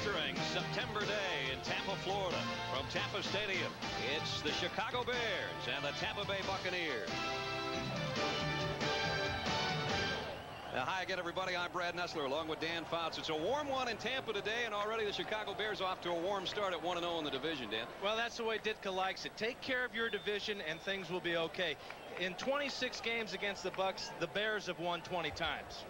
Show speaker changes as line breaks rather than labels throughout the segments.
blistering September day in Tampa, Florida. From Tampa Stadium, it's the Chicago Bears and the Tampa Bay Buccaneers. Hi again, everybody. I'm Brad Nessler along with Dan Fouts. It's a warm one in Tampa today, and already the Chicago Bears off to a warm start at 1-0 in the division, Dan.
Well, that's the way Ditka likes it. Take care of your division, and things will be okay. In 26 games against the Bucs, the Bears have won 20 times.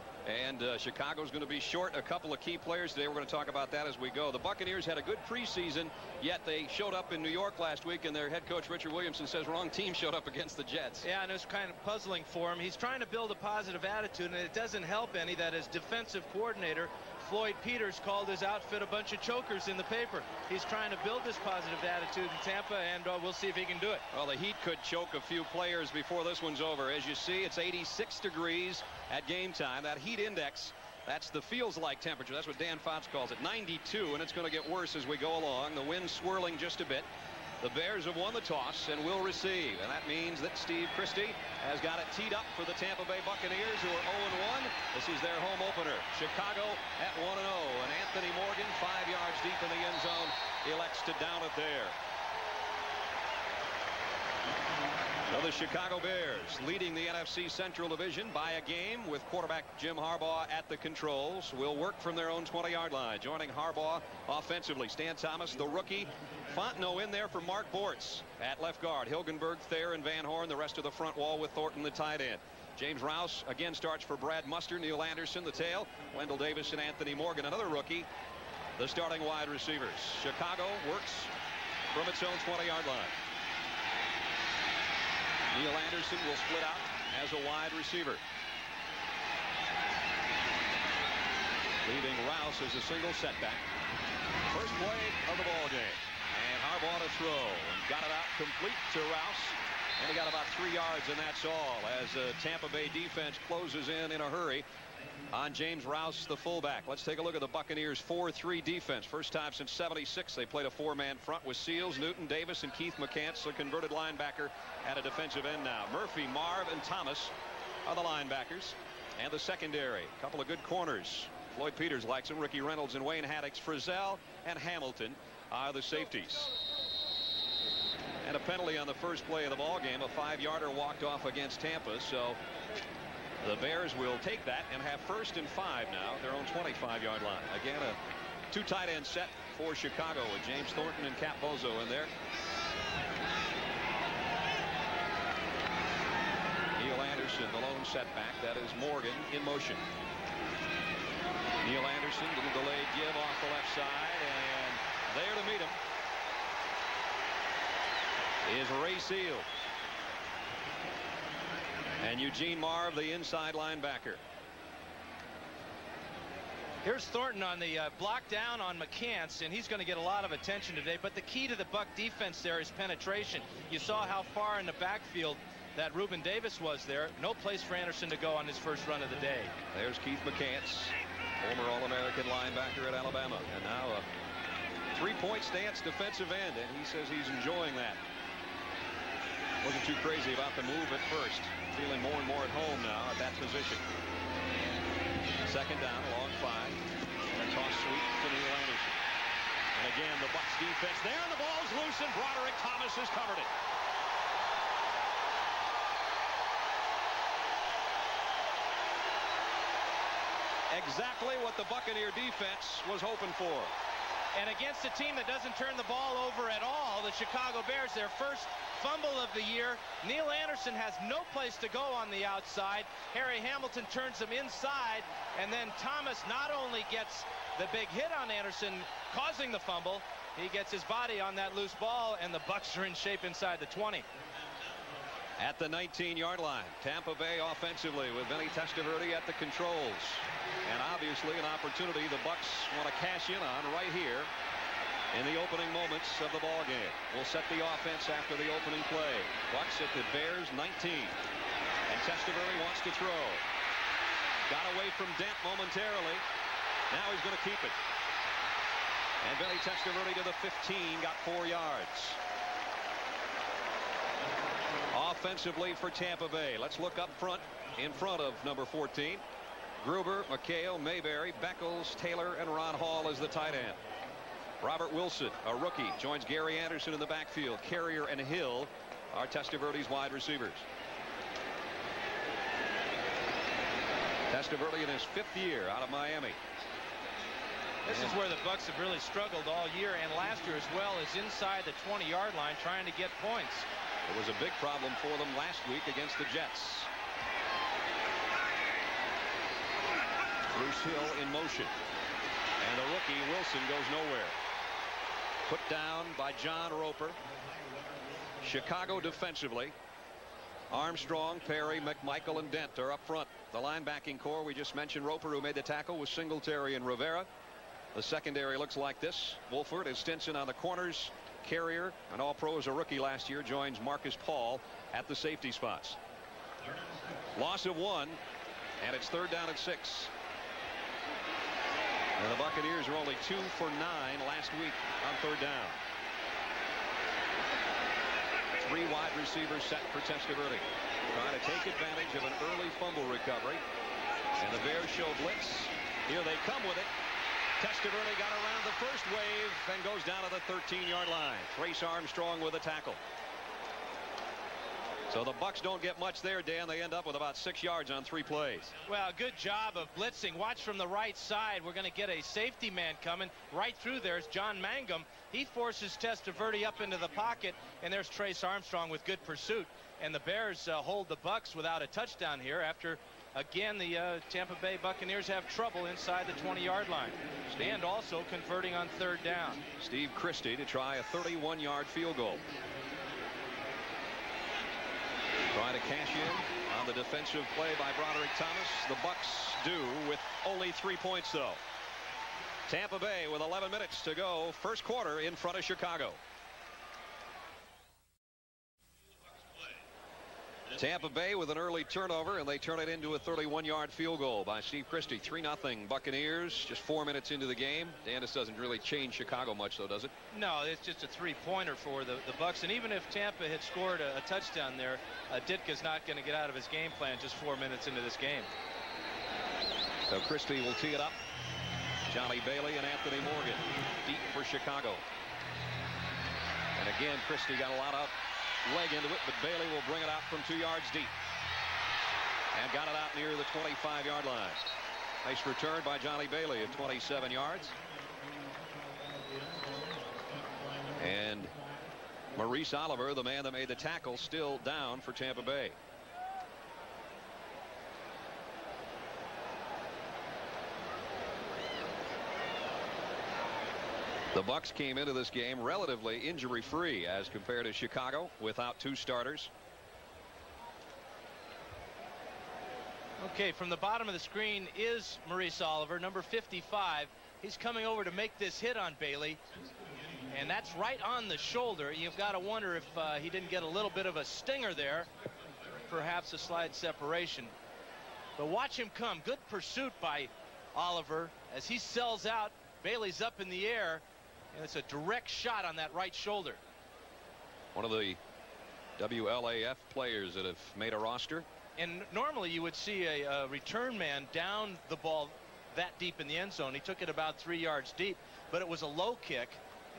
And Chicago's going to be short a couple of key players today. We're going to talk about that as we go. The Buccaneers had a good preseason, yet they showed up in New York last week, and their head coach, Richard Williamson, says wrong team showed up against the Jets.
Yeah, and it was kind of puzzling for him. He's trying to build a positive attitude, and it doesn't help any that his defensive coordinator, Floyd Peters, called his outfit a bunch of chokers in the paper. He's trying to build this positive attitude in Tampa, and we'll see if he can do it.
Well, the Heat could choke a few players before this one's over. As you see, it's 86 degrees at game time. That heat index, that's the feels-like temperature. That's what Dan Fouts calls it, 92, and it's going to get worse as we go along. The wind swirling just a bit. The Bears have won the toss and will receive, and that means that Steve Christie has got it teed up for the Tampa Bay Buccaneers, who are 0-1. This is their home opener. Chicago at 1-0, and Anthony Morgan, 5 yards deep in the end zone, elects to down it there. So the Chicago Bears leading the NFC Central Division by a game, with quarterback Jim Harbaugh at the controls. Will work from their own 20-yard line. Joining Harbaugh offensively, Stan Thomas, the rookie. Fontenot in there for Mark Bortz at left guard. Hilgenberg, Thayer, and Van Horn, the rest of the front wall, with Thornton, the tight end. James Rouse again starts for Brad Muster. Neil Anderson, the tail. Wendell Davis and Anthony Morgan, another rookie, the starting wide receivers. Chicago works from its own 20-yard line. Neil Anderson will split out as a wide receiver, leaving Rouse as a single setback. First play of the ball game, and Harbaugh to throw, and got it out complete to Rouse, and he got about 3 yards, and that's all, as Tampa Bay defense closes in a hurry on James Rouse, the fullback. Let's take a look at the Buccaneers 4-3 defense. First time since '76 they played a four-man front with Seals, Newton, Davis, and Keith McCants, a converted linebacker at a defensive end now. Murphy, Marv, and Thomas are the linebackers, and the secondary. A couple of good corners. Floyd Peters likes them. Ricky Reynolds and Wayne Haddix. Frizzell and Hamilton are the safeties. And a penalty on the first play of the ball game. A 5-yarder walked off against Tampa, so the Bears will take that and have 1st and 5 now at their own 25-yard line. Again, a two tight end set for Chicago with James Thornton and Cap Bozo in there. Neil Anderson, the lone setback. That is Morgan in motion. Neil Anderson, little delayed give off the left side, and there to meet him is Ray Seal. And Eugene Marv, the inside linebacker.
Here's Thornton on the block down on McCants, and he's going to get a lot of attention today. But the key to the Buck defense there is penetration. You saw how far in the backfield that Reuben Davis was there. No place for Anderson to go on his first run of the day.
There's Keith McCants, former All-American linebacker at Alabama, and now a three-point stance defensive end, and he says he's enjoying that. Wasn't too crazy about the move at first. Feeling more and more at home now at that position. Second down, long 5. And a toss sweep to Neil Anderson. And again, the Bucs defense there, and the ball's loose, and Broderick Thomas has covered it. Exactly what the Buccaneer defense was hoping for.
And against a team that doesn't turn the ball over at all, the Chicago Bears, their first fumble of the year. Neil Anderson has no place to go on the outside. Harry Hamilton turns him inside, and then Thomas not only gets the big hit on Anderson, causing the fumble, he gets his body on that loose ball, and the Bucs are in shape inside the 20.
At the 19-yard line, Tampa Bay offensively with Vinny Testaverde at the controls. And obviously an opportunity the Bucs want to cash in on right here in the opening moments of the ball game. We'll set the offense after the opening play. Bucs at the Bears 19. And Testaverde wants to throw. Got away from Dent momentarily. Now he's going to keep it. And Vinny Testaverde to the 15, got 4 yards. Offensively for Tampa Bay. Let's look up front, in front of number 14. Gruber, McHale, Mayberry, Beckles, Taylor, and Ron Hall as the tight end. Robert Wilson, a rookie, joins Gary Anderson in the backfield. Carrier and Hill are Testaverde's wide receivers. Testaverde in his 5th year out of Miami.
This is where the Bucs have really struggled all year and last year as well, as inside the 20-yard line trying to get points.
It was a big problem for them last week against the Jets. Bruce Hill in motion. And the rookie Wilson goes nowhere. Put down by John Roper. Chicago defensively. Armstrong, Perry, McMichael, and Dent are up front. The linebacking core we just mentioned, Roper, who made the tackle, with Singletary and Rivera. The secondary looks like this. Wolford and Stinson on the corners. Carrier, an all-pro as a rookie last year, joins Marcus Paul at the safety spots. Loss of 1, and it's 3rd down and 6. And the Buccaneers are only 2 for 9 last week on 3rd down. 3 wide receivers set for Testaverde. Trying to take advantage of an early fumble recovery. And the Bears show blitz. Here they come with it. Testaverde got around the first wave and goes down to the 13-yard line. Trace Armstrong with a tackle. So the Bucs don't get much there, Dan. They end up with about 6 yards on 3 plays.
Well, good job of blitzing. Watch from the right side. We're going to get a safety man coming right through. There's John Mangum. He forces Testaverde up into the pocket, and there's Trace Armstrong with good pursuit. And the Bears hold the Bucs without a touchdown here after, again, the Tampa Bay Buccaneers have trouble inside the 20-yard line. And also converting on 3rd down.
Steve Christie to try a 31-yard field goal. Trying to cash in on the defensive play by Broderick Thomas. The Bucs do, with only 3 points, though. Tampa Bay with 11 minutes to go. First quarter in front of Chicago. Tampa Bay with an early turnover, and they turn it into a 31-yard field goal by Steve Christie. 3-0 Buccaneers, just 4 minutes into the game. Dan, this doesn't really change Chicago much, though, does it?
No, it's just a 3-pointer for the Bucs. And even if Tampa had scored a touchdown there, Ditka's not going to get out of his game plan just 4 minutes into this game.
So Christie will tee it up. Johnny Bailey and Anthony Morgan deep for Chicago. And again, Christie got a lot of leg into it, but Bailey will bring it out from 2 yards deep. And got it out near the 25-yard line. Nice return by Johnny Bailey of 27 yards. And Maurice Oliver, the man that made the tackle, still down for Tampa Bay. The Bucs came into this game relatively injury-free as compared to Chicago, without 2 starters.
Okay, from the bottom of the screen is Maurice Oliver, number 55. He's coming over to make this hit on Bailey, and that's right on the shoulder. You've got to wonder if he didn't get a little bit of a stinger there, perhaps a slide separation. But watch him come. Good pursuit by Oliver as he sells out. Bailey's up in the air, and it's a direct shot on that right shoulder.
One of the WLAF players that have made a roster.
And normally you would see a return man down the ball that deep in the end zone. He took it about 3 yards deep, but it was a low kick,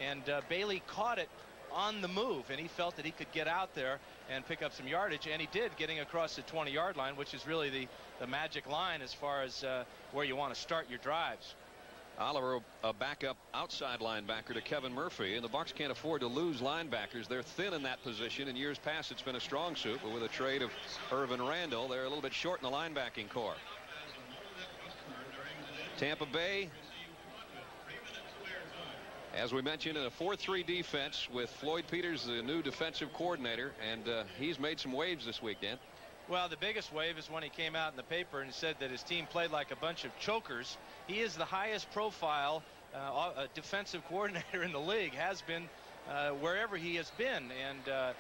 and Bailey caught it on the move, and he felt that he could get out there and pick up some yardage, and he did, getting across the 20-yard line, which is really the magic line as far as where you want to start your drives.
Oliver, a backup outside linebacker to Kevin Murphy, and the Bucs can't afford to lose linebackers. They're thin in that position. In years past, it's been a strong suit, but with a trade of Irvin Randall, they're a little bit short in the linebacking core. Tampa Bay, as we mentioned, in a 4-3 defense with Floyd Peters, the new defensive coordinator, and he's made some waves this week, Dan.
Well, the biggest wave is when he came out in the paper and said that his team played like a bunch of chokers. He is the highest profile defensive coordinator in the league, has been wherever he has been, and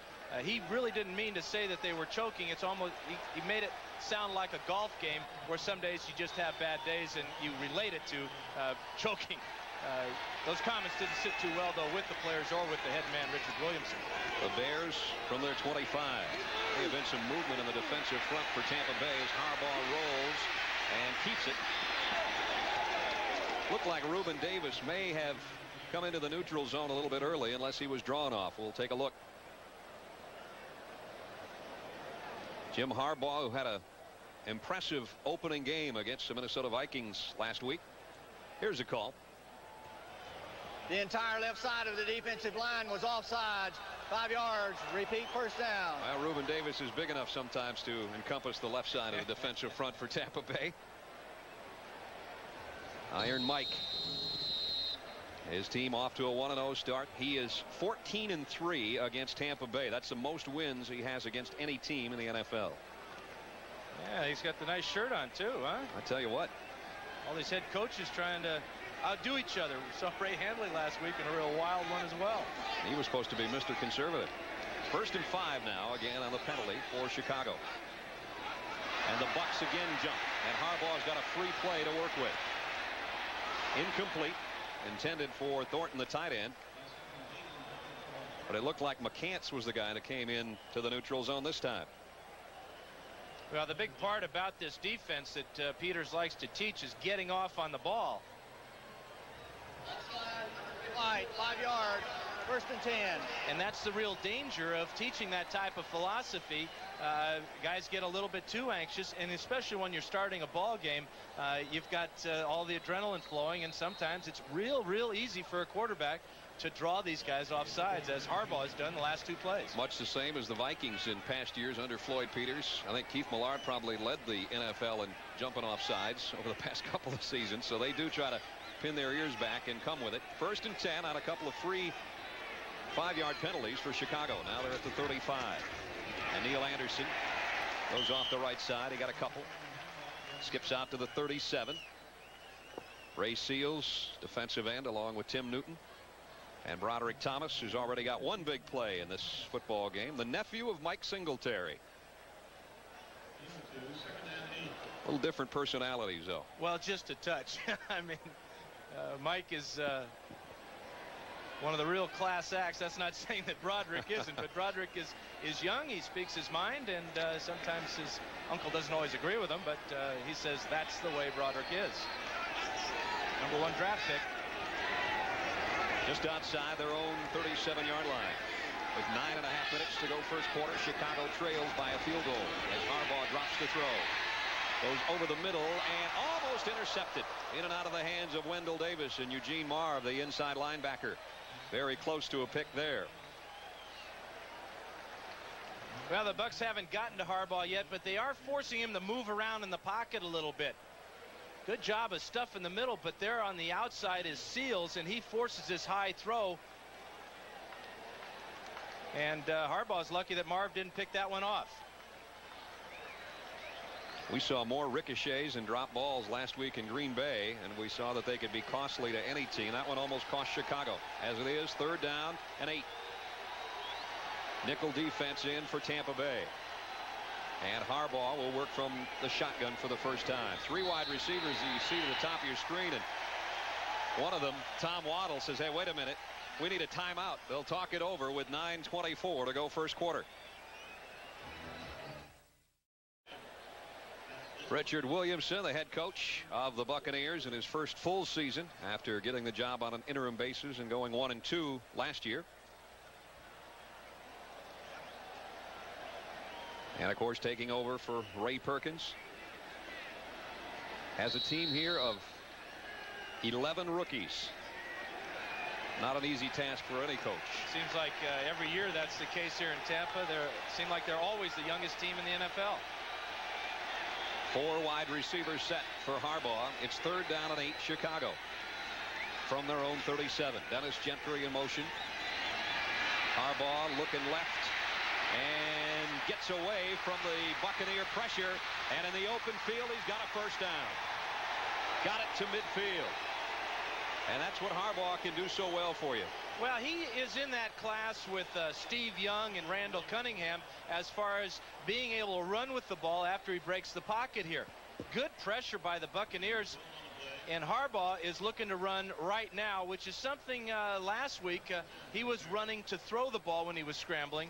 he really didn't mean to say that they were choking. It's almost, he made it sound like a golf game where some days you just have bad days and you relate it to choking. Those comments didn't sit too well, though, with the players or with the head man, Richard Williamson.
The Bears from their 25. There have been some movement in the defensive front for Tampa Bay as Harbaugh rolls and keeps it. Looked like Reuben Davis may have come into the neutral zone a little bit early unless he was drawn off. We'll take a look. Jim Harbaugh, who had a impressive opening game against the Minnesota Vikings last week. Here's a call.
The entire left side of the defensive line was offsides. 5 yards. Repeat, first down.
Well, Reuben Davis is big enough sometimes to encompass the left side of the defensive front for Tampa Bay. Iron Mike. His team off to a 1-0 start. He is 14-3 against Tampa Bay. That's the most wins he has against any team in the NFL.
Yeah, he's got the nice shirt on too, huh?
I tell you what.
All these head coaches trying to outdo each other. We saw Ray Handley last week in a real wild one as well.
He was supposed to be Mr. Conservative. 1st and 5 now, again on the penalty for Chicago. And the Bucs again jump. And Harbaugh's got a free play to work with. Incomplete. Intended for Thornton, the tight end. But it looked like McCants was the guy that came in to the neutral zone this time.
Well, the big part about this defense that Peters likes to teach is getting off on the ball.
Right, 5 yards. 1st and 10.
And that's the real danger of teaching that type of philosophy. Guys get a little bit too anxious, and especially when you're starting a ball game, you've got all the adrenaline flowing, and sometimes it's real easy for a quarterback to draw these guys off sides, as Harbaugh has done the last 2 plays.
Much the same as the Vikings in past years under Floyd Peters. I think Keith Millard probably led the NFL in jumping off sides over the past couple of seasons, so they do try to pin their ears back and come with it. 1st and 10 on a couple of free 5-yard penalties for Chicago. Now they're at the 35. And Neil Anderson goes off the right side. He got a couple. Skips out to the 37. Ray Seals, defensive end, along with Tim Newton. And Broderick Thomas, who's already got 1 big play in this football game. The nephew of Mike Singletary. A little different personalities, though.
Well, just a touch. I mean, Mike is one of the real class acts. That's not saying that Broderick isn't, but Broderick is young. He speaks his mind, and sometimes his uncle doesn't always agree with him, but he says that's the way Broderick is. Number 1 draft pick.
Just outside their own 37-yard line. With 9.5 minutes to go first quarter, Chicago trails by a field goal as Harbaugh drops the throw. Goes over the middle and almost intercepted. In and out of the hands of Wendell Davis and Eugene Marv, the inside linebacker. Very close to a pick there.
Well, the Bucs haven't gotten to Harbaugh yet, but they are forcing him to move around in the pocket a little bit. Good job of stuff in the middle, but there on the outside is Seals, and he forces this high throw. And Harbaugh's lucky that Marv didn't pick that one off.
We saw more ricochets and drop balls last week in Green Bay, and we saw that they could be costly to any team. That one almost cost Chicago. As it is, 3rd down and 8. Nickel defense in for Tampa Bay. And Harbaugh will work from the shotgun for the first time. 3 wide receivers that you see to the top of your screen, and one of them, Tom Waddle, says, hey, wait a minute, we need a timeout. They'll talk it over with 9:24 to go first quarter. Richard Williamson, the head coach of the Buccaneers, in his first full season after getting the job on an interim basis and going 1-2 last year. And of course, taking over for Ray Perkins. Has a team here of 11 rookies. Not an easy task for any coach.
Seems like every year that's the case here in Tampa. Seem like they're always the youngest team in the NFL.
4 wide receivers set for Harbaugh. It's 3rd down and 8, Chicago. From their own 37. Dennis Gentry in motion. Harbaugh looking left and gets away from the Buccaneer pressure. And in the open field, he's got a first down. Got it to midfield. And that's what Harbaugh can do so well for you.
Well, he is in that class with Steve Young and Randall Cunningham as far as being able to run with the ball after he breaks the pocket here. Good pressure by the Buccaneers, and Harbaugh is looking to run right now, which is something last week he was running to throw the ball when he was scrambling.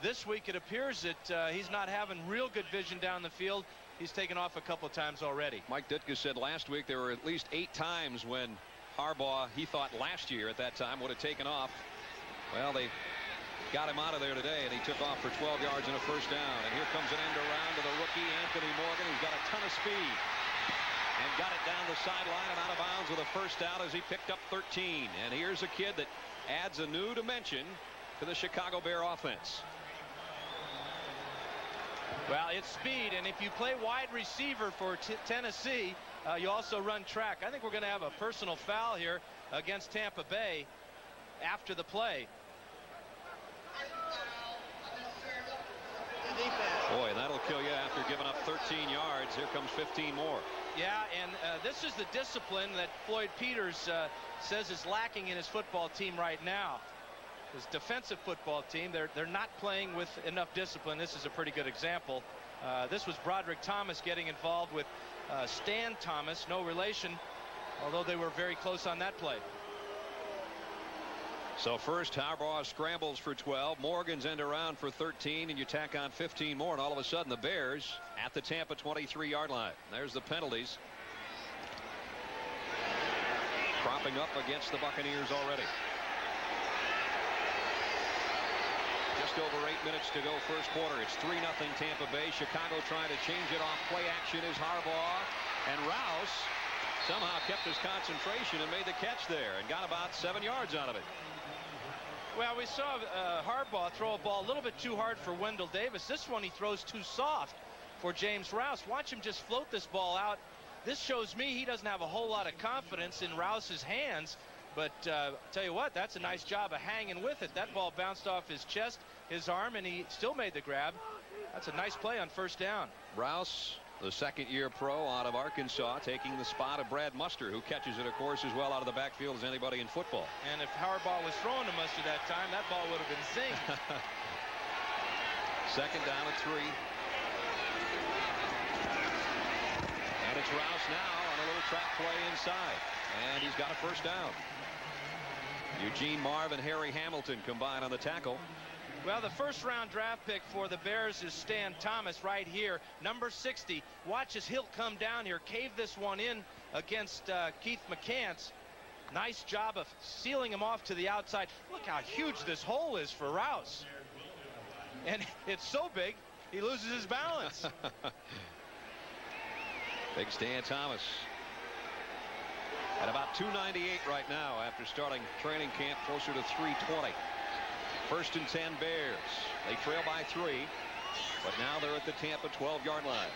This week it appears that he's not having real good vision down the field. He's taken off a couple of times already.
Mike Ditka said last week there were at least 8 times when Harbaugh, he thought last year at that time, would have taken off. Well, they got him out of there today, and he took off for 12 yards and a first down. And here comes an end around to the rookie, Anthony Morgan, who's got a ton of speed. And got it down the sideline and out of bounds with a first down as he picked up 13. And here's a kid that adds a new dimension to the Chicago Bear offense.
Well, it's speed, and if you play wide receiver for Tennessee, you also run track. I think we're going to have a personal foul here against Tampa Bay after the play.
Boy, that'll kill you after giving up 13 yards. Here comes 15 more.
Yeah, and this is the discipline that Floyd Peters says is lacking in his football team right now. His defensive football team, they're not playing with enough discipline. This is a pretty good example. This was Broderick Thomas getting involved with Stan Thomas, no relation, although they were very close on that play.
So first, Harbaugh scrambles for 12. Morgan's end around for 13, and you tack on 15 more, and all of a sudden the Bears at the Tampa 23-yard line. There's the penalties. Cropping up against the Buccaneers already. Just over 8 minutes to go first quarter. It's 3-0 Tampa Bay. Chicago trying to change it off. Play action is Harbaugh. And Rouse somehow kept his concentration and made the catch there and got about 7 yards out of it.
Well, we saw Harbaugh throw a ball a little bit too hard for Wendell Davis. This one he throws too soft for James Rouse. Watch him just float this ball out. This shows me he doesn't have a whole lot of confidence in Rouse's hands. But tell you what, that's a nice job of hanging with it. That ball bounced off his chest, his arm, and he still made the grab. That's a nice play on first down.
Rouse, the second-year pro out of Arkansas, taking the spot of Brad Muster, who catches it, of course, as well out of the backfield as anybody in football.
And if Harbaugh was throwing to Muster that time, that ball would have been zinged.
Second down at 3. And it's Rouse now on a little trap play inside. And he's got a first down. Eugene Marv and Harry Hamilton combine on the tackle.
Well, the first-round draft pick for the Bears is Stan Thomas right here, number 60. Watch as he'll come down here, cave this one in against Keith McCants. Nice job of sealing him off to the outside. Look how huge this hole is for Rouse. And it's so big, he loses his balance.
Big Stan Thomas. At about 298 right now after starting training camp, closer to 320. First and 10 Bears. They trail by 3, but now they're at the Tampa 12-yard line.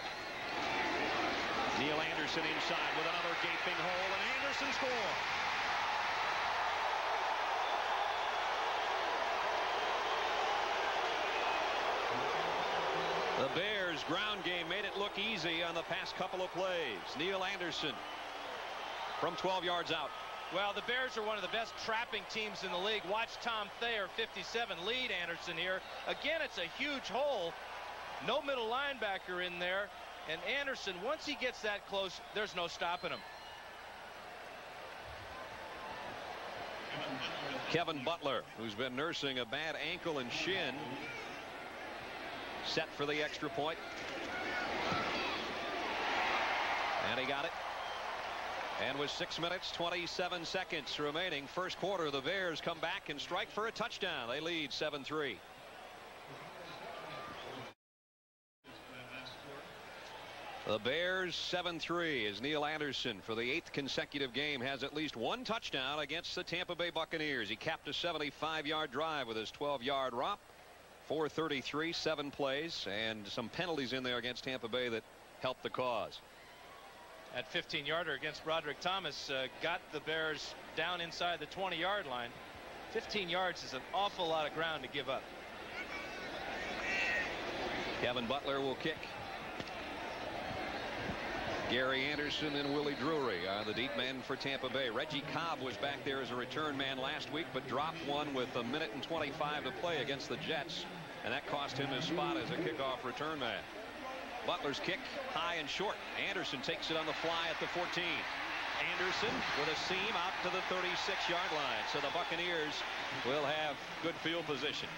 Neil Anderson inside with another gaping hole, and Anderson scores. The Bears' ground game made it look easy on the past couple of plays. Neil Anderson from 12 yards out.
Well, the Bears are one of the best trapping teams in the league. Watch Tom Thayer, 57, lead Anderson here. Again, it's a huge hole. No middle linebacker in there. And Anderson, once he gets that close, there's no stopping him.
Kevin Butler, who's been nursing a bad ankle and shin, set for the extra point. And he got it. And with 6 minutes 27 seconds remaining first quarter, the Bears come back and strike for a touchdown. They lead 7-3. The Bears 7-3 as Neil Anderson for the 8th consecutive game has at least one touchdown against the Tampa Bay Buccaneers. He capped a 75-yard drive with his 12-yard romp. 433, 7 plays, and some penalties in there against Tampa Bay that helped the cause.
That 15-yarder against Broderick Thomas got the Bears down inside the 20-yard line. 15 yards is an awful lot of ground to give up.
Kevin Butler will kick. Gary Anderson and Willie Drury are the deep men for Tampa Bay. Reggie Cobb was back there as a return man last week, but dropped one with a minute and 25 to play against the Jets, and that cost him his spot as a kickoff return man. Butler's kick high and short. Anderson takes it on the fly at the 14. Anderson with a seam out to the 36-yard line. So the Buccaneers will have good field position.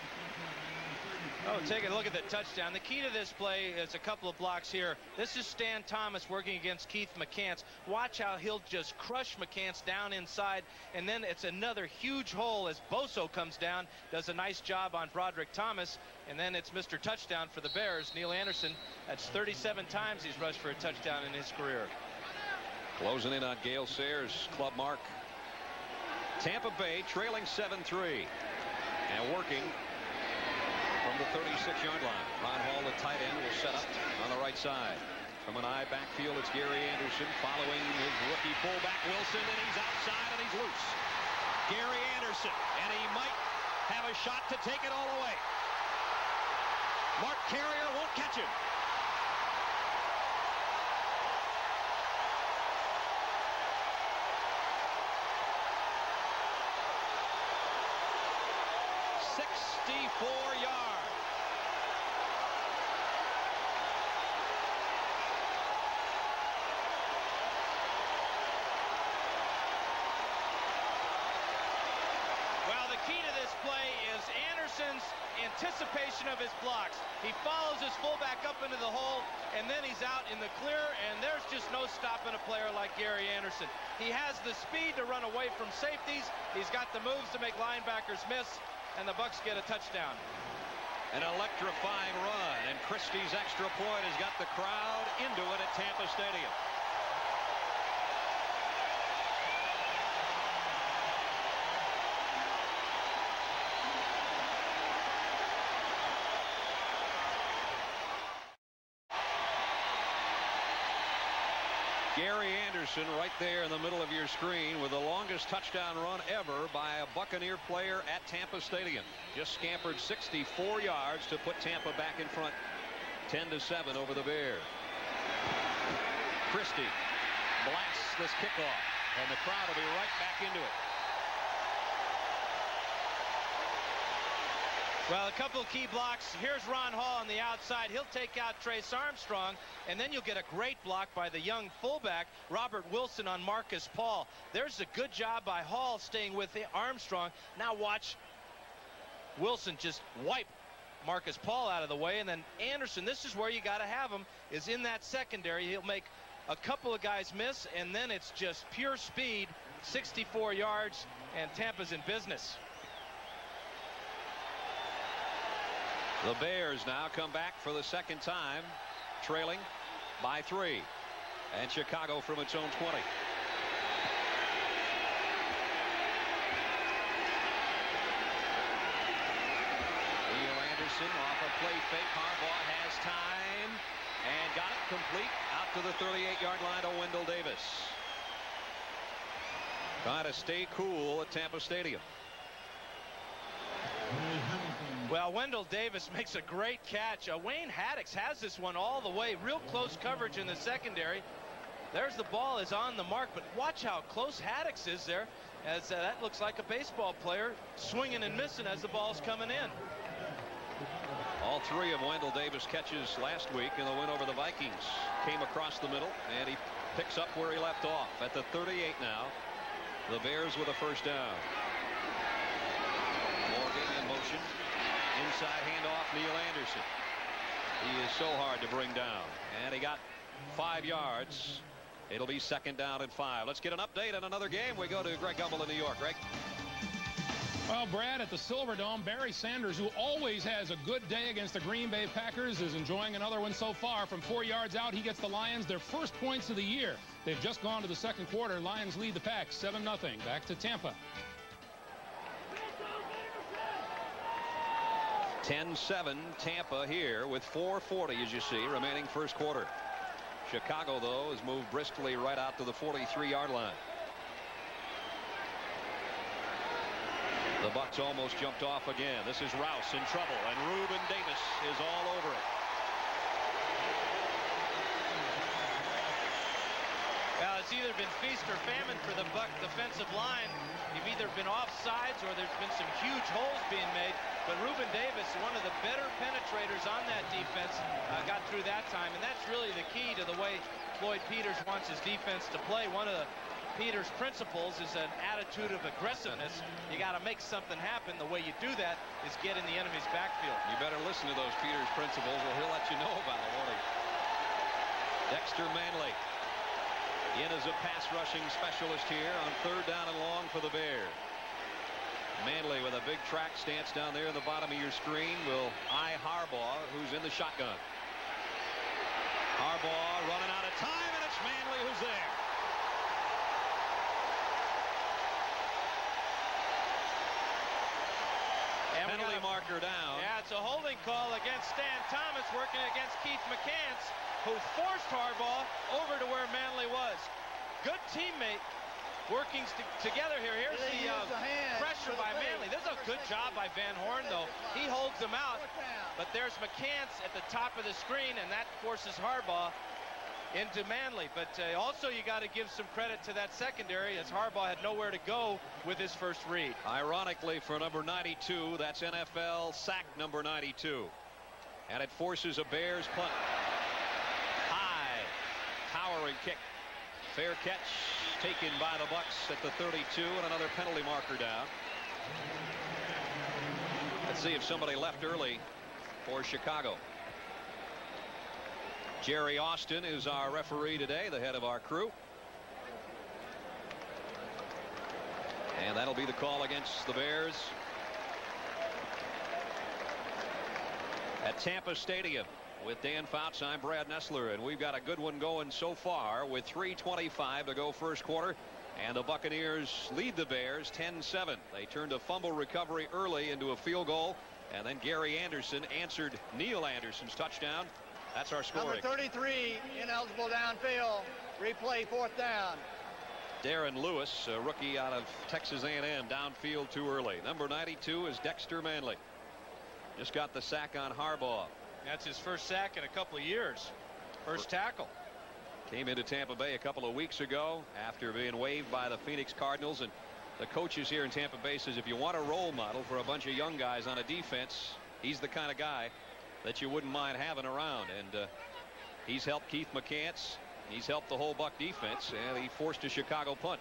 Oh, take a look at the touchdown. The key to this play is a couple of blocks here. This is Stan Thomas working against Keith McCants. Watch how he'll just crush McCants down inside, and then it's another huge hole as Boso comes down, does a nice job on Broderick Thomas, and then it's Mr. Touchdown for the Bears. Neil Anderson, that's 37 times he's rushed for a touchdown in his career.
Closing in on Gale Sayers' club mark. Tampa Bay trailing 7-3 and working from the 36-yard line. Ron Hall, the tight end, will set up on the right side. From an eye backfield, it's Gary Anderson following his rookie fullback Wilson, and he's outside and he's loose. Gary Anderson, and he might have a shot to take it all the way. Mark Carrier won't catch him.
Anticipation of his blocks. He follows his fullback up into the hole, and then he's out in the clear, and there's just no stopping a player like Gary Anderson. He has the speed to run away from safeties. He's got the moves to make linebackers miss, and the Bucs get a touchdown.
An electrifying run, and Christie's extra point has got the crowd into it at Tampa Stadium. Gary Anderson right there in the middle of your screen with the longest touchdown run ever by a Buccaneer player at Tampa Stadium. Just scampered 64 yards to put Tampa back in front 10-7 over the Bears. Christie blasts this kickoff, and the crowd will be right back into it.
Well, a couple of key blocks. Here's Ron Hall on the outside. He'll take out Trace Armstrong, and then you'll get a great block by the young fullback, Robert Wilson, on Marcus Paul. There's a good job by Hall staying with Armstrong. Now watch Wilson just wipe Marcus Paul out of the way, and then Anderson, this is where you got to have him, is in that secondary. He'll make a couple of guys miss, and then it's just pure speed, 64 yards, and Tampa's in business.
The Bears now come back for the second time, trailing by 3. And Chicago from its own 20. Neil Anderson off a play fake. Harbaugh has time and got it complete out to the 38-yard line to Wendell Davis. Trying to stay cool at Tampa Stadium.
Well, Wendell Davis makes a great catch. Wayne Haddix has this one all the way. Real close coverage in the secondary. There's the ball is on the mark, but watch how close Haddix is there, as that looks like a baseball player swinging and missing as the ball's coming in.
All 3 of Wendell Davis' catches last week in the win over the Vikings came across the middle, and he picks up where he left off at the 38 now. The Bears with a first down. Morgan in motion. Inside handoff, Neil Anderson. He is so hard to bring down, and he got 5 yards. It'll be second down and 5. Let's get an update on another game. We go to Greg Gumbel in New York. Greg?
Well, Brad, at the Silverdome, Barry Sanders, who always has a good day against the Green Bay Packers, is enjoying another one so far. From 4 yards out, he gets the Lions their first points of the year. They've just gone to the second quarter. Lions lead the Pack 7-0. Back to Tampa.
10-7 Tampa here with 4:40, as you see, remaining first quarter. Chicago, though, has moved briskly right out to the 43-yard line. The Bucs almost jumped off again. This is Rouse in trouble, and Reuben Davis is all over it.
Well, it's either been feast or famine for the Buck defensive line. You've either been offsides or there's been some huge holes being made. But Reuben Davis, one of the better penetrators on that defense, got through that time. And that's really the key to the way Floyd Peters wants his defense to play. One of the Peter's principles is an attitude of aggressiveness. You got to make something happen. The way you do that is get in the enemy's backfield.
You better listen to those Peter's principles, or he'll let you know about it, won't he? Dexter Manley in as a pass rushing specialist here on 3rd down and long for the Bears. Manley with a big track stance down there in the bottom of your screen will eye Harbaugh, who's in the shotgun. Harbaugh running out of time, and it's Manley who's there.
And
penalty marker down.
Yeah, it's a holding call against Stan Thomas, working against Keith McCants, who forced Harbaugh over to where Manley was. Good teammate working together here. Here's the pressure by Manley. This is a good job by Van Horn, though. He holds him out, but there's McCants at the top of the screen, and that forces Harbaugh into Manley. But also you got to give some credit to that secondary, as Harbaugh had nowhere to go with his first read.
Ironically, for number 92, that's NFL sack number 92. And it forces a Bears punt. High, towering kick. Fair catch taken by the Bucs at the 32, and another penalty marker down. Let's see if somebody left early for Chicago. Jerry Austin is our referee today, the head of our crew. And that'll be the call against the Bears at Tampa Stadium. With Dan Fouts, I'm Brad Nessler, and we've got a good one going so far with 3:25 to go first quarter. And the Buccaneers lead the Bears 10-7. They turned a fumble recovery early into a field goal, and then Gary Anderson answered Neil Anderson's touchdown. That's our scoring.
Number 33, ineligible downfield. Replay 4th down.
Darren Lewis, a rookie out of Texas A&M, downfield too early. Number 92 is Dexter Manley. Just got the sack on Harbaugh.
That's his first sack in a couple of years. First tackle.
Came into Tampa Bay a couple of weeks ago after being waived by the Phoenix Cardinals, and the coaches here in Tampa Bay says if you want a role model for a bunch of young guys on a defense, he's the kind of guy that you wouldn't mind having around. And he's helped Keith McCants. He's helped the whole Buck defense, and he forced a Chicago punt.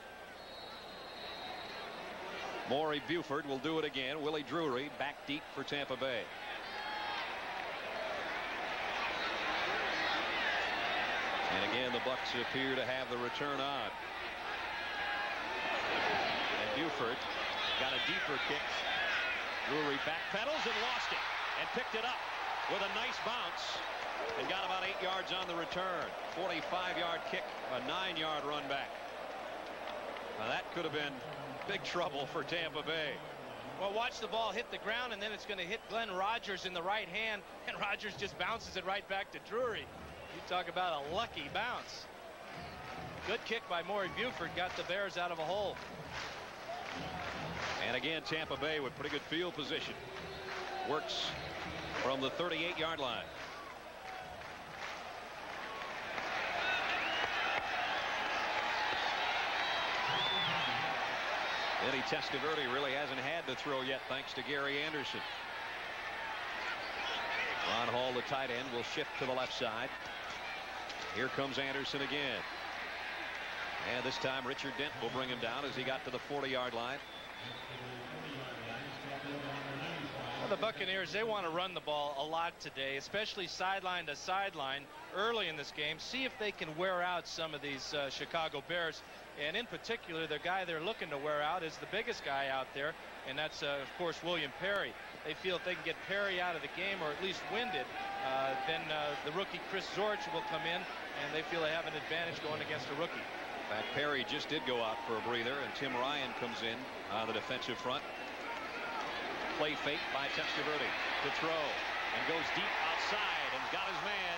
Maury Buford will do it again. Willie Drury back deep for Tampa Bay. And again, the Bucs appear to have the return on. And Buford got a deeper kick. Drury backpedals and lost it, and picked it up with a nice bounce, and got about 8 yards on the return. 45-yard kick, a 9-yard run back. Now that could have been big trouble for Tampa Bay.
Well, watch the ball hit the ground, and then it's going to hit Glenn Rogers in the right hand, and Rogers just bounces it right back to Drury. You talk about a lucky bounce. Good kick by Maury Buford, got the Bears out of a hole.
And again, Tampa Bay with pretty good field position. Works from the 38-yard line. Eddie Testaverde really hasn't had to throw yet, thanks to Gary Anderson. Ron Hall, the tight end, will shift to the left side. Here comes Anderson again. And this time Richard Dent will bring him down as he got to the 40-yard line.
Well, the Buccaneers, they want to run the ball a lot today, especially sideline to sideline early in this game. See if they can wear out some of these Chicago Bears. And in particular, the guy they're looking to wear out is the biggest guy out there, and that's, of course, William Perry. They feel if they can get Perry out of the game, or at least winded, then the rookie Chris Zorich will come in, and they feel they have an advantage going against a rookie.
In fact, Perry just did go out for a breather, and Tim Ryan comes in on the defensive front. Play fake by Testaverde to throw, and goes deep outside and got his man.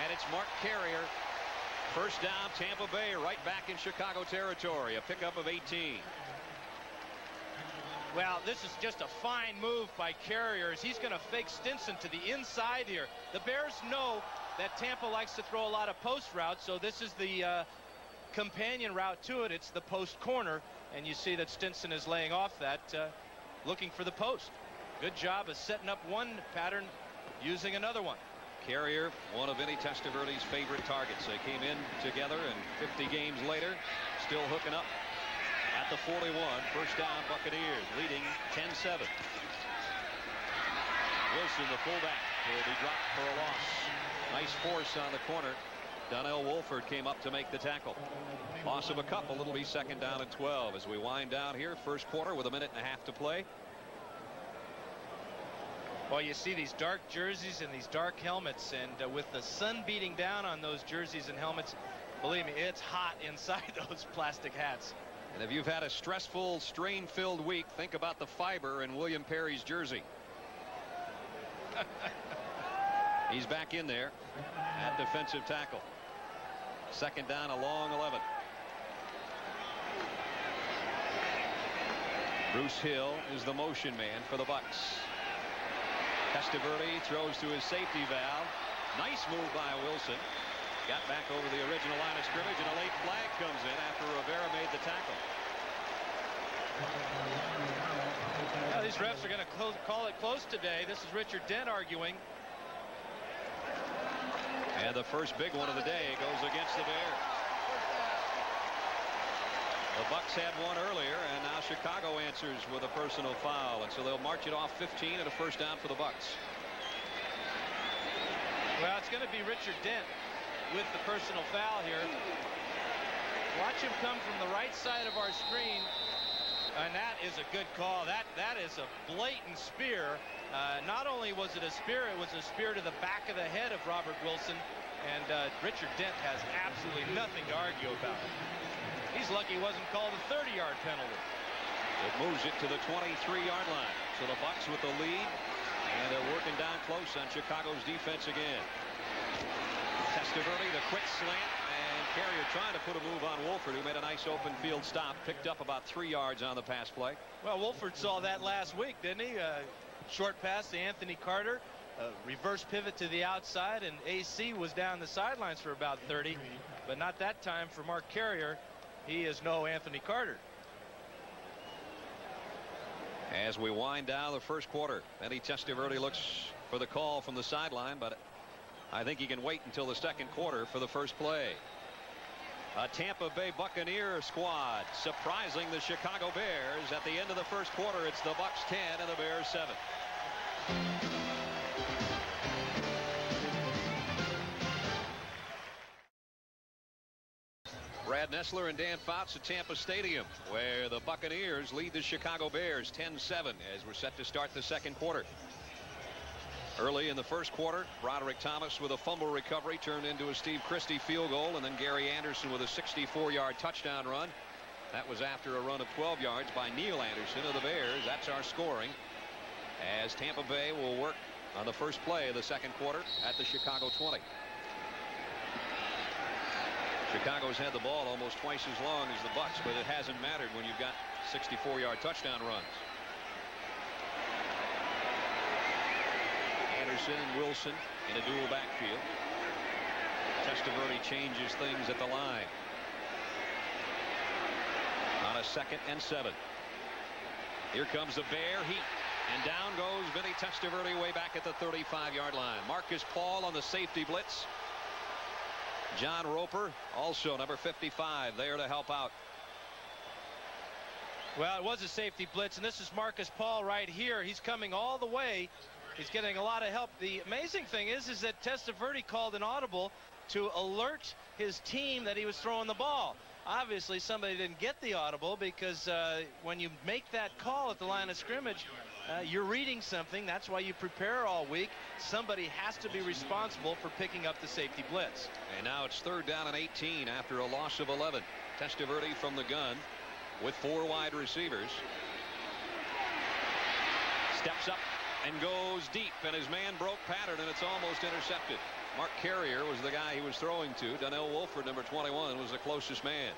And it's Mark Carrier. First down, Tampa Bay, right back in Chicago territory. A pickup of 18.
Well, this is just a fine move by Carrier, as he's going to fake Stinson to the inside here. The Bears know that Tampa likes to throw a lot of post routes, so this is the companion route to it. It's the post corner, and you see that Stinson is laying off that, looking for the post. Good job of setting up one pattern, using another one.
Carrier, one of Eddie Testaverde's favorite targets. They came in together, and 50 games later, still hooking up at the 41. First down, Buccaneers leading 10-7. Wilson, the fullback, will be dropped for a loss. Nice force on the corner. Donnell Wolford came up to make the tackle. Loss of a couple. It'll be second down and 12 as we wind down here. First quarter with a minute and a half to play.
Well, you see these dark jerseys and these dark helmets, and with the sun beating down on those jerseys and helmets, believe me, it's hot inside those plastic hats.
And if you've had a stressful, strain-filled week, think about the fiber in William Perry's jersey. He's back in there at defensive tackle. Second down, a long 11. Bruce Hill is the motion man for the Bucs. Testaverde throws to his safety valve. Nice move by Wilson. Got back over the original line of scrimmage, and a late flag comes in after Rivera made the tackle.
Now, these refs are going to call it close today. This is Richard Dent arguing.
And the first big one of the day goes against the Bears. The Bucs had one earlier, and now Chicago answers with a personal foul, and so they'll march it off 15 and a first down for the Bucs.
Well, it's going to be Richard Dent with the personal foul here. Watch him come from the right side of our screen, and that is a good call. That is a blatant spear. Not only was it a spear, it was a spear to the back of the head of Robert Wilson, and Richard Dent has absolutely nothing to argue about. He's lucky he wasn't called a 30-yard penalty.
It moves it to the 23-yard line. So the Bucs with the lead, and they're working down close on Chicago's defense again. Testaverde, the quick slant, and Carrier trying to put a move on Wolford, who made a nice open field stop, picked up about 3 yards on the pass play.
Well, Wolford saw that last week, didn't he? Short pass to Anthony Carter, reverse pivot to the outside, and AC was down the sidelines for about 30, but not that time for Mark Carrier. He is no Anthony Carter.
As we wind down the first quarter, Eddie Testaverde looks for the call from the sideline, but I think he can wait until the second quarter for the first play. A Tampa Bay Buccaneer squad surprising the Chicago Bears. At the end of the first quarter, it's the Bucs 10 and the Bears 7. Brad Nessler and Dan Fouts at Tampa Stadium, where the Buccaneers lead the Chicago Bears 10-7 as we're set to start the second quarter. Early in the first quarter, Broderick Thomas with a fumble recovery turned into a Steve Christie field goal, and then Gary Anderson with a 64-yard touchdown run. That was after a run of 12 yards by Neil Anderson of the Bears. That's our scoring, as Tampa Bay will work on the first play of the second quarter at the Chicago 20. Chicago's had the ball almost twice as long as the Bucs, but it hasn't mattered when you've got 64-yard touchdown runs. Anderson and Wilson in a dual backfield. Testaverde changes things at the line. On a 2nd and 7. Here comes the Bear heat, and down goes Vinny Testaverde way back at the 35-yard line. Marcus Paul on the safety blitz. John Roper, also number 55, there to help out.
Well, it was a safety blitz, and this is Marcus Paul right here. He's coming all the way. He's getting a lot of help. The amazing thing is that Testaverde called an audible to alert his team that he was throwing the ball. Obviously, somebody didn't get the audible, because when you make that call at the line of scrimmage, you're reading something. That's why you prepare all week. Somebody has to be responsible for picking up the safety blitz.
And now it's 3rd down and 18 after a loss of 11. Testaverde from the gun with 4 wide receivers. Steps up and goes deep, and his man broke pattern, and it's almost intercepted. Mark Carrier was the guy he was throwing to. Donnell Wolford, number 21, was the closest man.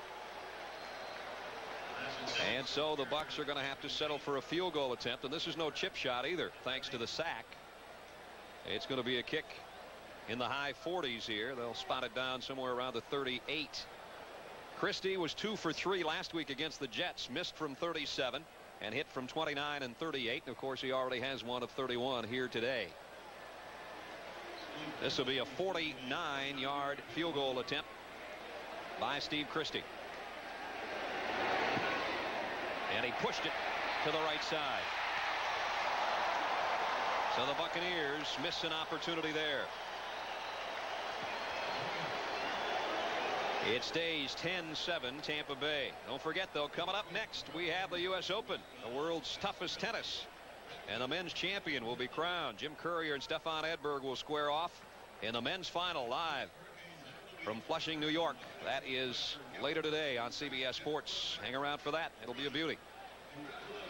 And so the Bucs are going to have to settle for a field goal attempt, and this is no chip shot either, thanks to the sack. It's going to be a kick in the high 40s here. They'll spot it down somewhere around the 38. Christie was 2 for 3 last week against the Jets, missed from 37 and hit from 29 and 38. And of course, he already has one of 31 here today. This will be a 49-yard field goal attempt by Steve Christie. And he pushed it to the right side. So the Buccaneers miss an opportunity there. It stays 10-7 Tampa Bay. Don't forget, though, coming up next, we have the U.S. Open, the world's toughest tennis. And the men's champion will be crowned. Jim Courier and Stefan Edberg will square off in the men's final live from Flushing, New York. That is later today on CBS Sports. Hang around for that. It'll be a beauty.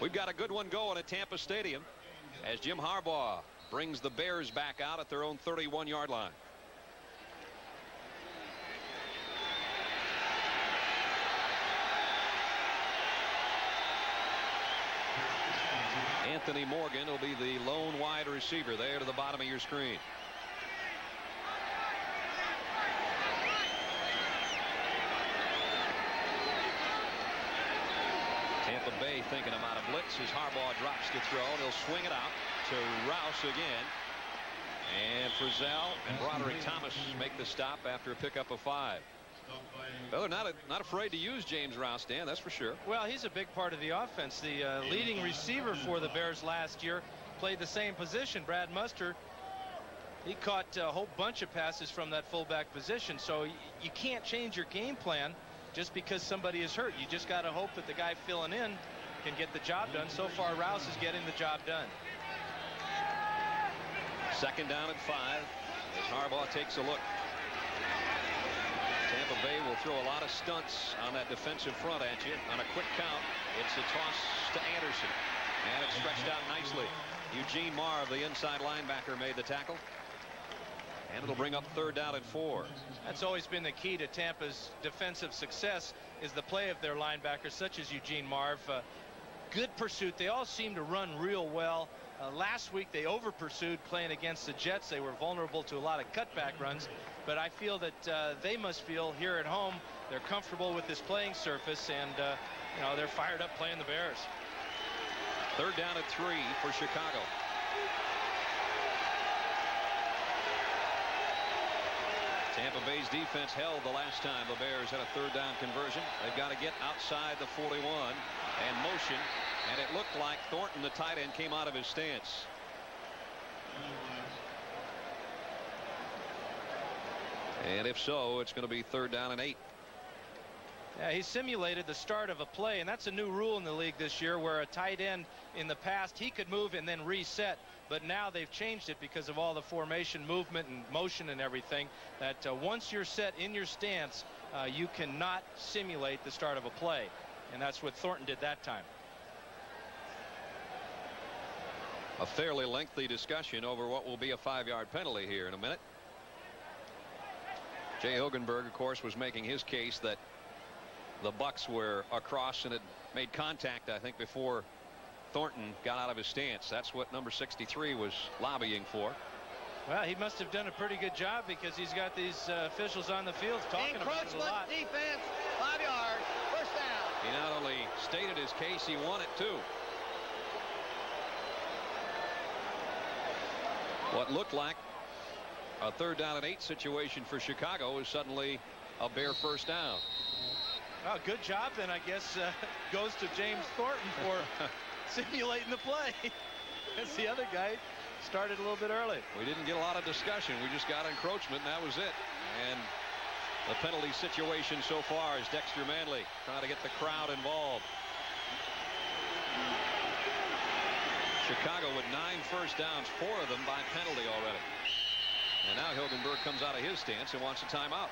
We've got a good one going at Tampa Stadium as Jim Harbaugh brings the Bears back out at their own 31-yard line. Anthony Morgan will be the lone wide receiver there to the bottom of your screen. Tampa Bay thinking about a blitz as Harbaugh drops to throw. They'll swing it out to Rouse again. And Frizzell and Broderick Thomas make the stop after a pickup of 5. Well, they're not afraid to use James Rouse, Dan, that's for sure.
Well, he's a big part of the offense. The leading receiver for the Bears last year played the same position. Brad Muster, he caught a whole bunch of passes from that fullback position. So you can't change your game plan just because somebody is hurt. You just got to hope that the guy filling in can get the job done. So far, Rouse is getting the job done.
Second down at 5 as Harbaugh takes a look. Tampa Bay will throw a lot of stunts on that defensive front at you. On a quick count, it's a toss to Anderson. And it's stretched out nicely. Eugene Marv, the inside linebacker, made the tackle. And it'll bring up third down and 4.
That's always been the key to Tampa's defensive success, is the play of their linebackers, such as Eugene Marv. Good pursuit. They all seem to run real well. Last week they over pursued playing against the Jets. They were vulnerable to a lot of cutback runs, but I feel that they must feel here at home they're comfortable with this playing surface, and you know, they're fired up playing the Bears.
Third down at 3 for Chicago. Tampa Bay's defense held the last time the Bears had a third down conversion. They've got to get outside the 41 and motion. And it looked like Thornton, the tight end, came out of his stance. And if so, it's going to be third down and 8.
Yeah, he simulated the start of a play, and that's a new rule in the league this year, where a tight end in the past, he could move and then reset. But now they've changed it because of all the formation movement and motion and everything, that once you're set in your stance, you cannot simulate the start of a play. And that's what Thornton did that time.
A fairly lengthy discussion over what will be a 5-yard penalty here in a minute. Jay Hogenberg, of course, was making his case that the Bucs were across and had made contact, I think, before Thornton got out of his stance. That's what number 63 was lobbying for.
Well, he must have done a pretty good job, because he's got these officials on the field talking about it a lot.
Defense, 5 yards, first down.
He not only stated his case, he won it too. What looked like a third down and 8 situation for Chicago is suddenly a Bear first down.
Well, good job then, I guess, goes to James Thornton for simulating the play. As the other guy started a little bit early.
We didn't get a lot of discussion. We just got encroachment, and that was it. And the penalty situation so far is Dexter Manley trying to get the crowd involved. Chicago with 9 first downs, 4 of them by penalty already. And now Hilgenberg comes out of his stance and wants a timeout.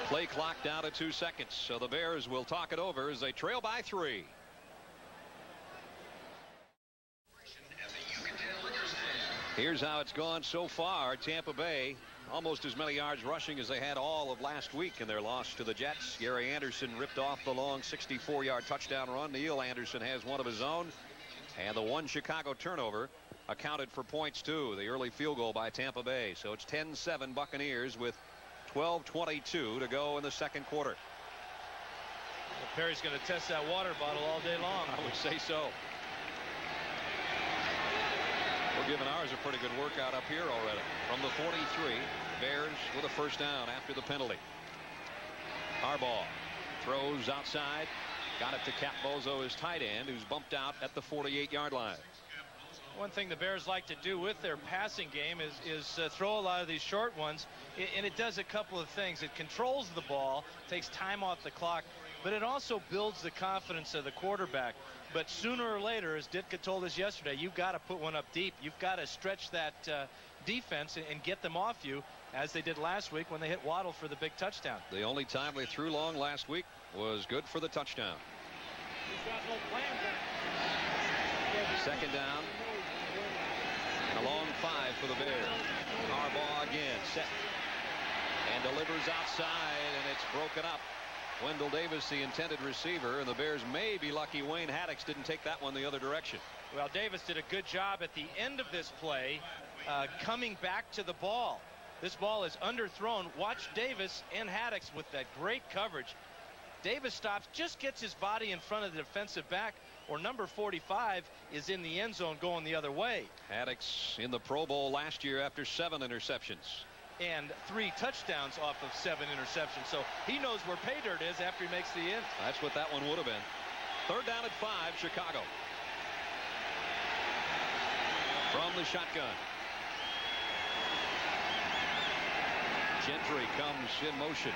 Play clock down to 2 seconds, so the Bears will talk it over as they trail by 3. Here's how it's gone so far. Tampa Bay almost as many yards rushing as they had all of last week in their loss to the Jets. Gary Anderson ripped off the long 64-yard touchdown run. Neil Anderson has one of his own, and the one Chicago turnover accounted for points too. The early field goal by Tampa Bay. So it's 10-7 Buccaneers with 12:22 to go in the second quarter.
Well, Perry's going to test that water bottle all day long.
I would say so. We're giving ours a pretty good workout up here already. From the 43, Bears with a first down after the penalty. Harbaugh Throws outside. Got it to Capbozo, his tight end, who's bumped out at the 48-yard line.
One thing the Bears like to do with their passing game is throw a lot of these short ones, and it does a couple of things. It controls the ball, takes time off the clock, but it also builds the confidence of the quarterback. But sooner or later, as Ditka told us yesterday, you've got to put one up deep. You've got to stretch that defense and get them off you, as they did last week when they hit Waddle for the big touchdown.
The only time they threw long last week was good for the touchdown. Second down. And a long 5 for the Bears. Harbaugh again set and delivers outside, and it's broken up. Wendell Davis, the intended receiver, and the Bears may be lucky Wayne Haddix didn't take that one the other direction.
Well, Davis did a good job at the end of this play coming back to the ball. This ball is underthrown. Watch Davis and Haddix with that great coverage. Davis stops, just gets his body in front of the defensive back, or number 45 is in the end zone going the other way.
Haddix in the Pro Bowl last year after 7 interceptions.
And 3 touchdowns off of 7 interceptions. So he knows where pay dirt is after he makes the end.
That's what that one would have been. Third down at 5, Chicago. From the shotgun. Gentry comes in motion.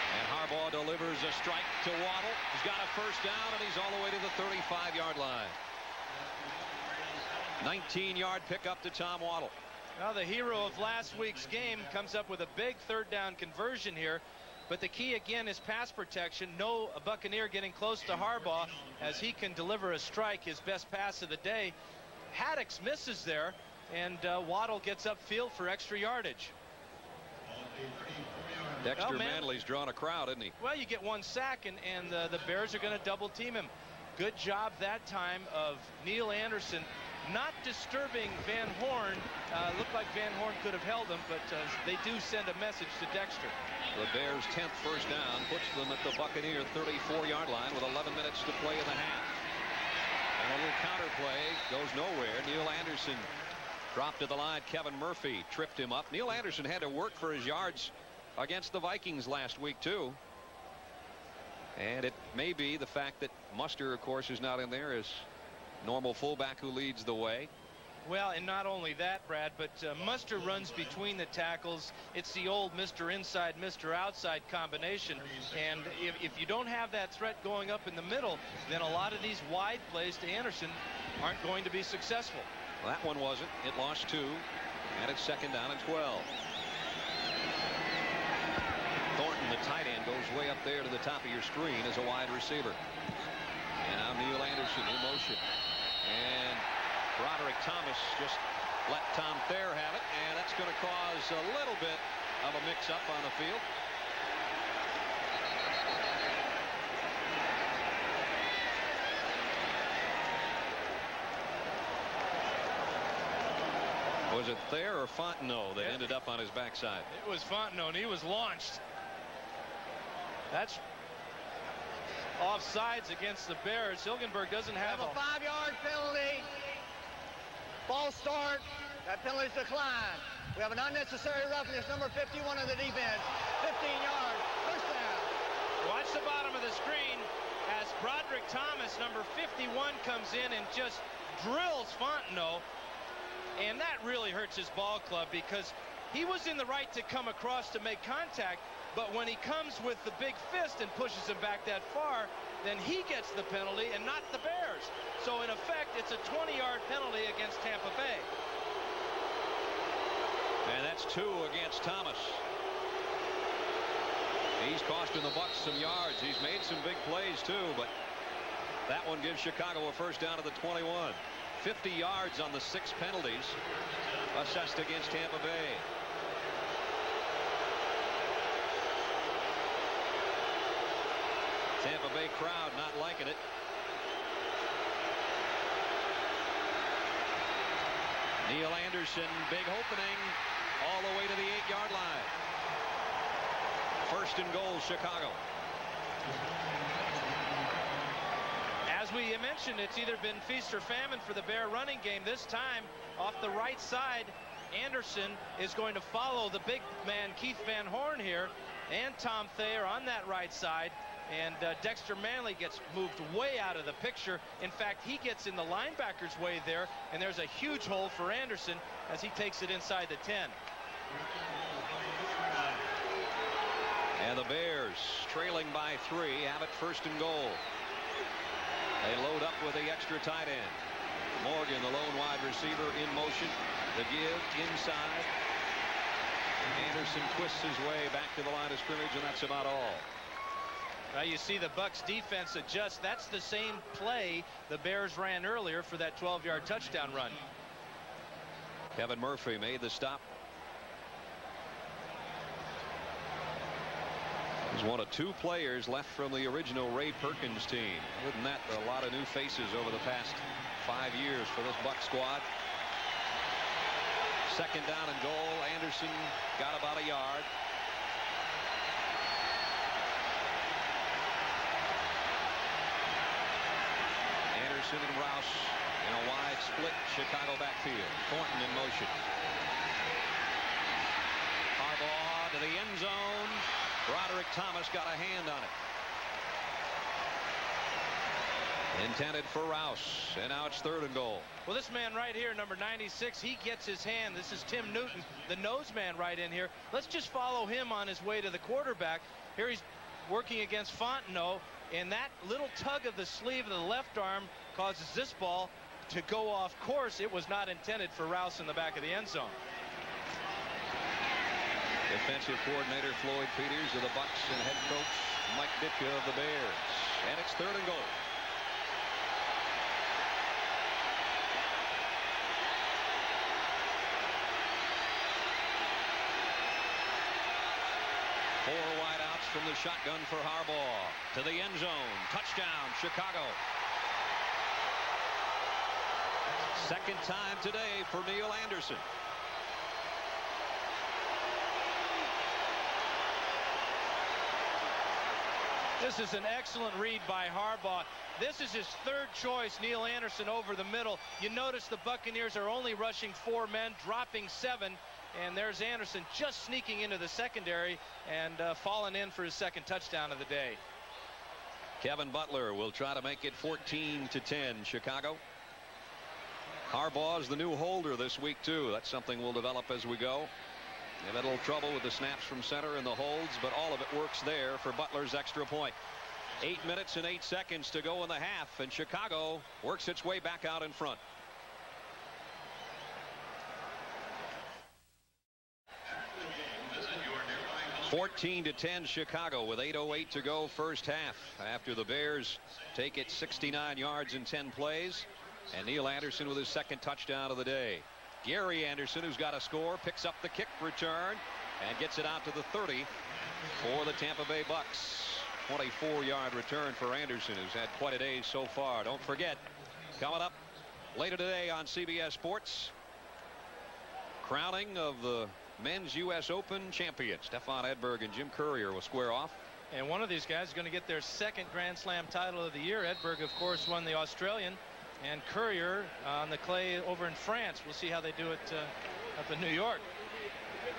And Harbaugh delivers a strike to Waddle. He's got a first down, and he's all the way to the 35-yard line. 19-yard pickup to Tom Waddle.
Now the hero of last week's game comes up with a big third down conversion here. But the key again is pass protection. No Buccaneer getting close to Harbaugh as he can deliver a strike, his best pass of the day. Haddix misses there, and Waddle gets upfield for extra yardage.
Dexter Manley's drawn a crowd, isn't he?
Well, you get 1 sack, and the Bears are going to double team him. Good job that time of Neil Anderson not disturbing Van Horn. Looked like Van Horn could have held him, but they do send a message to Dexter.
The Bears' 10th first down puts them at the Buccaneer 34-yard line with 11 minutes to play in the half. And a little counter play goes nowhere. Neil Anderson dropped to the line. Kevin Murphy tripped him up. Neil Anderson had to work for his yards against the Vikings last week, too. And it may be the fact that Muster, of course, is not in there as normal fullback who leads the way.
Well, and not only that, Brad, but Muster runs between the tackles. It's the old Mr. Inside, Mr. Outside combination. And if you don't have that threat going up in the middle, then a lot of these wide plays to Anderson aren't going to be successful.
Well, that one wasn't. It lost 2, and it's second down and 12. Thornton, the tight end, goes way up there to the top of your screen as a wide receiver. And now Neil Anderson in motion. And Broderick Thomas just let Tom Thayer have it, and that's going to cause a little bit of a mix-up on the field. Was it Thayer or Fontenot that ended up on his backside?
It was Fontenot, and he was launched. That's offsides against the Bears. Hilgenberg doesn't have
a 5-yard penalty. False start. That penalty's declined. We have an unnecessary roughness, number 51 of the defense. 15 yards. First down.
Watch the bottom of the screen as Broderick Thomas, number 51, comes in and just drills Fontenot. And that really hurts his ball club because he was in the right to come across to make contact. But when he comes with the big fist and pushes him back that far, then he gets the penalty and not the Bears. So in effect, it's a 20-yard penalty against Tampa Bay.
And that's 2 against Thomas. He's costing the Bucs some yards. He's made some big plays too, but that one gives Chicago a first down to the 21. 50 yards on the 6 penalties assessed against Tampa Bay. Tampa Bay crowd not liking it. Neil Anderson, big opening all the way to the 8-yard line. First and goal, Chicago.
As we mentioned, it's either been feast or famine for the Bear running game. This time, off the right side, Anderson is going to follow the big man, Keith Van Horn, here. and Tom Thayer on that right side. And Dexter Manley gets moved way out of the picture. In fact, he gets in the linebacker's way there, and there's a huge hole for Anderson as he takes it inside the 10.
And the Bears, trailing by 3, have it 1st and goal. They load up with the extra tight end. Morgan, the lone wide receiver, in motion. The give inside. Anderson twists his way back to the line of scrimmage, and that's about all.
You see the Bucs defense adjust. That's the same play the Bears ran earlier for that 12-yard touchdown run.
Kevin Murphy made the stop. He's one of 2 players left from the original Ray Perkins team. Other than that, a lot of new faces over the past 5 years for this Bucs squad. 2nd down and goal. Anderson got about a yard. Anderson and Rouse in a wide split Chicago backfield. Thornton in motion. Harbaugh to the end zone. Broderick Thomas got a hand on it. Intended for Rouse, and now it's 3rd and goal.
Well, this man right here, number 96, he gets his hand. This is Tim Newton, the nose man right in here. Let's just follow him on his way to the quarterback. Here he's working against Fontenot, and that little tug of the sleeve of the left arm causes this ball to go off course. It was not intended for Rouse in the back of the end zone.
Defensive coordinator Floyd Peters of the Bucs and head coach Mike Ditka of the Bears. And it's 3rd and goal. Four wideouts from the shotgun for Harbaugh. To the end zone. Touchdown, Chicago. 2nd time today for Neil Anderson.
This is an excellent read by Harbaugh. This is his 3rd choice, Neil Anderson over the middle. You notice the Buccaneers are only rushing 4 men, dropping 7. And there's Anderson just sneaking into the secondary and falling in for his 2nd touchdown of the day.
Kevin Butler will try to make it 14-10 Chicago. Harbaugh's the new holder this week too. That's something we'll develop as we go. They've had a little trouble with the snaps from center and the holds, but all of it works there for Butler's extra point. 8 minutes and 8 seconds to go in the half, and Chicago works its way back out in front. (14-10) Chicago with 8:08 to go first half after the Bears take it 69 yards in 10 plays, and Neil Anderson with his 2nd touchdown of the day. Gary Anderson, who's got a score, picks up the kick return and gets it out to the 30 for the Tampa Bay Bucs. 24-yard return for Anderson, who's had quite a day so far. Don't forget, coming up later today on CBS Sports, crowning of the men's U.S. Open champions. Stefan Edberg and Jim Courier will square off.
And one of these guys is going to get their 2nd Grand Slam title of the year. Edberg, of course, won the Australian, and Courier on the clay over in France. We'll see how they do it up in New York.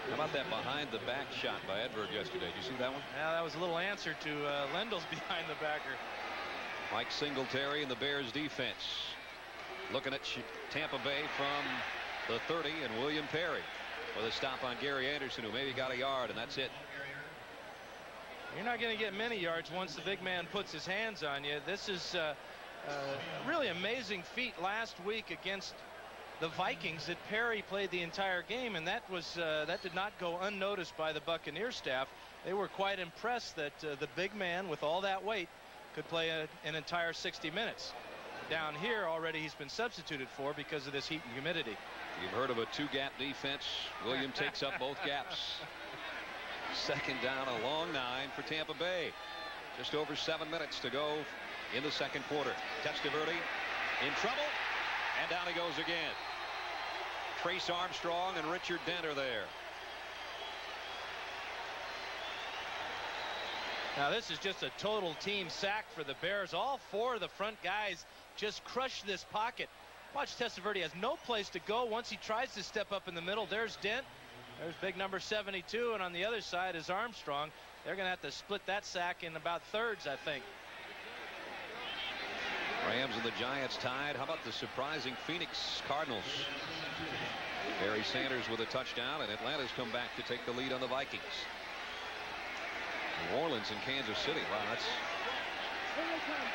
How about that behind the back shot by Edberg yesterday? Did you see that one?
Yeah, that was a little answer to Lendel's behind the backer.
Mike Singletary and the Bears defense looking at Tampa Bay from the 30, and William Perry with a stop on Gary Anderson, who maybe got a yard, and that's it.
You're not going to get many yards once the big man puts his hands on you. This is a really amazing feat last week against the Vikings that Perry played the entire game, and that did not go unnoticed by the Buccaneers staff. They were quite impressed that the big man with all that weight could play an entire 60 minutes. Down here already he's been substituted for because of this heat and humidity.
You've heard of a 2-gap defense. William takes up both gaps. 2nd down, a long 9 for Tampa Bay. Just over 7 minutes to go in the 2nd quarter. Testaverde in trouble, and down he goes again. Trace Armstrong and Richard Dent are there.
Now this is just a total team sack for the Bears. All 4 of the front guys just crush this pocket. Watch, Testaverde has no place to go once he tries to step up in the middle. There's Dent. There's big number 72, and on the other side is Armstrong. They're going to have to split that sack in about thirds, I think.
Rams and the Giants tied. How about the surprising Phoenix Cardinals? Barry Sanders with a touchdown, and Atlanta's come back to take the lead on the Vikings. New Orleans and Kansas City. Wow, that's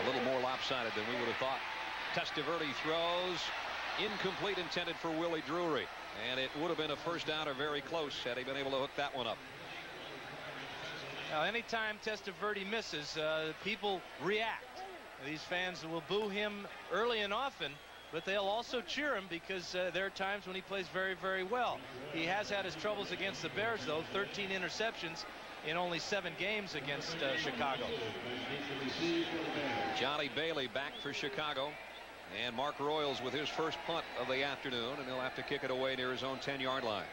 a little more lopsided than we would have thought. Testaverde throws. Incomplete, intended for Willie Drury. And it would have been a first down or very close had he been able to hook that one up.
Now, anytime Testaverde misses, people react. These fans will boo him early and often, but they'll also cheer him because there are times when he plays very, very well. He has had his troubles against the Bears, though. 13 interceptions in only 7 games against Chicago.
Johnny Bailey back for Chicago. And Mark Royals with his first punt of the afternoon, and he'll have to kick it away near his own 10-yard line.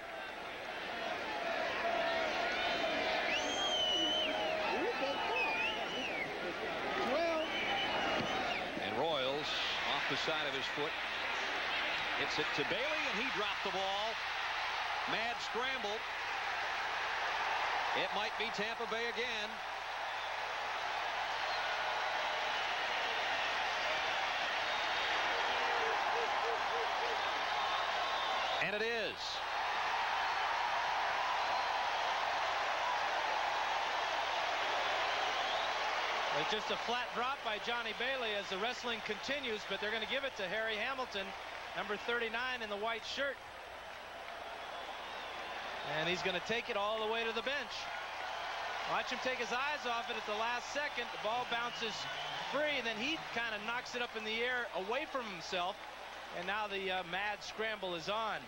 And Royals off the side of his foot. Hits it to Bailey, and he dropped the ball. Mad scramble. It might be Tampa Bay again. And it is.
It's just a flat drop by Johnny Bailey as the wrestling continues, but they're going to give it to Harry Hamilton, number 39 in the white shirt. And he's going to take it all the way to the bench. Watch him take his eyes off it at the last second. The ball bounces free, and then he kind of knocks it up in the air away from himself. And now the mad scramble is on.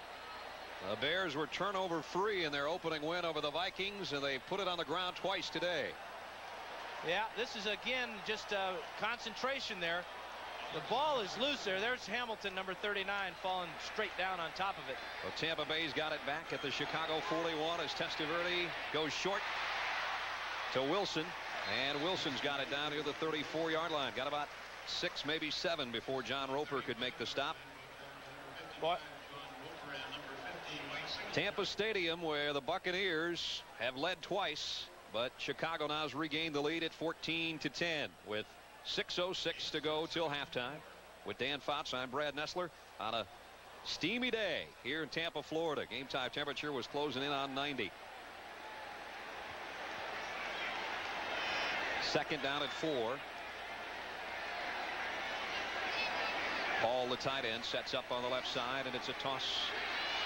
The Bears were turnover free in their opening win over the Vikings, and they put it on the ground twice today.
Yeah, this is again just concentration there. The ball is loose there. There's Hamilton, number 39, falling straight down on top of it.
Well, Tampa Bay's got it back at the Chicago 41 as Testaverde goes short to Wilson. And Wilson's got it down near the 34-yard line. Got about 6, maybe 7 before John Roper could make the stop.
What?
Tampa Stadium, where the Buccaneers have led twice, but Chicago now has regained the lead at 14-10 with 6:06 to go till halftime. With Dan Fouts, I'm Brad Nessler on a steamy day here in Tampa, Florida. Game time temperature was closing in on 90. Second down at 4. Paul, the tight end, sets up on the left side, and it's a toss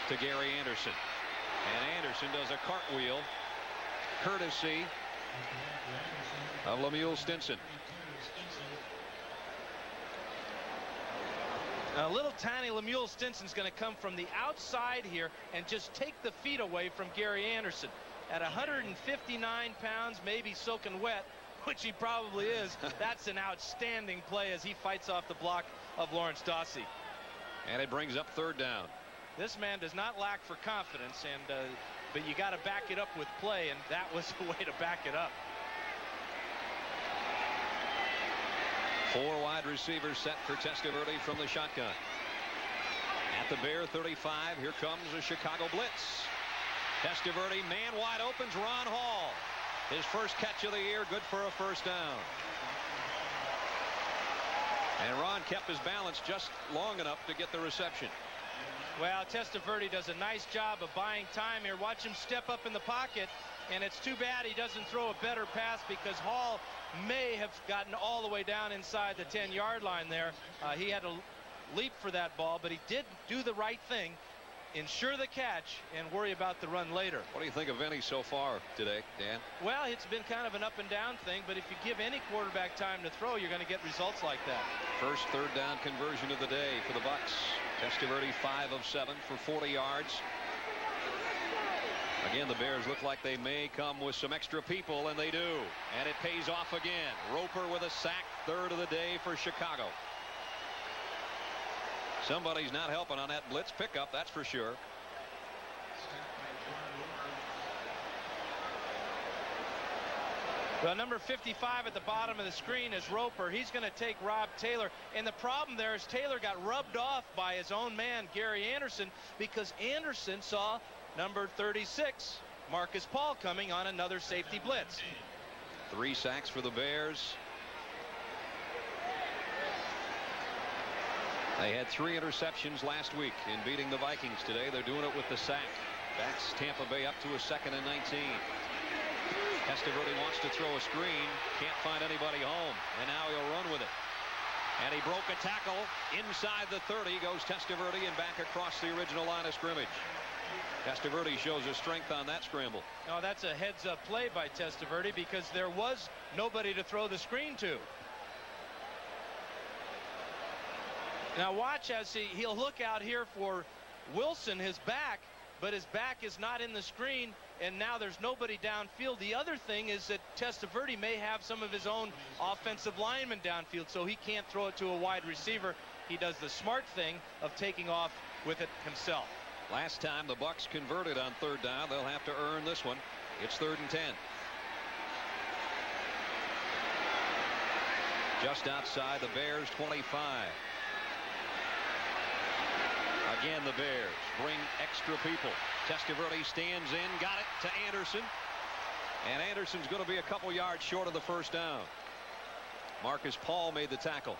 to Gary Anderson. And Anderson does a cartwheel courtesy of Lemuel Stinson.
A little tiny Lemuel Stinson's going to come from the outside here and just take the feet away from Gary Anderson. At 159 pounds, maybe soaking wet, which he probably is, that's an outstanding play as he fights off the block of Lawrence Dawsey.
And it brings up third down.
This man does not lack for confidence, and but you got to back it up with play, and that was the way to back it up.
4 wide receivers set for Testaverde from the shotgun. At the Bear 35, here comes a Chicago blitz. Testaverde, man wide opens Ron Hall. His first catch of the year, good for a first down. And Ron kept his balance just long enough to get the reception.
Well, Testaverde does a nice job of buying time here. Watch him step up in the pocket, and it's too bad he doesn't throw a better pass because Hall may have gotten all the way down inside the 10-yard line there. He had to leap for that ball, but he did do the right thing. Ensure the catch and worry about the run later.
What do you think of any so far today, Dan?
Well, it's been kind of an up and down thing, but if you give any quarterback time to throw, you're going to get results like that.
First third down conversion of the day for the Bucs. Testaverde 5 of 7 for 40 yards. Again, the Bears look like they may come with some extra people, and they do. And it pays off again. Roper with a sack, third of the day for Chicago. Somebody's not helping on that blitz pickup, that's for sure.
Well, number 55 at the bottom of the screen is Roper. He's going to take Rob Taylor. And the problem there is Taylor got rubbed off by his own man, Gary Anderson, because Anderson saw number 36, Marcus Paul, coming on another safety blitz.
3 sacks for the Bears. They had 3 interceptions last week in beating the Vikings. Today they're doing it with the sack. Backs Tampa Bay up to a 2nd and 19. Testaverde wants to throw a screen. Can't find anybody home. And now he'll run with it. And he broke a tackle inside the 30. Goes Testaverde and back across the original line of scrimmage. Testaverde shows his strength on that scramble.
No, that's a heads-up play by Testaverde because there was nobody to throw the screen to. Now watch as he'll look out here for Wilson, his back, but his back is not in the screen, and now there's nobody downfield. The other thing is that Testaverde may have some of his own offensive linemen downfield, so he can't throw it to a wide receiver. He does the smart thing of taking off with it himself.
Last time the Bucs converted on 3rd down. They'll have to earn this one. It's 3rd and 10. Just outside the Bears 25. Again, the Bears bring extra people. Testaverde stands in, got it to Anderson. And Anderson's going to be a couple yards short of the 1st down. Marcus Paul made the tackle.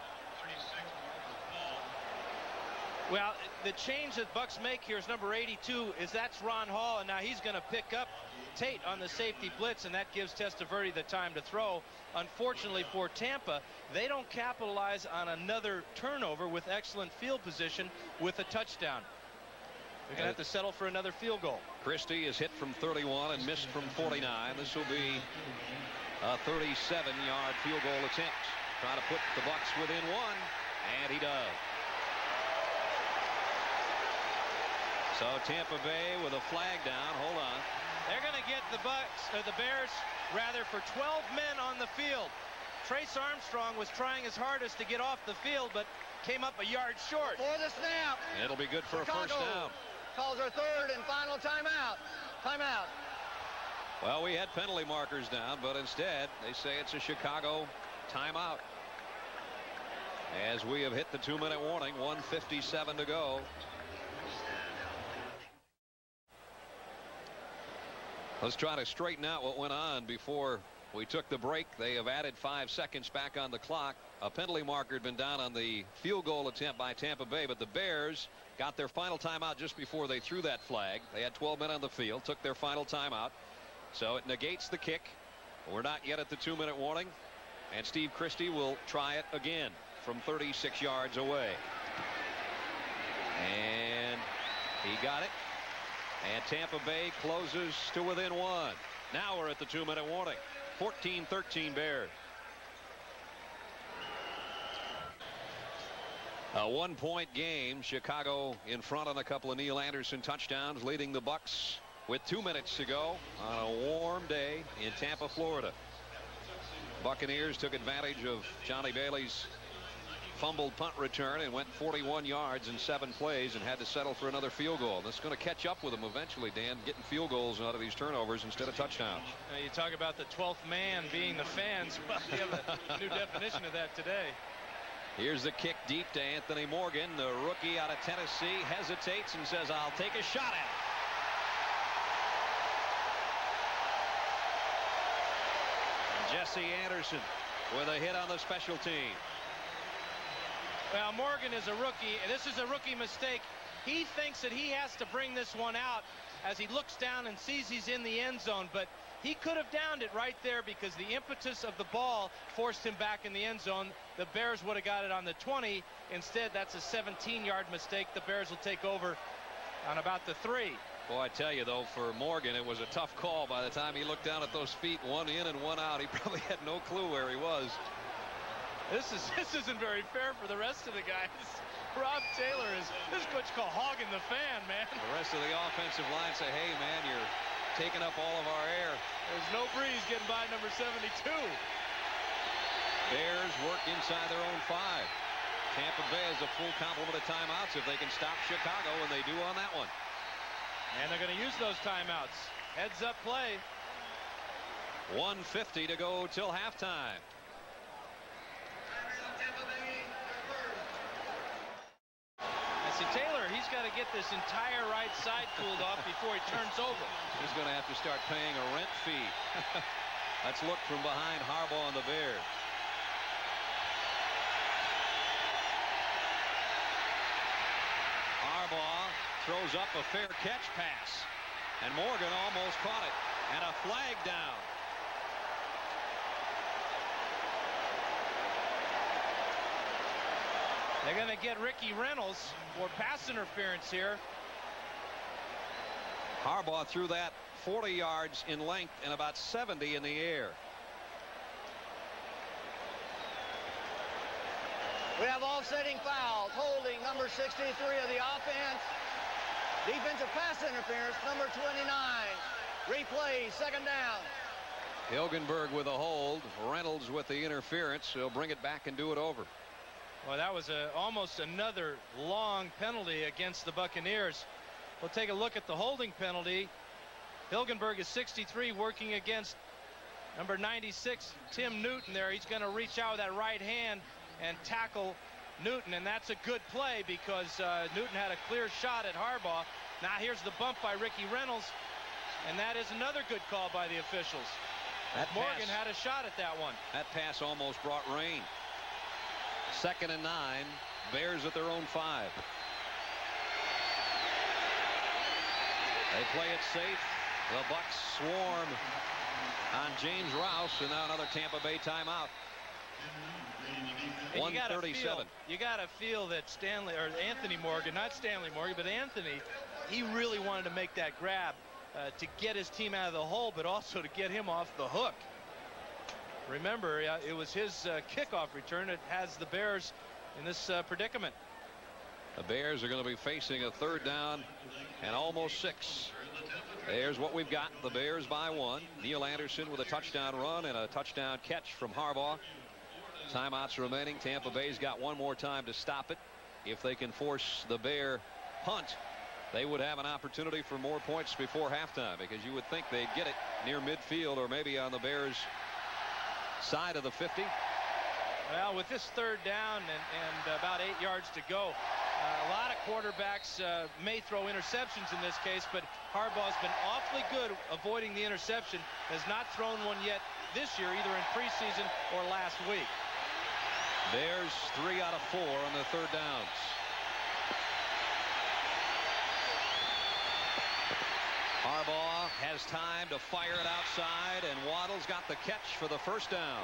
Well, the change that Bucs make here is number 82. That's Ron Hall, and now he's going to pick up Tate on the safety blitz, and that gives Testaverde the time to throw. Unfortunately for Tampa, they don't capitalize on another turnover with excellent field position with a touchdown. They're going to have to settle for another field goal.
Christie is hit from 31 and missed from 49. This will be a 37-yard field goal attempt. Trying to put the Bucs within 1, and he does. So Tampa Bay with a flag down. Hold on.
They're going to get the Bears rather for 12 men on the field. Trace Armstrong was trying his hardest to get off the field, but came up a yard short.
For the snap.
It'll be good for
Chicago
a 1st down.
Calls our 3rd and final timeout. Timeout.
Well, we had penalty markers down, but instead they say it's a Chicago timeout. As we have hit the 2-minute warning, 1:57 to go. Let's try to straighten out what went on before we took the break. They have added 5 seconds back on the clock. A penalty marker had been down on the field goal attempt by Tampa Bay, but the Bears got their final timeout just before they threw that flag. They had 12 men on the field, took their final timeout. So it negates the kick. We're not yet at the 2-minute warning, and Steve Christie will try it again from 36 yards away. And he got it. And Tampa Bay closes to within 1. Now we're at the 2-minute warning. 14-13 Bears. A 1-point game. Chicago in front on a couple of Neil Anderson touchdowns, leading the Bucs with 2 minutes to go on a warm day in Tampa, Florida. Buccaneers took advantage of Johnny Bailey's fumbled punt return and went 41 yards in 7 plays and had to settle for another field goal. That's going to catch up with them eventually, Dan, getting field goals out of these turnovers instead of touchdowns.
You talk about the 12th man being the fans. Well, we have a new definition of that today.
Here's the kick deep to Anthony Morgan. The rookie out of Tennessee hesitates and says, I'll take a shot at it. And Jesse Anderson with a hit on the special team.
Well, Morgan is a rookie, and this is a rookie mistake. He thinks that he has to bring this one out as he looks down and sees he's in the end zone, but he could have downed it right there because the impetus of the ball forced him back in the end zone. The Bears would have got it on the 20. Instead, that's a 17-yard mistake. The Bears will take over on about the 3.
Boy, I tell you, though, for Morgan, it was a tough call. By the time he looked down at those feet, one in and one out, he probably had no clue where he was.
This isn't very fair for the rest of the guys. Rob Taylor is what you call hogging the fan, man.
The rest of the offensive line say, hey, man, you're taking up all of our air.
There's no breeze getting by number 72.
Bears work inside their own 5. Tampa Bay has a full complement of timeouts if they can stop Chicago, and they do on that one.
And they're going to use those timeouts. Heads up play.
1:50 to go till halftime.
See, Taylor, he's got to get this entire right side cooled off before he turns over.
He's going to have to start paying a rent fee. Let's look from behind Harbaugh and the Bears. Harbaugh throws up a fair catch pass, and Morgan almost caught it, and a flag down.
They're going to get Ricky Reynolds for pass interference here.
Harbaugh threw that 40 yards in length and about 70 in the air.
We have offsetting fouls, holding number 63 of the offense. Defensive pass interference, number 29. Replay, second down.
Hilgenberg with a hold. Reynolds with the interference. He'll bring it back and do it over.
Well, that was almost another long penalty against the Buccaneers. We'll take a look at the holding penalty. Hilgenberg is 63, working against number 96, Tim Newton there. He's going to reach out with that right hand and tackle Newton, and that's a good play because Newton had a clear shot at Harbaugh. Now here's the bump by Ricky Reynolds, and that is another good call by the officials. Morgan had a shot at that one.
That pass almost brought rain. 2nd and 9. Bears at their own 5. They play it safe. The Bucs swarm on James Rouse, and now another Tampa Bay timeout. 1:37.
You got to feel that Anthony Morgan, not Stanley Morgan, but Anthony, he really wanted to make that grab to get his team out of the hole, but also to get him off the hook. Remember, it was his kickoff return that has the Bears in this predicament.
The Bears are going to be facing a 3rd down and almost 6. There's what we've got. The Bears by 1. Neil Anderson with a touchdown run and a touchdown catch from Harbaugh. Timeouts remaining. Tampa Bay's got one more time to stop it. If they can force the Bear punt, they would have an opportunity for more points before halftime, because you would think they'd get it near midfield or maybe on the Bears' side of the 50.
Well, with this 3rd down and about 8 yards to go, a lot of quarterbacks may throw interceptions in this case, but Harbaugh's been awfully good avoiding the interception. Has not thrown one yet this year, either in preseason or last week.
Bears 3 out of 4 on the 3rd downs. Harbaugh has time to fire it outside, and Waddle's got the catch for the 1st down.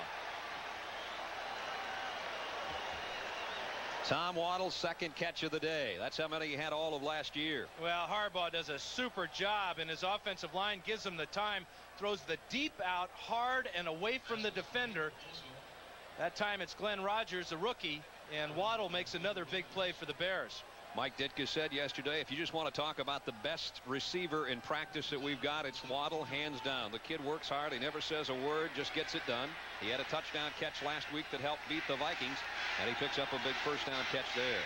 Tom Waddle's 2nd catch of the day. That's how many he had all of last year.
Well, Harbaugh does a super job, and his offensive line gives him the time. Throws the deep out hard and away from the defender. That time it's Glenn Rogers, a rookie, and Waddle makes another big play for the Bears.
Mike Ditka said yesterday, if you just want to talk about the best receiver in practice that we've got, it's Waddle, hands down. The kid works hard. He never says a word, just gets it done. He had a touchdown catch last week that helped beat the Vikings, and he picks up a big 1st down catch there.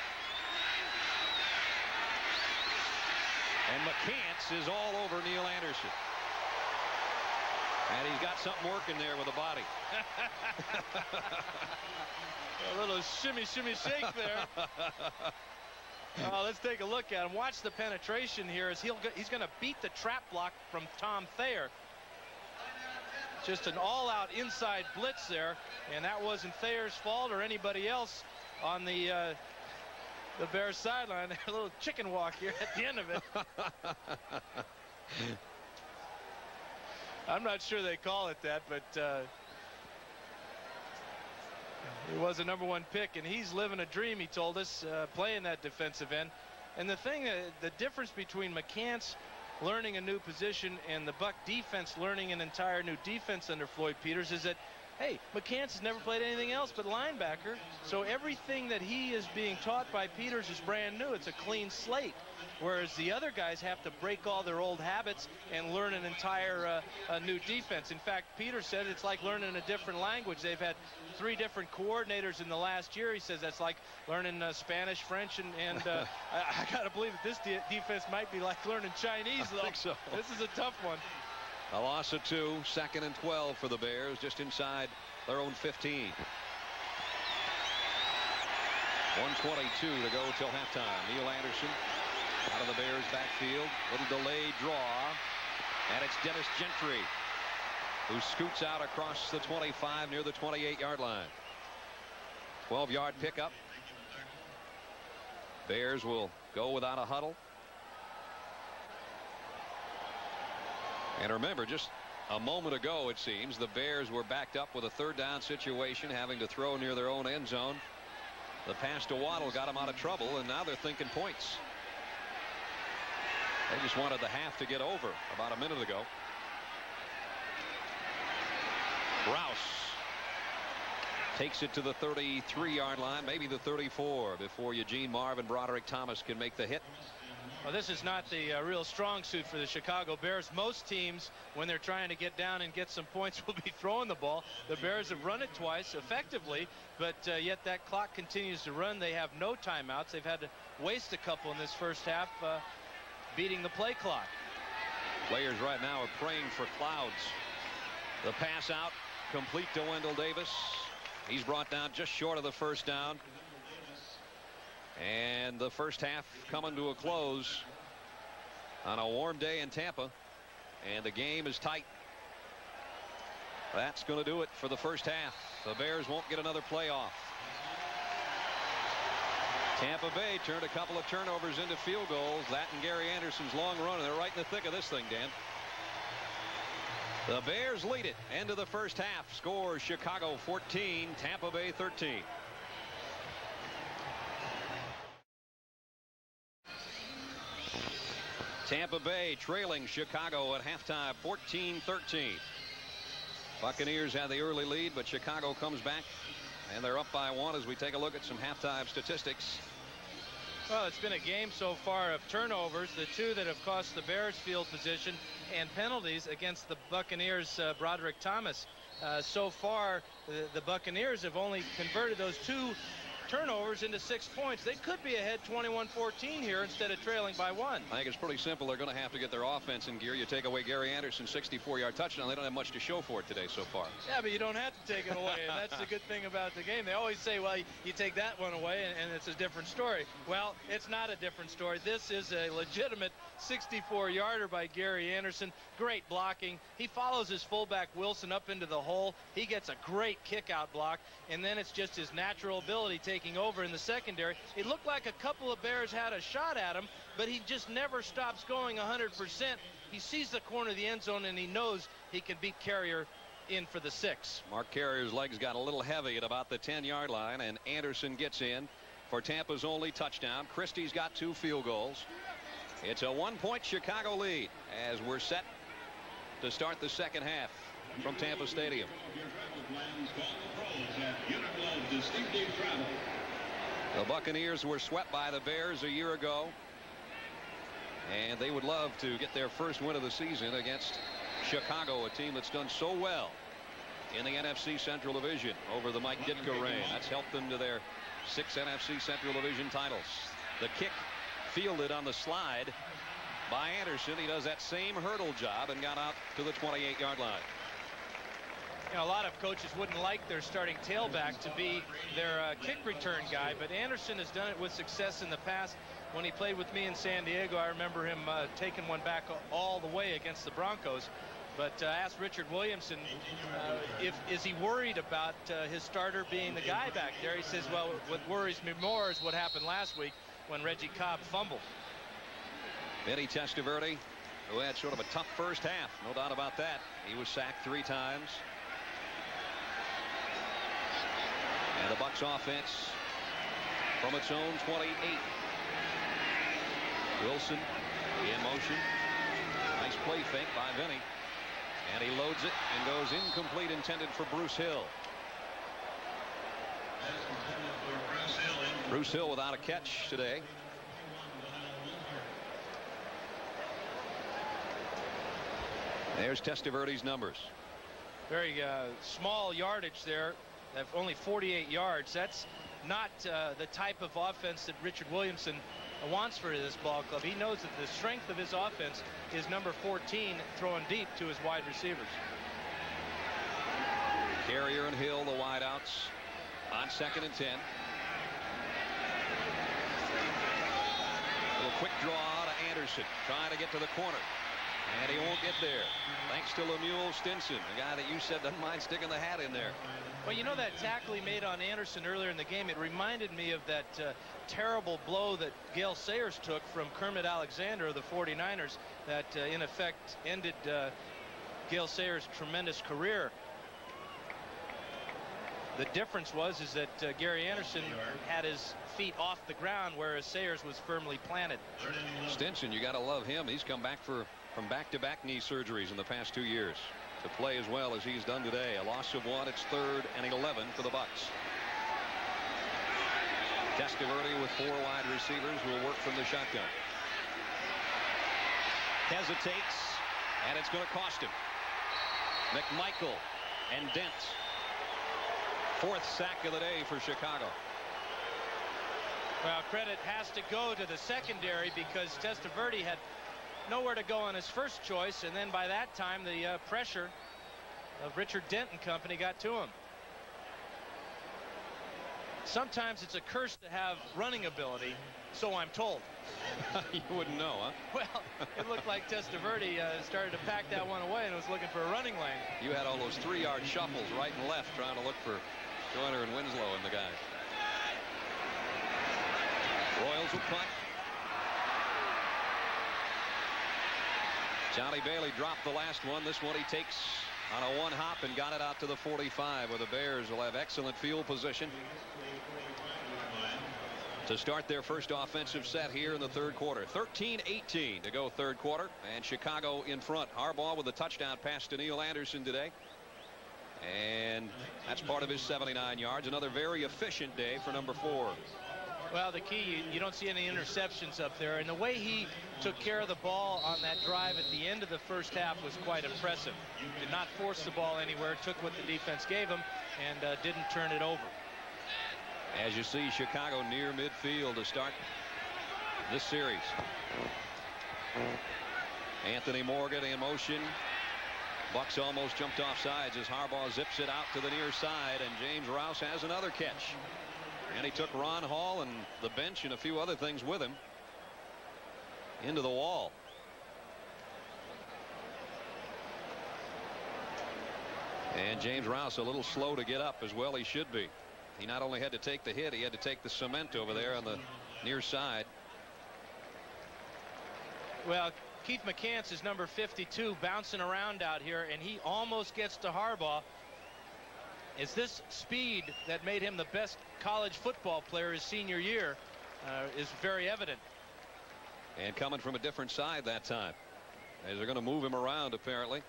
And McCants is all over Neil Anderson. And he's got something working there with the body.
A little shimmy, shake there. Let's take a look at him. Watch the penetration here as he's going to beat the trap block from Tom Thayer. Just an all-out inside blitz there, and that wasn't Thayer's fault or anybody else on the Bears sideline. A little chicken walk here at the end of it. I'm not sure they call it that, but he was a #1 pick, and he's living a dream, he told us, playing that defensive end. And the thing, the difference between McCants learning a new position and the Buck defense learning an entire new defense under Floyd Peters is that, hey, McCants has never played anything else but linebacker, so everything that he is being taught by Peters is brand new. It's a clean slate. Whereas the other guys have to break all their old habits and learn an entire new defense. In fact, Peter said it's like learning a different language. They've had 3 different coordinators in the last year. He says that's like learning Spanish, French, and I got to believe that this defense might be like learning Chinese, though.
I think so. This
is a tough one.
A loss of 2, 2nd and 12 for the Bears, just inside their own 15. 1:22 to go till halftime. Neil Anderson out of the Bears backfield. Little delayed draw. And it's Dennis Gentry. who scoots out across the 25 near the 28-yard line. 12-yard pickup. Bears will go without a huddle. And remember, just a moment ago, it seems, the Bears were backed up with a third down situation, having to throw near their own end zone. The pass to Waddle got them out of trouble, and now they're thinking points. They just wanted the half to get over about a minute ago. Rouse takes it to the 33-yard line, maybe the 34, before Eugene Marv and Broderick Thomas can make the hit.
Well, this is not the real strong suit for the Chicago Bears. Most teams, when they're trying to get down and get some points, will be throwing the ball. The Bears have run it twice effectively, but yet that clock continues to run. They have no timeouts. They've had to waste a couple in this first half, beating the play clock.
Players right now are praying for clouds. The pass out, complete to Wendell Davis. He's brought down just short of the first down. And the first half coming to a close on a warm day in Tampa, and the game is tight. That's going to do it for the first half. The Bears won't get another playoff. Tampa Bay turned a couple of turnovers into field goals. That and Gary Anderson's long run, and they're right in the thick of this thing, Dan. The Bears lead it. End of the first half. Score Chicago 14, Tampa Bay 13. Tampa Bay trailing Chicago at halftime 14-13. Buccaneers had the early lead, but Chicago comes back, and they're up by 1 as we take a look at some halftime statistics.
Well, it's been a game so far of turnovers, the 2 that have cost the Bears field position, and penalties against the Buccaneers. Broderick Thomas. So far, the Buccaneers have only converted those 2 turnovers into 6 points. They could be ahead 21-14 here instead of trailing by 1.
I think it's pretty simple. They're going to have to get their offense in gear. You take away Gary Anderson's 64-yard touchdown, they don't have much to show for it today so far.
Yeah, but you don't have to take it away, and that's the good thing about the game. They always say, well, you take that one away and it's a different story. Well, it's not a different story. This is a legitimate 64-yarder by Gary Anderson. Great blocking. He follows his fullback Wilson up into the hole. He gets a great kick-out block, and then it's just his natural ability taking over in the secondary. It looked like a couple of Bears had a shot at him, but he just never stops going 100%. He sees the corner of the end zone, and he knows he can beat Carrier in for the 6.
Mark Carrier's legs got a little heavy at about the 10-yard line, and Anderson gets in for Tampa's only touchdown. Christie's got 2 field goals. It's a 1-point Chicago lead as we're set to start the second half from Tampa Stadium. The Buccaneers were swept by the Bears a year ago, and they would love to get their first win of the season against Chicago, a team that's done so well in the NFC Central Division over the Mike Ditka reign. That's helped them to their 6 NFC Central Division titles. The kick fielded on the slide by Anderson. He does that same hurdle job and got out to the 28-yard line.
You know, a lot of coaches wouldn't like their starting tailback to be their kick return guy, but Anderson has done it with success in the past. When he played with me in San Diego, I remember him taking one back all the way against the Broncos. But asked Richard Williamson is he worried about his starter being the guy back there. He says, well, what worries me more is what happened last week when Reggie Cobb fumbled.
Vinny Testaverde, who had sort of a tough first half, no doubt about that. He was sacked 3 times. And the Bucs offense from its own 28. Wilson in motion. Nice play fake by Vinny. And he loads it and goes incomplete, intended for Bruce Hill. Bruce Hill without a catch today. There's Testaverde's numbers.
Very small yardage there. Have only 48 yards. That's not the type of offense that Richard Williamson wants for this ball club. He knows that the strength of his offense is number 14, throwing deep to his wide receivers.
Carrier and Hill, the wideouts, on 2nd and 10. A little quick draw to Anderson, trying to get to the corner. And he won't get there. Thanks to Lemuel Stinson, a guy that you said doesn't mind sticking the hat in there.
Well, you know that tackle he made on Anderson earlier in the game, it reminded me of that terrible blow that Gale Sayers took from Kermit Alexander of the 49ers that in effect ended Gale Sayers' tremendous career. The difference was that Gary Anderson had his feet off the ground, whereas Sayers was firmly planted.
Stinson, you got to love him. He's come back from back-to-back knee surgeries in the past 2 years to play as well as he's done today. A loss of 1. It's 3rd and 11 for the Bucs. Testaverde with 4 wide receivers will work from the shotgun. Hesitates, and it's going to cost him. McMichael and Dent. 4th sack of the day for Chicago.
Well, credit has to go to the secondary because Testaverde had nowhere to go on his first choice, and then by that time the pressure of Richard Dent and company got to him. Sometimes it's a curse to have running ability, so I'm told.
You wouldn't know, huh?
Well, it looked like Testaverde started to pack that one away and was looking for a running lane.
You had all those 3-yard shuffles right and left trying to look for Joyner and Winslow and the guys. Royals will punt. Johnny Bailey dropped the last one. This one he takes on a 1-hop and got it out to the 45, where the Bears will have excellent field position to start their first offensive set here in the 3rd quarter. 13-18 to go 3rd quarter, and Chicago in front. Harbaugh with a touchdown pass to Neil Anderson today, and that's part of his 79 yards. Another very efficient day for number 4.
Well, the key, you don't see any interceptions up there, and the way he took care of the ball on that drive at the end of the first half was quite impressive. Did not force the ball anywhere, took what the defense gave him, and didn't turn it over.
As you see, Chicago near midfield to start this series. Anthony Morgan in motion. Bucs almost jumped off sides as Harbaugh zips it out to the near side, and James Rouse has another catch. And he took Ron Hall and the bench and a few other things with him into the wall. And James Rouse a little slow to get up, as well he should be. He not only had to take the hit, he had to take the cement over there on the near side.
Well, Keith McCants is number 52, bouncing around out here, and he almost gets to Harbaugh. Is this speed that made him the best college football player his senior year is very evident.
And coming from a different side that time, as they're going to move him around apparently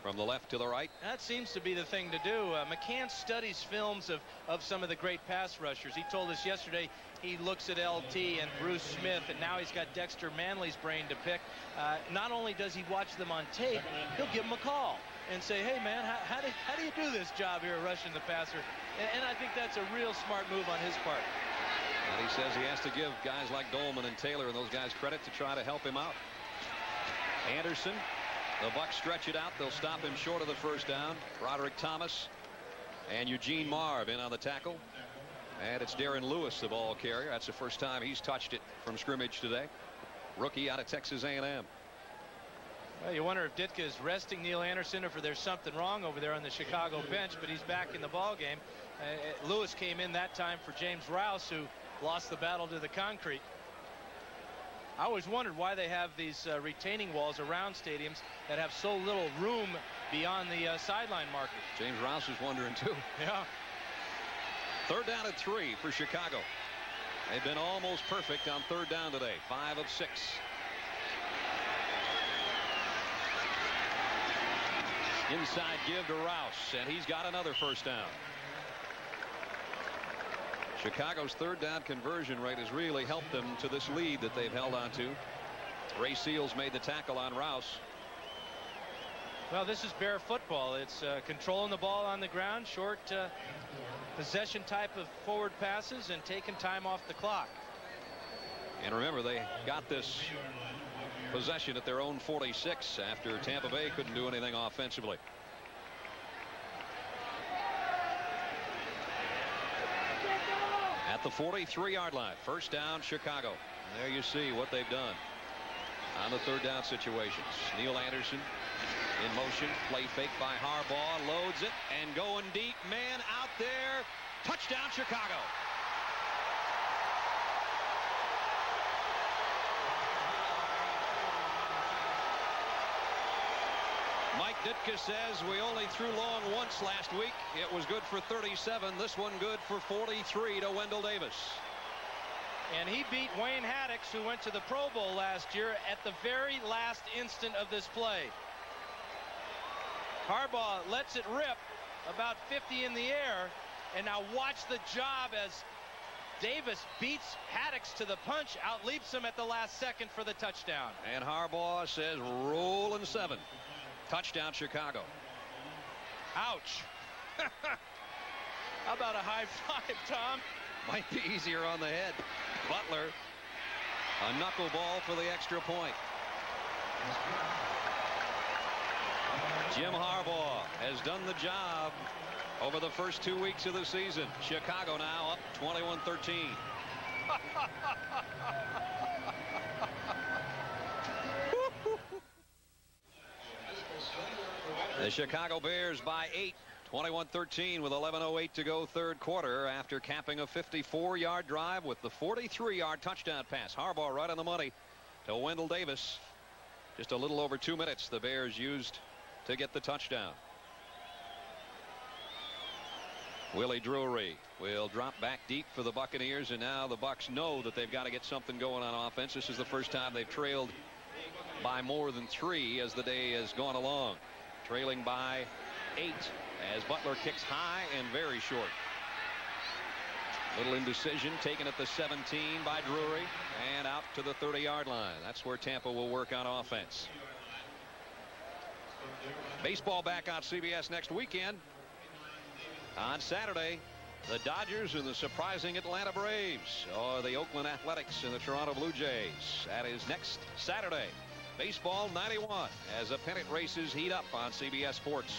from the left to the right.
That seems to be the thing to do. McCann studies films of some of the great pass rushers. He told us yesterday he looks at LT and Bruce Smith, and now he's got Dexter Manley's brain to pick. Not only does he watch them on tape, he'll give them a call and say, hey man, how do you do this job here rushing the passer? And I think that's a real smart move on his part.
And he says he has to give guys like Dolman and Taylor and those guys credit to try to help him out. Anderson, the Bucs stretch it out. They'll stop him short of the first down. Broderick Thomas and Eugene Marv in on the tackle. And it's Darren Lewis, the ball carrier. That's the first time he's touched it from scrimmage today. Rookie out of Texas A&M.
Well, you wonder if Ditka is resting Neil Anderson or if there's something wrong over there on the Chicago bench, but he's back in the ball game. Lewis came in that time for James Rouse, who lost the battle to the concrete. I always wondered why they have these retaining walls around stadiums that have so little room beyond the sideline marker.
James Rouse is wondering too.
Yeah.
3rd down and 3 for Chicago. They've been almost perfect on 3rd down today. 5 of 6. Inside give to Rouse, and he's got another first down. Chicago's 3rd down conversion rate has really helped them to this lead that they've held on to. Ray Seals made the tackle on Rouse.
Well, this is Bear football. It's controlling the ball on the ground, short possession type of forward passes, and taking time off the clock.
And remember, they got this possession at their own 46 after Tampa Bay couldn't do anything offensively. At the 43-yard line, first down Chicago. And there you see what they've done. on the third down situations. Neil Anderson in motion. Play fake by Harbaugh. Loads it and going deep. Man out there. Touchdown Chicago. Mike Ditka says we only threw long once last week. It was good for 37. This one good for 43 to Wendell Davis.
And he beat Wayne Haddix, who went to the Pro Bowl last year, at the very last instant of this play. Harbaugh lets it rip about 50 in the air. And now watch the job as Davis beats Haddix to the punch, outleaps him at the last second for the touchdown.
And Harbaugh says rolling 7. Touchdown Chicago.
Ouch. How about a high five, Tom?
Might be easier on the head. Butler, a knuckleball for the extra point. Jim Harbaugh has done the job over the first 2 weeks of the season. Chicago now up 21-13. The Chicago Bears by 8. 21-13 with 11:08 to go third quarter after capping a 54-yard drive with the 43-yard touchdown pass. Harbaugh right on the money to Wendell Davis. Just a little over 2 minutes the Bears used to get the touchdown. Willie Drury will drop back deep for the Buccaneers, and now the Bucs know that they've got to get something going on offense. This is the first time they've trailed by more than 3 as the day has gone along. Trailing by 8 as Butler kicks high and very short. Little indecision taken at the 17 by Drury and out to the 30-yard line. That's where Tampa will work on offense. Baseball back on CBS next weekend. On Saturday, the Dodgers and the surprising Atlanta Braves, or the Oakland Athletics and the Toronto Blue Jays. That is next Saturday. Baseball 91 as the pennant races heat up on CBS Sports.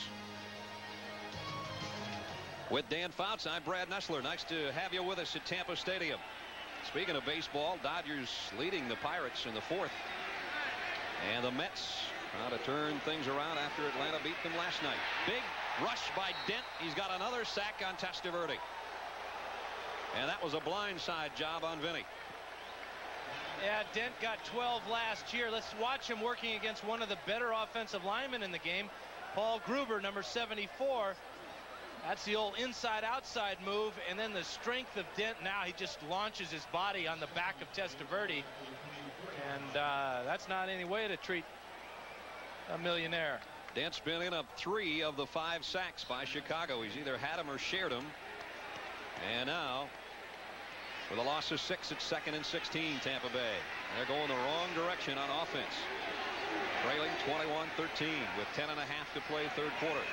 With Dan Fouts, I'm Brad Nessler. Nice to have you with us at Tampa Stadium. Speaking of baseball, Dodgers leading the Pirates in the 4th. And the Mets trying to turn things around after Atlanta beat them last night. Big rush by Dent. He's got another sack on Testaverde. And that was a blindside job on Vinny.
Yeah, Dent got 12 last year. Let's watch him working against one of the better offensive linemen in the game, Paul Gruber, number 74. That's the old inside-outside move, and then the strength of Dent. Now he just launches his body on the back of Testaverde, and that's not any way to treat a millionaire.
Dent's been in 3 of the 5 sacks by Chicago. He's either had them or shared them. And now, with a loss of 6 at 2nd and 16, Tampa Bay. They're going the wrong direction on offense. Trailing 21-13 with 10.5 to play third quarter.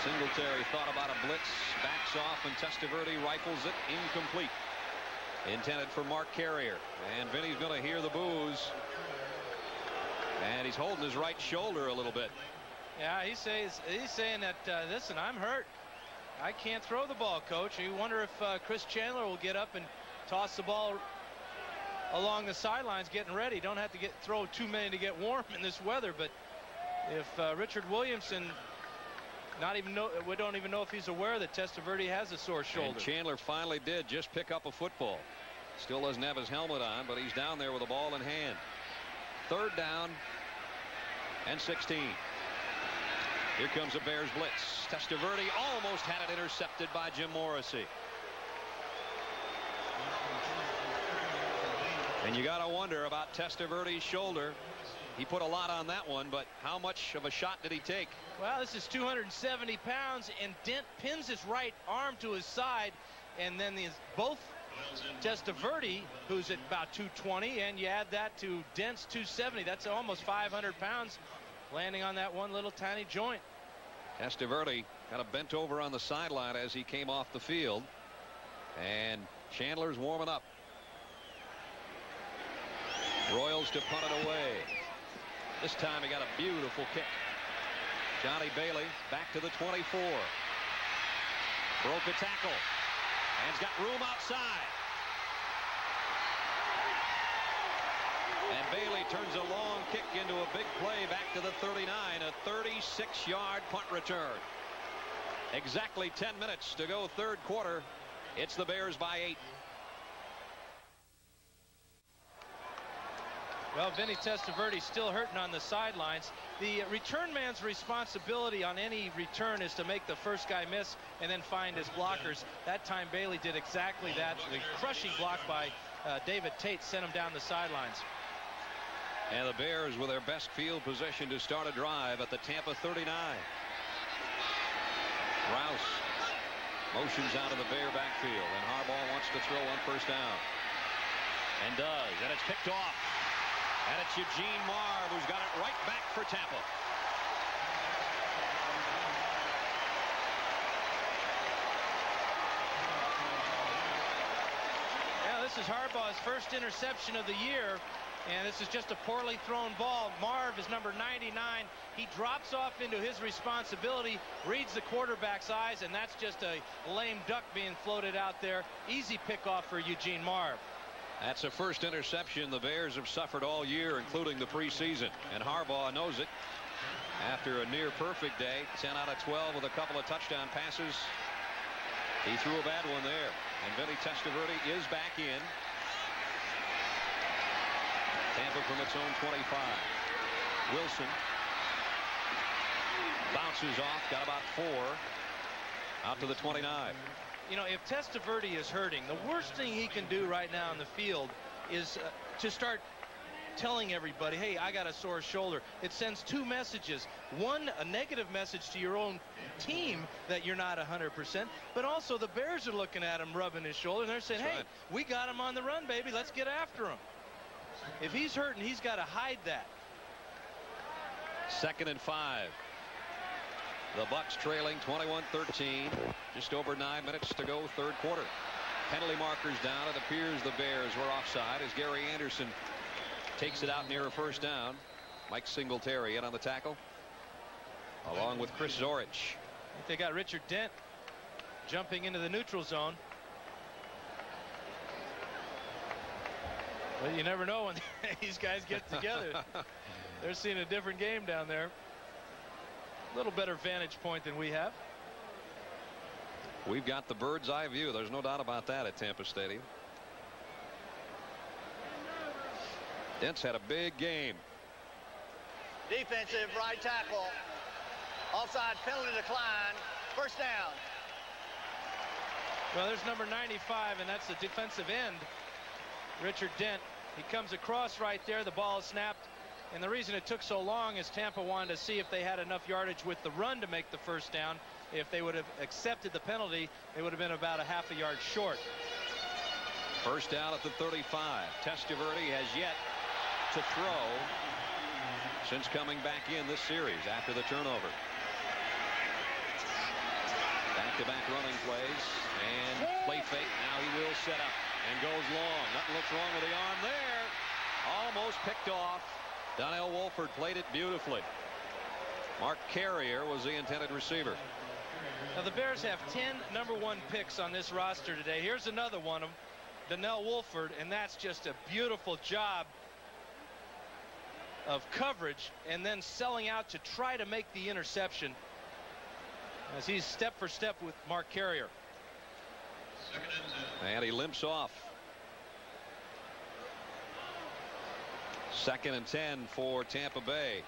Singletary thought about a blitz, backs off, and Testaverde rifles it incomplete. Intended for Mark Carrier, and Vinny's going to hear the boos. And he's holding his right shoulder a little bit.
Yeah, he's saying that, listen, I'm hurt. I can't throw the ball, coach. You wonder if Chris Chandler will get up and toss the ball along the sidelines getting ready. Don't have to throw too many to get warm in this weather, but if Richard Williamson we don't even know if he's aware that Testaverde has a sore shoulder.
And Chandler finally did just pick up a football. Still doesn't have his helmet on, but he's down there with the ball in hand. 3rd down and 16. Here comes a Bears blitz. Testaverde almost had it intercepted by Jim Morrissey. And you got to wonder about Testaverde's shoulder. He put a lot on that one, but how much of a shot did he take?
Well, this is 270 pounds, and Dent pins his right arm to his side, and then both Testaverde, who's at about 220, and you add that to Dent's 270. That's almost 500 pounds landing on that one little tiny joint.
Testaverde kind of bent over on the sideline as he came off the field, and Chandler's warming up. Royals to punt it away. This time he got a beautiful kick. Johnny Bailey back to the 24. Broke a tackle. And he's got room outside. And Bailey turns a long kick into a big play back to the 39. A 36-yard punt return. Exactly 10 minutes to go third quarter. It's the Bears by 8.
Well, Vinny Testaverde still hurting on the sidelines. The return man's responsibility on any return is to make the first guy miss and then find his blockers. That time Bailey did exactly that. The crushing block by David Tate sent him down the sidelines.
And the Bears with their best field position to start a drive at the Tampa 39. Rouse motions out of the Bear backfield, and Harbaugh wants to throw on first down. And does, and it's picked off. And it's Eugene Marv who's got it right back for Tampa.
Yeah, this is Harbaugh's first interception of the year. And this is just a poorly thrown ball. Marv is number 99. He drops off into his responsibility, reads the quarterback's eyes, and that's just a lame duck being floated out there. Easy pickoff for Eugene Marv.
That's the first interception the Bears have suffered all year, including the preseason. And Harbaugh knows it. After a near perfect day, 10 out of 12 with a couple of touchdown passes. He threw a bad one there. And Vinny Testaverde is back in. Tampa from its own 25. Wilson bounces off, got about 4 out to the 29.
You know, if Testaverde is hurting, the worst thing he can do right now in the field is to start telling everybody, hey, I got a sore shoulder. It sends 2 messages. One, a negative message to your own team that you're not 100%, but also the Bears are looking at him rubbing his shoulder, and they're saying,
That's
hey,
right.
We got him on the run, baby. Let's get after him. If he's hurting, he's got to hide that.
2nd and 5. The Bucks trailing 21-13. Just over 9 minutes to go third quarter. Penalty markers down. It appears the Bears were offside as Gary Anderson takes it out near a first down. Mike Singletary in on the tackle, along with Chris Zorich.
They got Richard Dent jumping into the neutral zone. Well, you never know when these guys get together. They're seeing a different game down there. A little better vantage point than we have.
We've got the bird's eye view. There's no doubt about that at Tampa Stadium. Dent's had a big game.
Defensive right tackle. Offside penalty decline. First down.
Well, there's number 95, and that's the defensive end, Richard Dent. He comes across right there. The ball is snapped. And the reason it took so long is Tampa wanted to see if they had enough yardage with the run to make the first down. If they would have accepted the penalty, they would have been about a half a yard short.
First down at the 35. Testaverde has yet to throw since coming back in this series after the turnover. Back-to-back running plays and play fake. Now he will set up and goes long. Nothing looks wrong with the arm there. Almost picked off. Donnell Wolford played it beautifully. Mark Carrier was the intended receiver.
Now the Bears have 10 #1 picks on this roster today. Here's another one of them, Donnell Wolford, and that's just a beautiful job of coverage and then selling out to try to make the interception as he's step for step with Mark Carrier.
And he limps off. 2nd and 10 for Tampa Bay.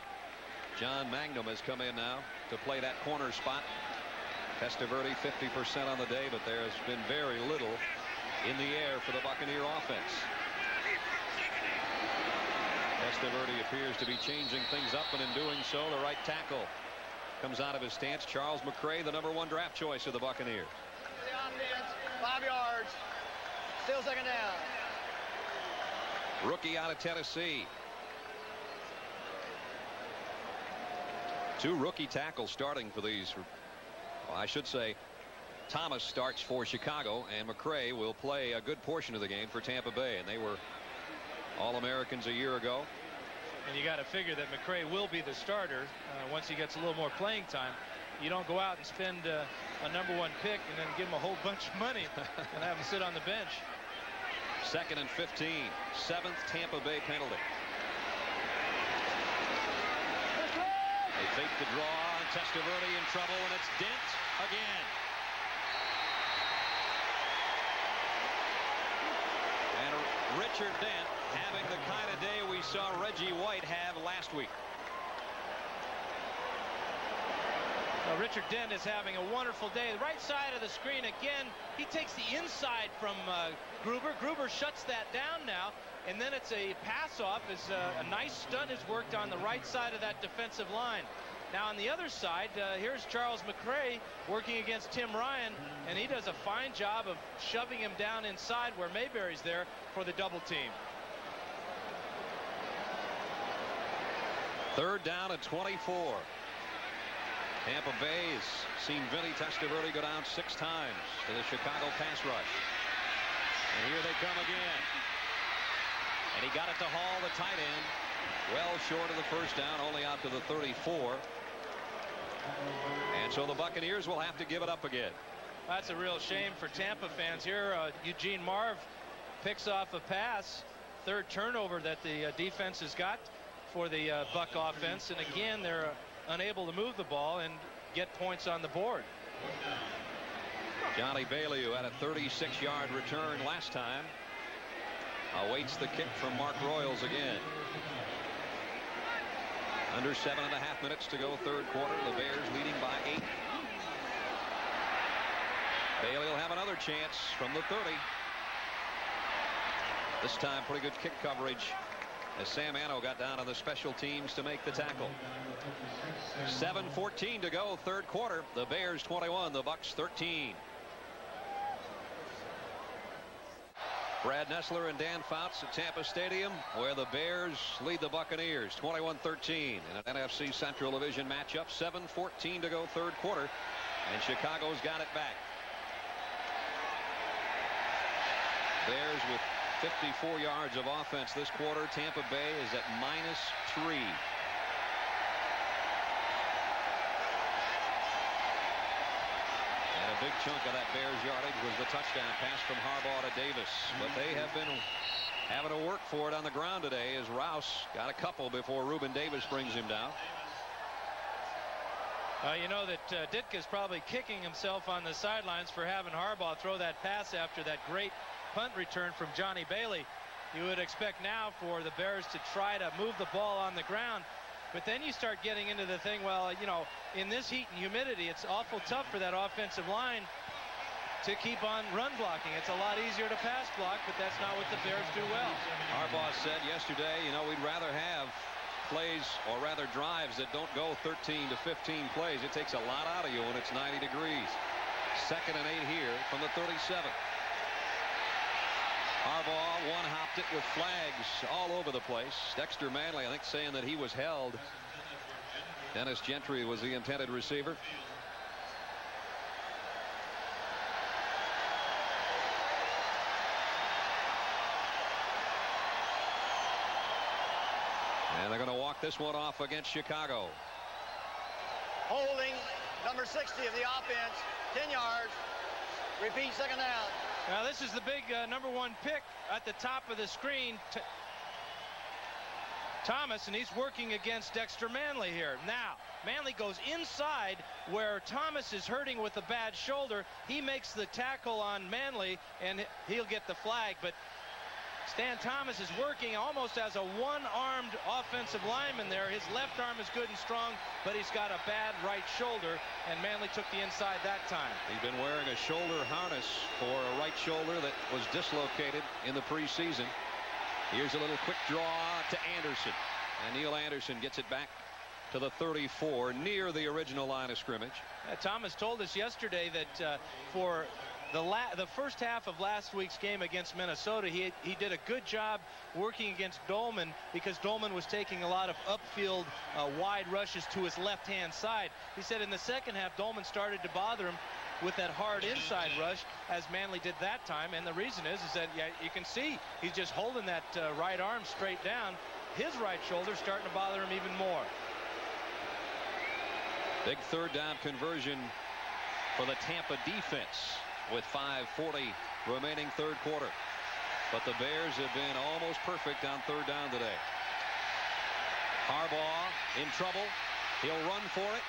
John Magnum has come in now to play that corner spot. Testaverde 50% on the day, but there has been very little in the air for the Buccaneer offense. Testaverde appears to be changing things up, and in doing so, the right tackle comes out of his stance. Charles McCray, the #1 draft choice of the Buccaneers.
The offense, 5 yards. Still second down.
Rookie out of Tennessee. 2 rookie tackles starting for these. Well, I should say Thomas starts for Chicago, and McCray will play a good portion of the game for Tampa Bay, and they were All-Americans a year ago.
And you got to figure that McCray will be the starter once he gets a little more playing time. You don't go out and spend a #1 pick and then give him a whole bunch of money and have him sit on the bench.
2nd and 15. 7th Tampa Bay penalty. fake the draw, and Testaverde in trouble, and it's Dent again. And Richard Dent having the kind of day we saw Reggie White have last week.
Richard Dent is having a wonderful day. The right side of the screen again. He takes the inside from Gruber. Gruber shuts that down now, and then it's a pass off as a nice stunt is worked on the right side of that defensive line. Now on the other side, here's Charles McRae working against Tim Ryan, and he does a fine job of shoving him down inside where Mayberry's there for the double team.
3rd down and 24. Tampa Bay has seen Vinny Testaverde go down 6 times to the Chicago pass rush. And here they come again. And he got it to Hall, the tight end. Well short of the 1st down, only out to the 34. And so the Buccaneers will have to give it up again.
That's a real shame for Tampa fans here. Eugene Marv picks off a pass. 3rd turnover that the defense has got for the Buck offense. And again, they're unable to move the ball and get points on the board.
Johnny Bailey, who had a 36-yard return last time, awaits the kick from Mark Royals again. Under 7.5 minutes to go, 3rd quarter. The Bears leading by 8. Bailey will have another chance from the 30. This time pretty good kick coverage as Sam Anno got down on the special teams to make the tackle. 7:14 to go, 3rd quarter. The Bears 21, the Bucks 13. Brad Nessler and Dan Fouts at Tampa Stadium, where the Bears lead the Buccaneers 21-13 in an NFC Central Division matchup. 7:14 to go, 3rd quarter, and Chicago's got it back. Bears with 54 yards of offense this quarter. Tampa Bay is at -3. And a big chunk of that Bears yardage was the touchdown pass from Harbaugh to Davis. But they have been having to work for it on the ground today as Rouse got a couple before Reuben Davis brings him down.
You know that Ditka's probably kicking himself on the sidelines for having Harbaugh throw that pass after that great punt return from Johnny Bailey. You would expect now for the Bears to try to move the ball on the ground, but then you start getting into the thing, well, you know, in this heat and humidity, it's awful tough for that offensive line to keep on run blocking. It's a lot easier to pass block, but that's not what the Bears do well.
Harbaugh said yesterday, you know, we'd rather have plays, or rather drives, that don't go 13 to 15 plays. It takes a lot out of you when it's 90 degrees. 2nd and 8 here from the 37. Harbaugh one-hopped it with flags all over the place. Dexter Manley, I think, saying that he was held. Dennis Gentry was the intended receiver. And they're going to walk this one off against Chicago.
Holding, number 60 of the offense, 10 yards. Repeat, 2nd down.
Now this is the big number 1 pick at the top of the screen. Thomas, and he's working against Dexter Manley here. Now Manley goes inside where Thomas is hurting with a bad shoulder. He makes the tackle on Manley, and he'll get the flag. But Stan Thomas is working almost as a one-armed offensive lineman there. His left arm is good and strong, but he's got a bad right shoulder, and Manley took the inside that time.
He's been wearing a shoulder harness for a right shoulder that was dislocated in the preseason. Here's a little quick draw to Anderson, and Neil Anderson gets it back to the 34, near the original line of scrimmage.
Thomas told us yesterday that for the first half of last week's game against Minnesota, he did a good job working against Dolman, because Dolman was taking a lot of upfield wide rushes to his left-hand side. He said in the second half, Dolman started to bother him with that hard inside rush, as Manley did that time. And the reason is that, yeah, you can see he's just holding that right arm straight down. His right shoulder starting to bother him even more.
Big 3rd down conversion for the Tampa defense with 5:40 remaining 3rd quarter. But the Bears have been almost perfect on 3rd down today. Harbaugh in trouble. He'll run for it,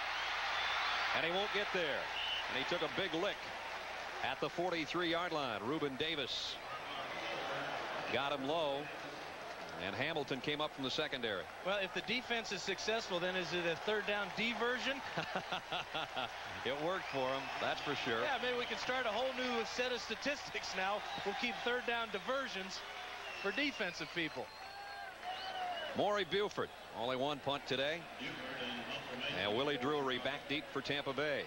and he won't get there. And he took a big lick at the 43-yard line. Reuben Davis got him low, and Hamilton came up from the secondary.
Well, if the defense is successful, then is it a third down diversion?
It worked for him, that's for sure.
Yeah, maybe we can start a whole new set of statistics now. We'll keep third down diversions for defensive people.
Maury Buford, only one punt today. And Willie Drury back deep for Tampa Bay.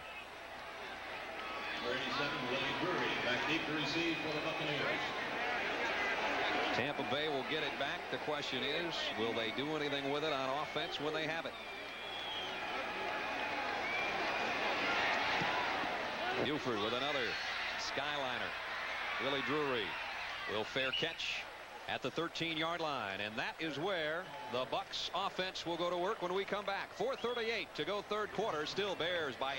37, Willie Drury back deep to receive for the Buccaneers.
Tampa Bay will get it back. The question is, will they do anything with it on offense when they have it? Buford with another skyliner. Willie Drury will fair catch at the 13-yard line, and that is where the Bucs offense will go to work when we come back. 4:38 to go third quarter. Still Bears by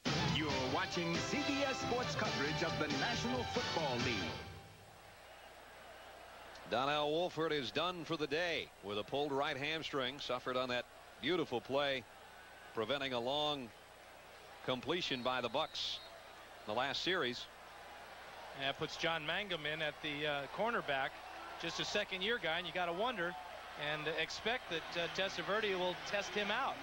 8.
You're watching CBS Sports coverage of the National Football League.
Donnell Wolford is done for the day with a pulled right hamstring, suffered on that beautiful play, preventing a long completion by the Bucs in the last series.
And that puts John Mangum in at the cornerback, just a second-year guy, and you got to wonder and expect that Testaverde will test him out.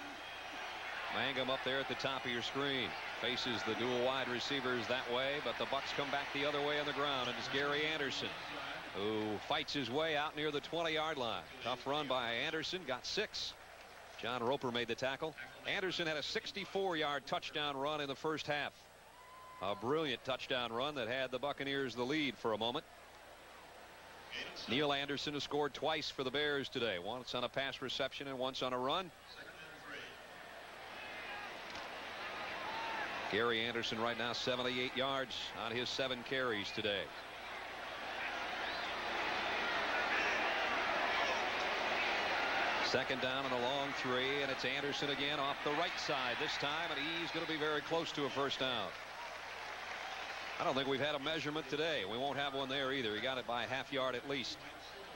Mangum up there at the top of your screen, faces the dual wide receivers that way, but the Bucs come back the other way on the ground, and it's Gary Anderson who fights his way out near the 20-yard line. Tough run by Anderson, got 6. John Roper made the tackle. Anderson had a 64-yard touchdown run in the first half. A brilliant touchdown run that had the Buccaneers the lead for a moment. Neil Anderson has scored twice for the Bears today, once on a pass reception and once on a run. Gary Anderson right now 78 yards on his 7 carries today. Second down and a long 3, and it's Anderson again off the right side this time, and he's going to be very close to a first down. I don't think we've had a measurement today. We won't have one there either. He got it by a half yard at least.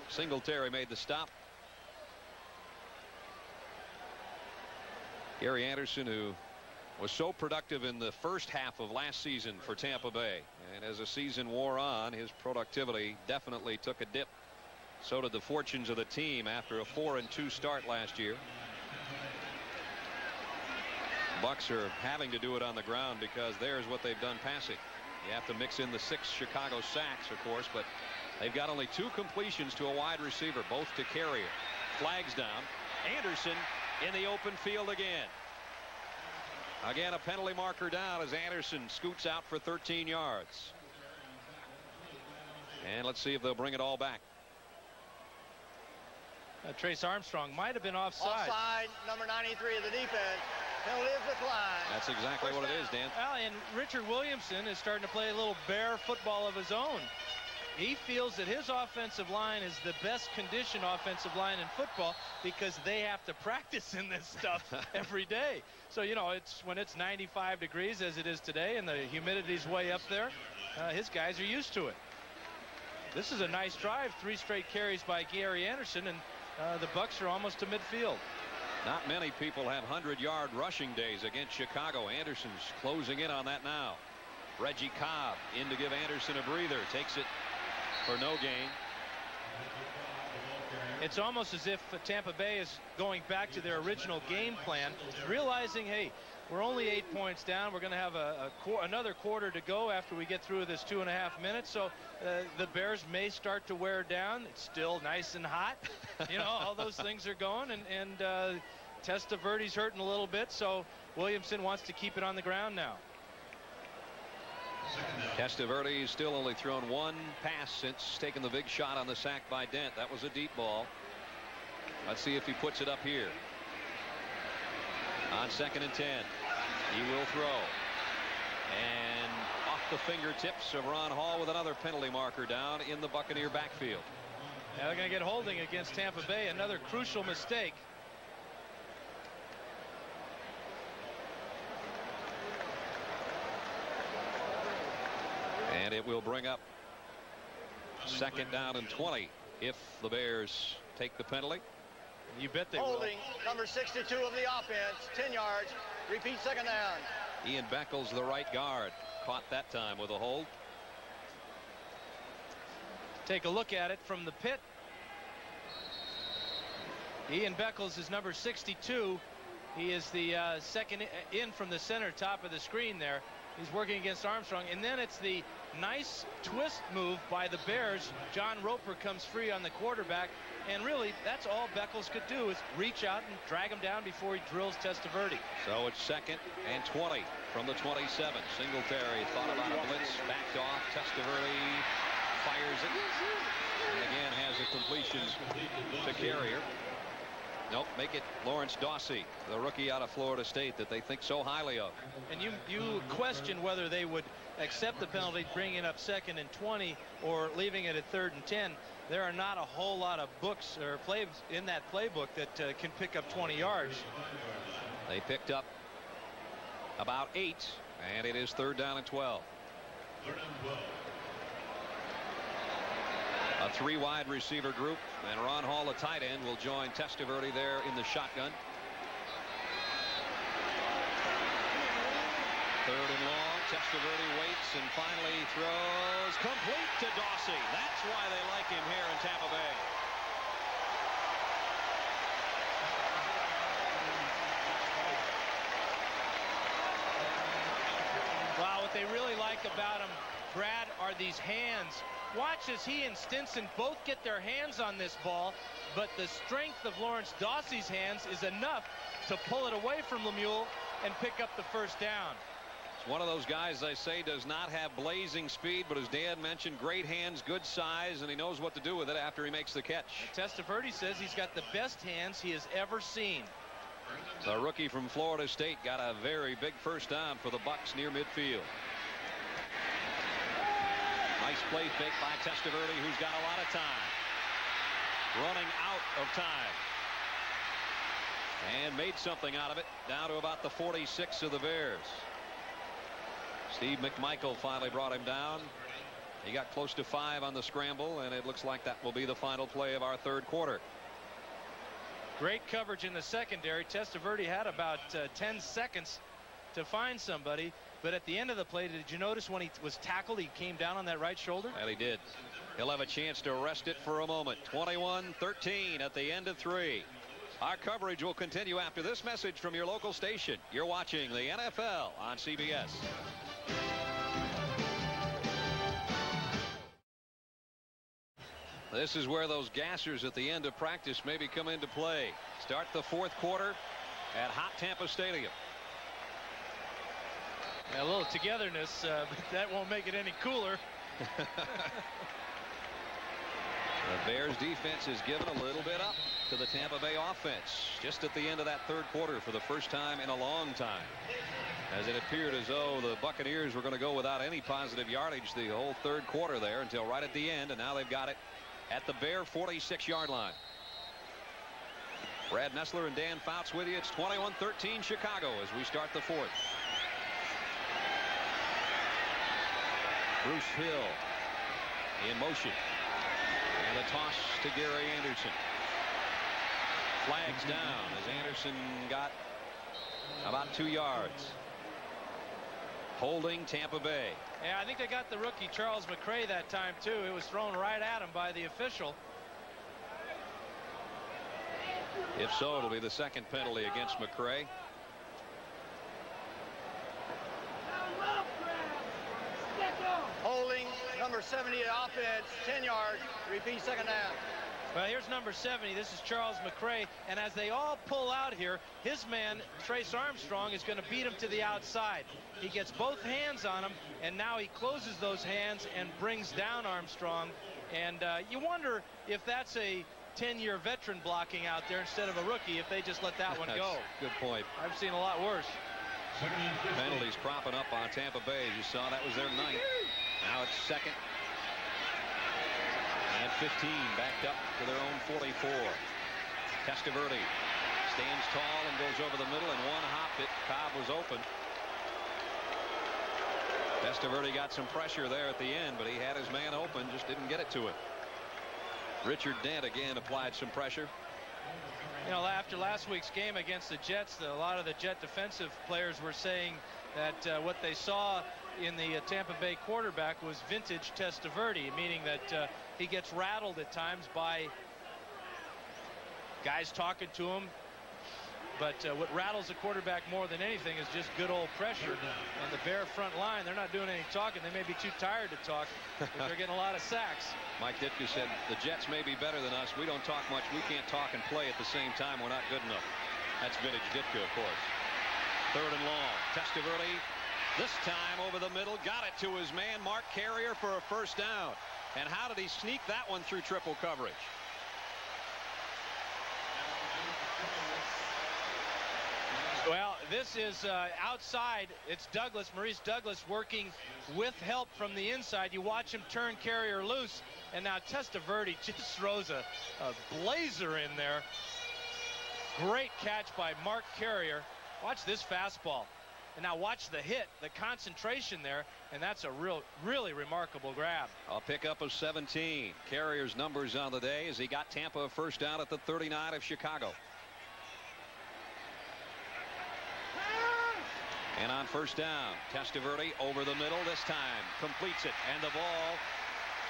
Singletary made the stop. Gary Anderson, who was so productive in the first half of last season for Tampa Bay, and as the season wore on, his productivity definitely took a dip. So did the fortunes of the team after a 4-2 start last year. Bucs are having to do it on the ground because there's what they've done passing. You have to mix in the 6 Chicago sacks, of course, but they've got only 2 completions to a wide receiver, both to Carrier. Flags down. Anderson in the open field again. Again, a penalty marker down as Anderson scoots out for 13 yards. And let's see if they'll bring it all back.
Trace Armstrong might have been offside.
Offside, number 93 of the defense. Penalty is declined.
That's exactly what it is, Dan.
Well, and Richard Williamson is starting to play a little bear football of his own. He feels that his offensive line is the best conditioned offensive line in football because they have to practice in this stuff every day. So, you know, it's when it's 95 degrees as it is today and the humidity's way up there, his guys are used to it. This is a nice drive. 3 straight carries by Gary Anderson, and the Bucs are almost to midfield.
Not many people have 100-yard rushing days against Chicago. Anderson's closing in on that now. Reggie Cobb in to give Anderson a breather. Takes it for no gain.
It's almost as if Tampa Bay is going back to their original game plan, realizing, hey, we're only 8 points down. We're going to have another quarter to go after we get through this 2.5 minutes. So the Bears may start to wear down. It's still nice and hot. You know, all those things are going. And Testaverde's hurting a little bit. So Williamson wants to keep it on the ground now.
Testaverde's still only thrown 1 pass since taking the big shot on the sack by Dent. That was a deep ball. Let's see if he puts it up here. On 2nd and 10, he will throw. And off the fingertips of Ron Hall with another penalty marker down in the Buccaneer backfield.
Now they're going to get holding against Tampa Bay. Another crucial mistake.
And it will bring up 2nd down and 20 if the Bears take the penalty.
You bet they will.
Holding, number 62 of the offense, 10 yards. Repeat second down.
Ian Beckles, the right guard, caught that time with a hold.
Take a look at it from the pit. Ian Beckles is number 62. He is the second in from the center, top of the screen there. He's working against Armstrong, and then it's the nice twist move by the Bears. John Roper comes free on the quarterback, and really that's all Beckles could do is reach out and drag him down before he drills Testaverde.
So it's 2nd and 20 from the 27. Singletary thought about a blitz, backed off. Testaverde fires it, and again has a completion to Carrier. Nope, make it Lawrence Dawsey, the rookie out of Florida State that they think so highly of.
And you question whether they would accept the penalty, bringing up 2nd and 20 or leaving it at 3rd and 10. There are not a whole lot of books or plays in that playbook that can pick up 20 yards.
They picked up about 8, and it is 3rd down and 12.
3rd and 12.
A 3 wide receiver group, and Ron Hall, the tight end, will join Testaverde there in the shotgun. 3rd and long. Testaverde waits and finally throws complete to Dawsey. That's why they like him here in Tampa Bay.
Wow, what they really like about him, Brad, are these hands. Watch as he and Stinson both get their hands on this ball, but the strength of Lawrence Dawsey's hands is enough to pull it away from Lemuel and pick up the first down.
It's one of those guys, I say, does not have blazing speed, but as Dan mentioned, great hands, good size, and he knows what to do with it after he makes the catch.
Testaverde says he's got the best hands he has ever seen.
The rookie from Florida State got a very big first down for the Bucs near midfield. Nice play fake by Testaverde, who's got a lot of time. Running out of time. And made something out of it, down to about the 46 of the Bears. Steve McMichael finally brought him down. He got close to 5 on the scramble, and it looks like that will be the final play of our 3rd quarter.
Great coverage in the secondary. Testaverde had about 10 seconds to find somebody. But at the end of the play, did you notice when he was tackled, he came down on that right shoulder?
And he did. He'll have a chance to rest it for a moment. 21-13 at the end of 3. Our coverage will continue after this message from your local station. You're watching the NFL on CBS. This is where those gassers at the end of practice maybe come into play. Start the 4th quarter at hot Tampa Stadium.
A little togetherness, but that won't make it any cooler.
The Bears defense has given a little bit up to the Tampa Bay offense just at the end of that 3rd quarter for the first time in a long time, as it appeared as though the Buccaneers were going to go without any positive yardage the whole 3rd quarter there until right at the end, and now they've got it at the Bear 46-yard line. Brad Nessler and Dan Fouts with you. It's 21-13 Chicago as we start the 4th. Bruce Hill in motion, and a toss to Gary Anderson. Flags down as Anderson got about 2 yards. Holding Tampa Bay.
Yeah, I think they got the rookie Charles McCray that time too. It was thrown right at him by the official.
If so, it'll be the 2nd penalty against McCray.
Holding, number 70 offense, 10 yards. Repeat second down.
Well, here's number 70. This is Charles McCray. And as they all pull out here, his man, Trace Armstrong, is going to beat him to the outside. He gets both hands on him, and now he closes those hands and brings down Armstrong. And you wonder if that's a 10-year veteran blocking out there instead of a rookie, if they just let that one go.
Good point.
I've seen a lot worse.
Penalties cropping up on Tampa Bay. As you saw, that was their 9th. Now it's 2nd and 15, backed up to their own 44. Testaverde stands tall and goes over the middle, and one hop it. Cobb was open. Testaverde got some pressure there at the end, but he had his man open, just didn't get it to him. Richard Dent again applied some pressure.
You know, after last week's game against the Jets, a lot of the Jet defensive players were saying that what they saw in the Tampa Bay quarterback was vintage Testaverde, meaning that he gets rattled at times by guys talking to him. But what rattles a quarterback more than anything is just good old pressure. And the Bear front line, they're not doing any talking. They may be too tired to talk, but they're getting a lot of sacks.
Mike Ditka said, the Jets may be better than us. We don't talk much. We can't talk and play at the same time. We're not good enough. That's vintage Ditka, of course. 3rd and long. Testaverde, this time over the middle, got it to his man, Mark Carrier, for a first down. And how did he sneak that one through triple coverage?
Well, this is outside. It's Douglas, Maurice Douglas, working with help from the inside. You watch him turn Carrier loose, and now Testaverde just throws a blazer in there. Great catch by Mark Carrier. Watch this fastball. And now watch the hit, the concentration there, and that's a really remarkable grab.
A pickup of 17. Carrier's numbers on the day as he got Tampa a first down at the 39 of Chicago. And on first down, Testaverde over the middle this time, completes it, and the ball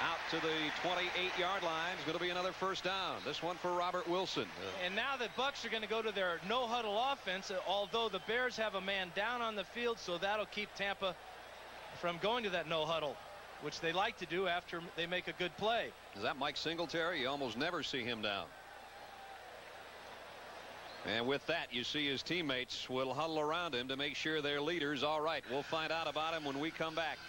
out to the 28-yard line. Is going to be another first down. This one for Robert Wilson.
And now the Bucs are going to go to their no-huddle offense, although the Bears have a man down on the field, so that'll keep Tampa from going to that no-huddle, which they like to do after they make a good play.
Is that Mike Singletary? You almost never see him down. And with that, you see his teammates will huddle around him to make sure their leader's all right. We'll find out about him when we come back.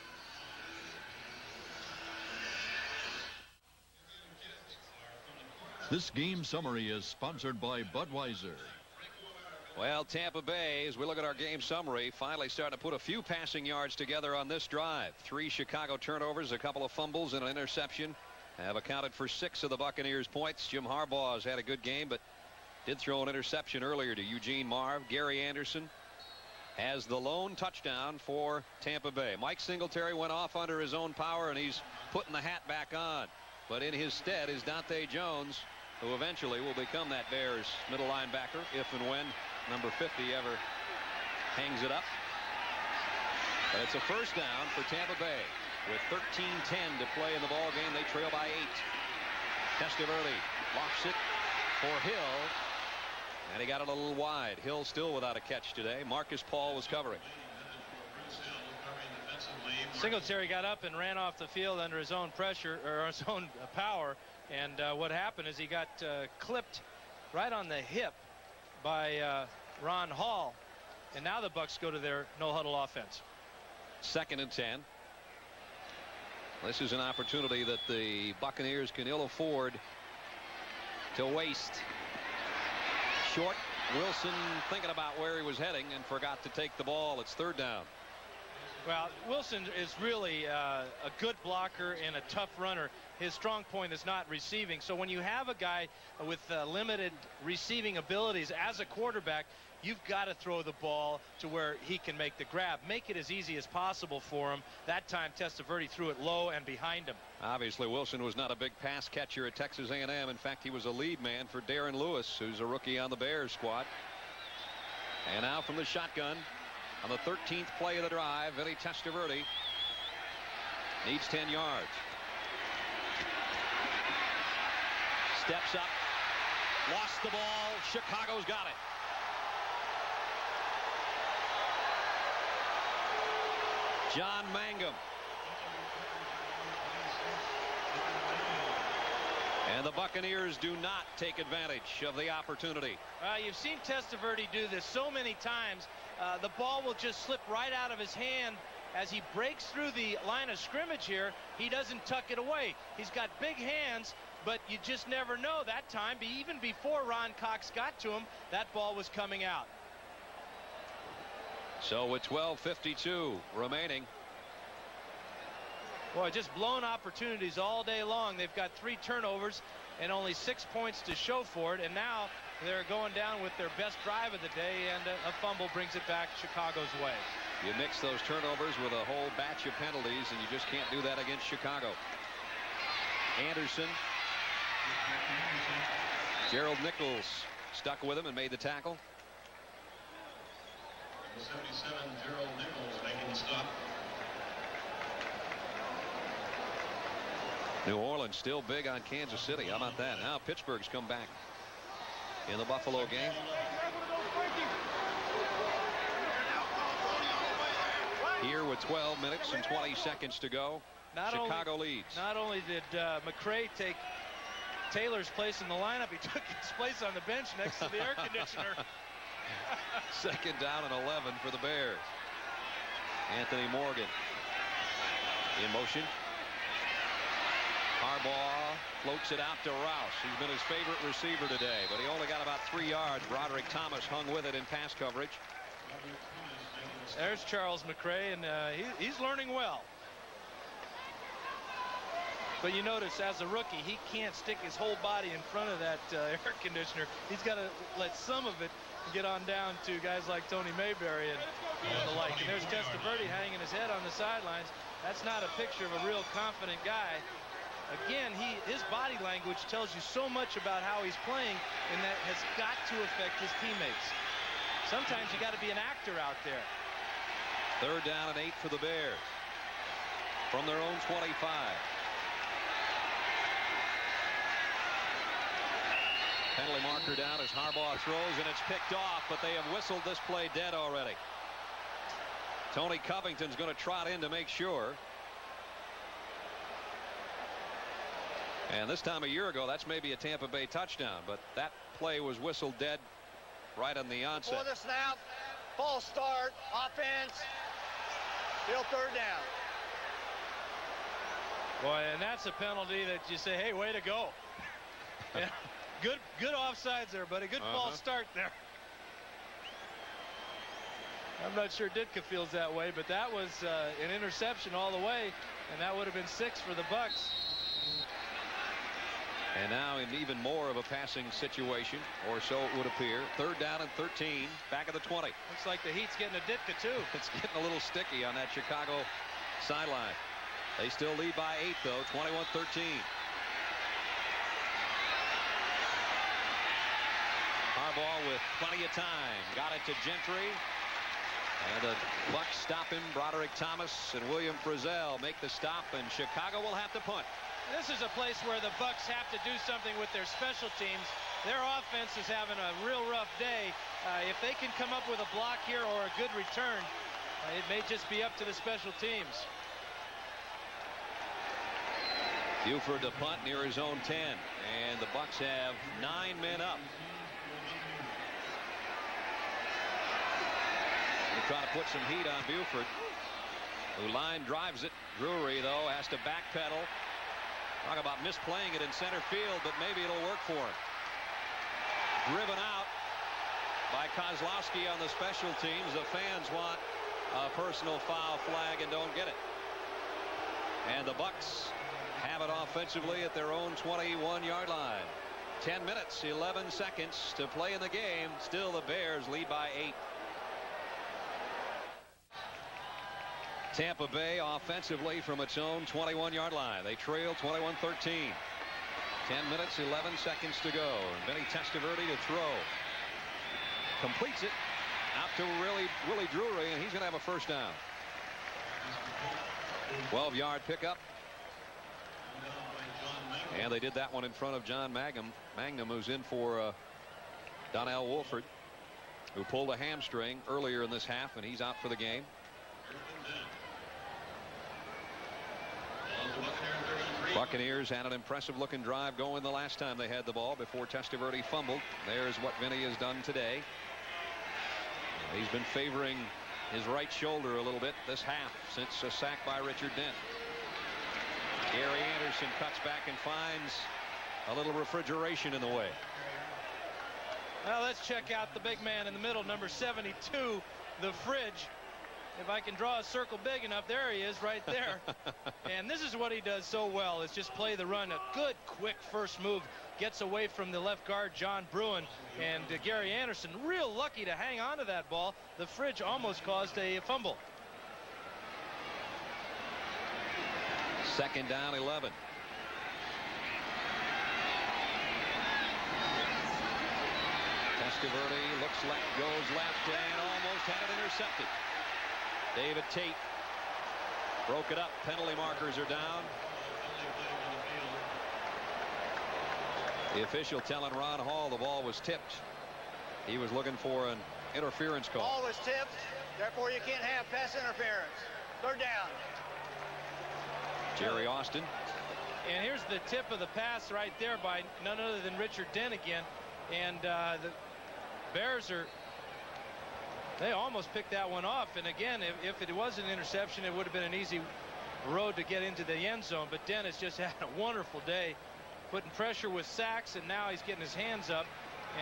This game summary is sponsored by Budweiser.
Well, Tampa Bay, as we look at our game summary, finally starting to put a few passing yards together on this drive. 3 Chicago turnovers, a couple of fumbles, and an interception have accounted for 6 of the Buccaneers' points. Jim Harbaugh has had a good game, but did throw an interception earlier to Eugene Marv. Gary Anderson has the lone touchdown for Tampa Bay. Mike Singletary went off under his own power, and he's putting the hat back on. But in his stead is Dante Jones, who eventually will become that Bears middle linebacker if and when number 50 ever hangs it up. But it's a first down for Tampa Bay. With 13:10 to play in the ball game, they trail by 8. Testaverde lofts it for Hill. And he got it a little wide. Hill still without a catch today. Marcus Paul was covering.
Singletary got up and ran off the field under his own pressure, or his own power. And what happened is he got clipped right on the hip by Ron Hall. And now the Bucs go to their no-huddle offense.
2nd and 10. This is an opportunity that the Buccaneers can ill afford to waste. Short. Wilson thinking about where he was heading and forgot to take the ball. It's 3rd down.
Well, Wilson is really a good blocker and a tough runner. His strong point is not receiving. So when you have a guy with limited receiving abilities as a quarterback, you've got to throw the ball to where he can make the grab. Make it as easy as possible for him. That time Testaverde threw it low and behind him.
Obviously Wilson was not a big pass catcher at Texas A&M. In fact, he was a lead man for Darren Lewis, who's a rookie on the Bears squad. And now from the shotgun on the 13th play of the drive, Vinny Testaverde needs 10 yards. Steps up, lost the ball. Chicago's got it. John Mangum. And the Buccaneers do not take advantage of the opportunity.
You've seen Testaverde do this so many times. The ball will just slip right out of his hand as he breaks through the line of scrimmage here. He doesn't tuck it away. He's got big hands, but you just never know. That time, even before Ron Cox got to him, that ball was coming out.
So with 12:52 remaining.
Boy, just blown opportunities all day long. They've got 3 turnovers and only 6 points to show for it. And now they're going down with their best drive of the day, and a fumble brings it back Chicago's way.
You mix those turnovers with a whole batch of penalties, and you just can't do that against Chicago. Anderson Gerald Nichols stuck with him and made the tackle.
77, Gerald Nichols making the stop.
New Orleans still big on Kansas City. How about that? Now Pittsburgh's come back in the Buffalo game. Here with 12 minutes and 20 seconds to go. Chicago leads.
Not only did McCray take Taylor's place in the lineup, he took his place on the bench next to the air conditioner.
Second down and 11 for the Bears. Anthony Morgan in motion. Harbaugh floats it out to Rouse. He's been his favorite receiver today, but he only got about 3 yards. Broderick Thomas hung with it in pass coverage.
There's Charles McCray, and he's learning well. But you notice, as a rookie, he can't stick his whole body in front of that air conditioner. He's got to let some of it get on down to guys like Tony Mayberry and the like. And there's Testaverde hanging his head on the sidelines. That's not a picture of a real confident guy. Again, his body language tells you so much about how he's playing, and that has got to affect his teammates. Sometimes you got to be an actor out there.
Third down and 8 for the Bears from their own 25. Penalty marker down as Harbaugh throws, and it's picked off, but they have whistled this play dead already. Tony Covington's going to trot in to make sure. And this time a year ago, that's maybe a Tampa Bay touchdown, but that play was whistled dead right on the onset.
For the snap, false start, offense, still third down.
Boy, and that's a penalty that you say, hey, way to go. Yeah, good offsides there, but a good false start there. I'm not sure Ditka feels that way, but that was an interception all the way, and that would have been 6 for the Bucs.
And now in even more of a passing situation, or so it would appear. Third down and 13, back of the 20.
Looks like the heat's getting a Ditka too.
It's getting a little sticky on that Chicago sideline. They still lead by 8 though, 21-13. Harbaugh with plenty of time. Got it to Gentry. And the Bucs stop him. Broderick Thomas and William Frizzell make the stop, and Chicago will have to punt.
This is a place where the Bucs have to do something with their special teams. Their offense is having a real rough day. If they can come up with a block here or a good return, it may just be up to the special teams.
Buford to punt near his own 10, and the Bucs have 9 men up. They're trying to put some heat on Buford, who line drives it. Drury, though, has to backpedal. Talk about misplaying it in center field, but maybe it'll work for him. Driven out by Kozlowski on the special teams. The fans want a personal foul flag and don't get it. And the Bucs have it offensively at their own 21-yard line. 10 minutes, 11 seconds to play in the game. Still the Bears lead by 8. Tampa Bay offensively from its own 21-yard line. They trail 21-13. 10 minutes, 11 seconds to go. And Vinny Testaverde to throw. Completes it out to Willie Drury, and he's going to have a first down. 12-yard pickup. And they did that one in front of John Magnum, who's in for Donnell Wolford, who pulled a hamstring earlier in this half, and he's out for the game. Buccaneers had an impressive looking drive going the last time they had the ball before Testaverde fumbled. There's what Vinny has done today. He's been favoring his right shoulder a little bit this half since a sack by Richard Dent. Gary Anderson cuts back and finds a little refrigeration in the way.
Well, let's check out the big man in the middle, number 72, the fridge. If I can draw a circle big enough, there he is right there. And this is what he does so well, is just play the run. A good quick first move, gets away from the left guard John Bruin, and Gary Anderson real lucky to hang on to that ball. The fridge almost caused a fumble.
Second down 11. Testaverde looks left, goes left, and almost had it intercepted. David Tate broke it up. Penalty markers are down. The official telling Ron Hall the ball was tipped. He was looking for an interference call.
Ball was tipped, therefore you can't have pass interference. Third down.
Jerry Austin.
And here's the tip of the pass right there by none other than Richard Dent again. And the Bears they almost picked that one off. And again, if it was an interception, it would have been an easy road to get into the end zone. But Dent has just had a wonderful day, putting pressure with sacks, and now he's getting his hands up.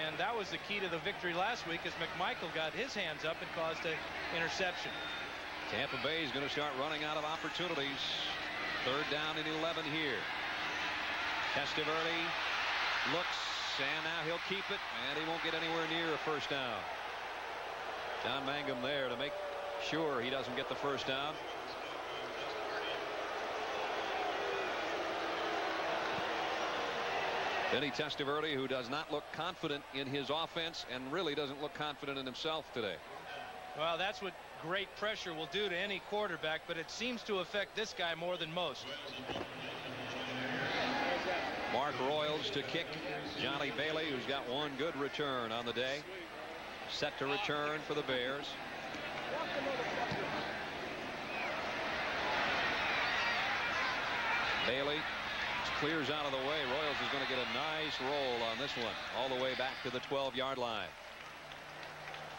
And that was the key to the victory last week, as McMichael got his hands up and caused an interception.
Tampa Bay is going to start running out of opportunities. Third down and 11 here. Testaverde looks, and now he'll keep it, and he won't get anywhere near a first down. John Mangum there to make sure he doesn't get the first down. Vinny Testaverde, who does not look confident in his offense and really doesn't look confident in himself today.
Well, that's what great pressure will do to any quarterback, but it seems to affect this guy more than most.
Mark Royals to kick. Johnny Bailey, who's got one good return on the day, set to return for the Bears. Bailey clears out of the way. Royals is going to get a nice roll on this one, all the way back to the 12-yard line.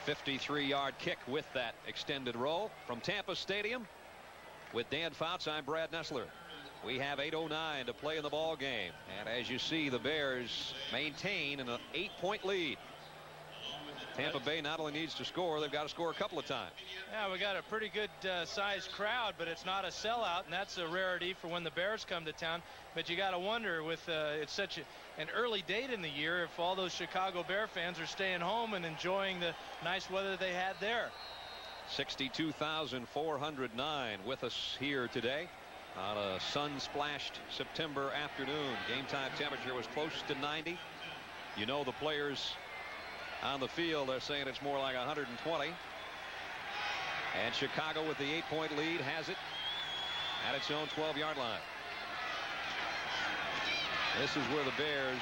53-yard kick with that extended roll from Tampa Stadium. With Dan Fouts, I'm Brad Nessler. We have 8:09 to play in the ball game, and as you see, the Bears maintain an 8-point lead. Tampa Bay not only needs to score, they've got to score a couple of times.
Yeah, we got a pretty good sized crowd, but it's not a sellout, and that's a rarity for when the Bears come to town. But you got to wonder, with it's such an early date in the year, if all those Chicago Bear fans are staying home and enjoying the nice weather they had there.
62,409 with us here today on a sun-splashed September afternoon. Game time temperature was close to 90. You know, the players on the field are saying it's more like 120. And Chicago, with the 8-point lead, has it at its own 12-yard line. This is where the Bears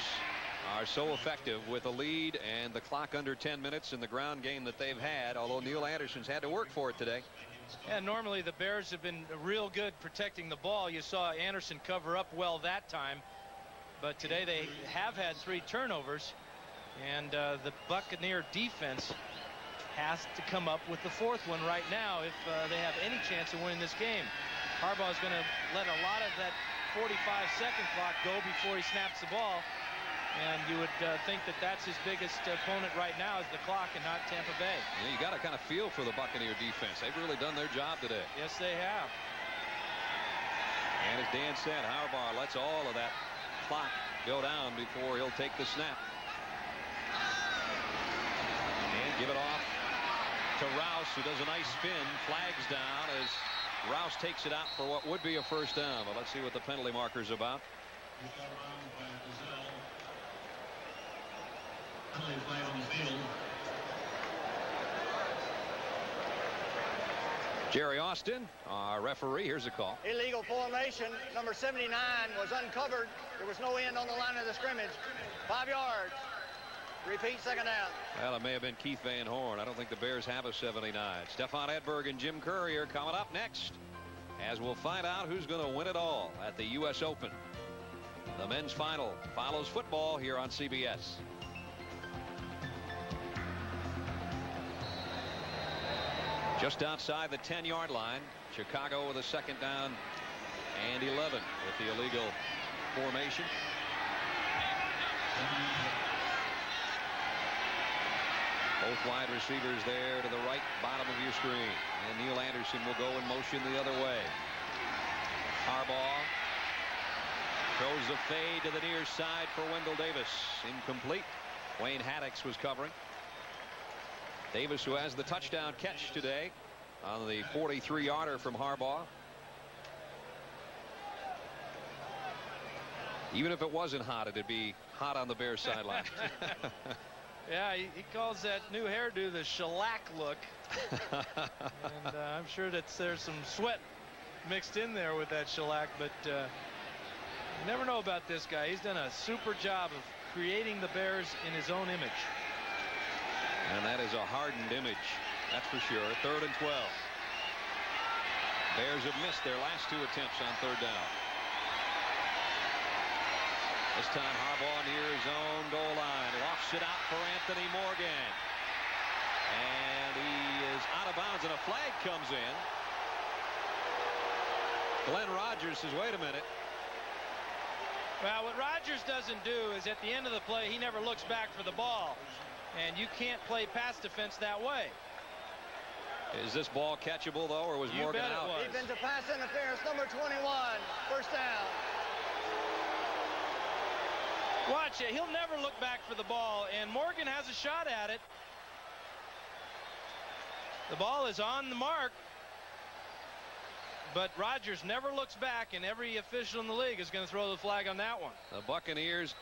are so effective, with a lead and the clock under 10 minutes in the ground game that they've had, although Neil Anderson's had to work for it today.
And normally the Bears have been real good protecting the ball. You saw Anderson cover up well that time, but today they have had 3 turnovers, and the Buccaneer defense has to come up with the 4th one right now if they have any chance of winning this game. Harbaugh is going to let a lot of that 45-second clock go before he snaps the ball, and you would think that that's his biggest opponent right now, is the clock, and not Tampa Bay.
Yeah, you got to kind of feel for the Buccaneer defense. They've really done their job today.
Yes, they have.
And as Dan said, Harbaugh lets all of that clock go down before he'll take the snap. And give it off to Rouse, who does a nice spin, flags down as Rouse takes it out for what would be a first down. But let's see what the penalty marker's about. Jerry Austin, our referee. Here's a call.
Illegal formation. Number 79 was uncovered. There was no end on the line of the scrimmage. 5 yards. Repeat, second down.
Well, it may have been Keith Van Horn. I don't think the Bears have a 79. Stephon Edberg and Jim Courier coming up next, as we'll find out who's going to win it all at the U.S. Open. The men's final follows football here on CBS. Just outside the 10-yard line, Chicago with a second down and 11 with the illegal formation. Both wide receivers there to the right bottom of your screen. And Neil Anderson will go in motion the other way. Harbaugh throws the fade to the near side for Wendell Davis. Incomplete. Wayne Haddix was covering. Davis, who has the touchdown catch today on the 43-yarder from Harbaugh. Even if it wasn't hot, it'd be hot on the Bears sideline.
Yeah, he calls that new hairdo the shellac look. And I'm sure that there's some sweat mixed in there with that shellac, but you never know about this guy. He's done a super job of creating the Bears in his own image.
And that is a hardened image, that's for sure. 3rd and 12. Bears have missed their last 2 attempts on 3rd down. This time Harbaugh near his own goal line. Lofts it out for Anthony Morgan. And he is out of bounds, and a flag comes in. Glenn Rogers says, wait a minute.
Well, what Rogers doesn't do is at the end of the play, he never looks back for the ball. And you can't play pass defense that way.
Is this ball catchable, though, or was Morgan out?
Defensive pass interference, number 21. First down.
Watch it. He'll never look back for the ball, and Morgan has a shot at it. The ball is on the mark, but Rogers never looks back, and every official in the league is going to throw the flag on that one.
The Buccaneers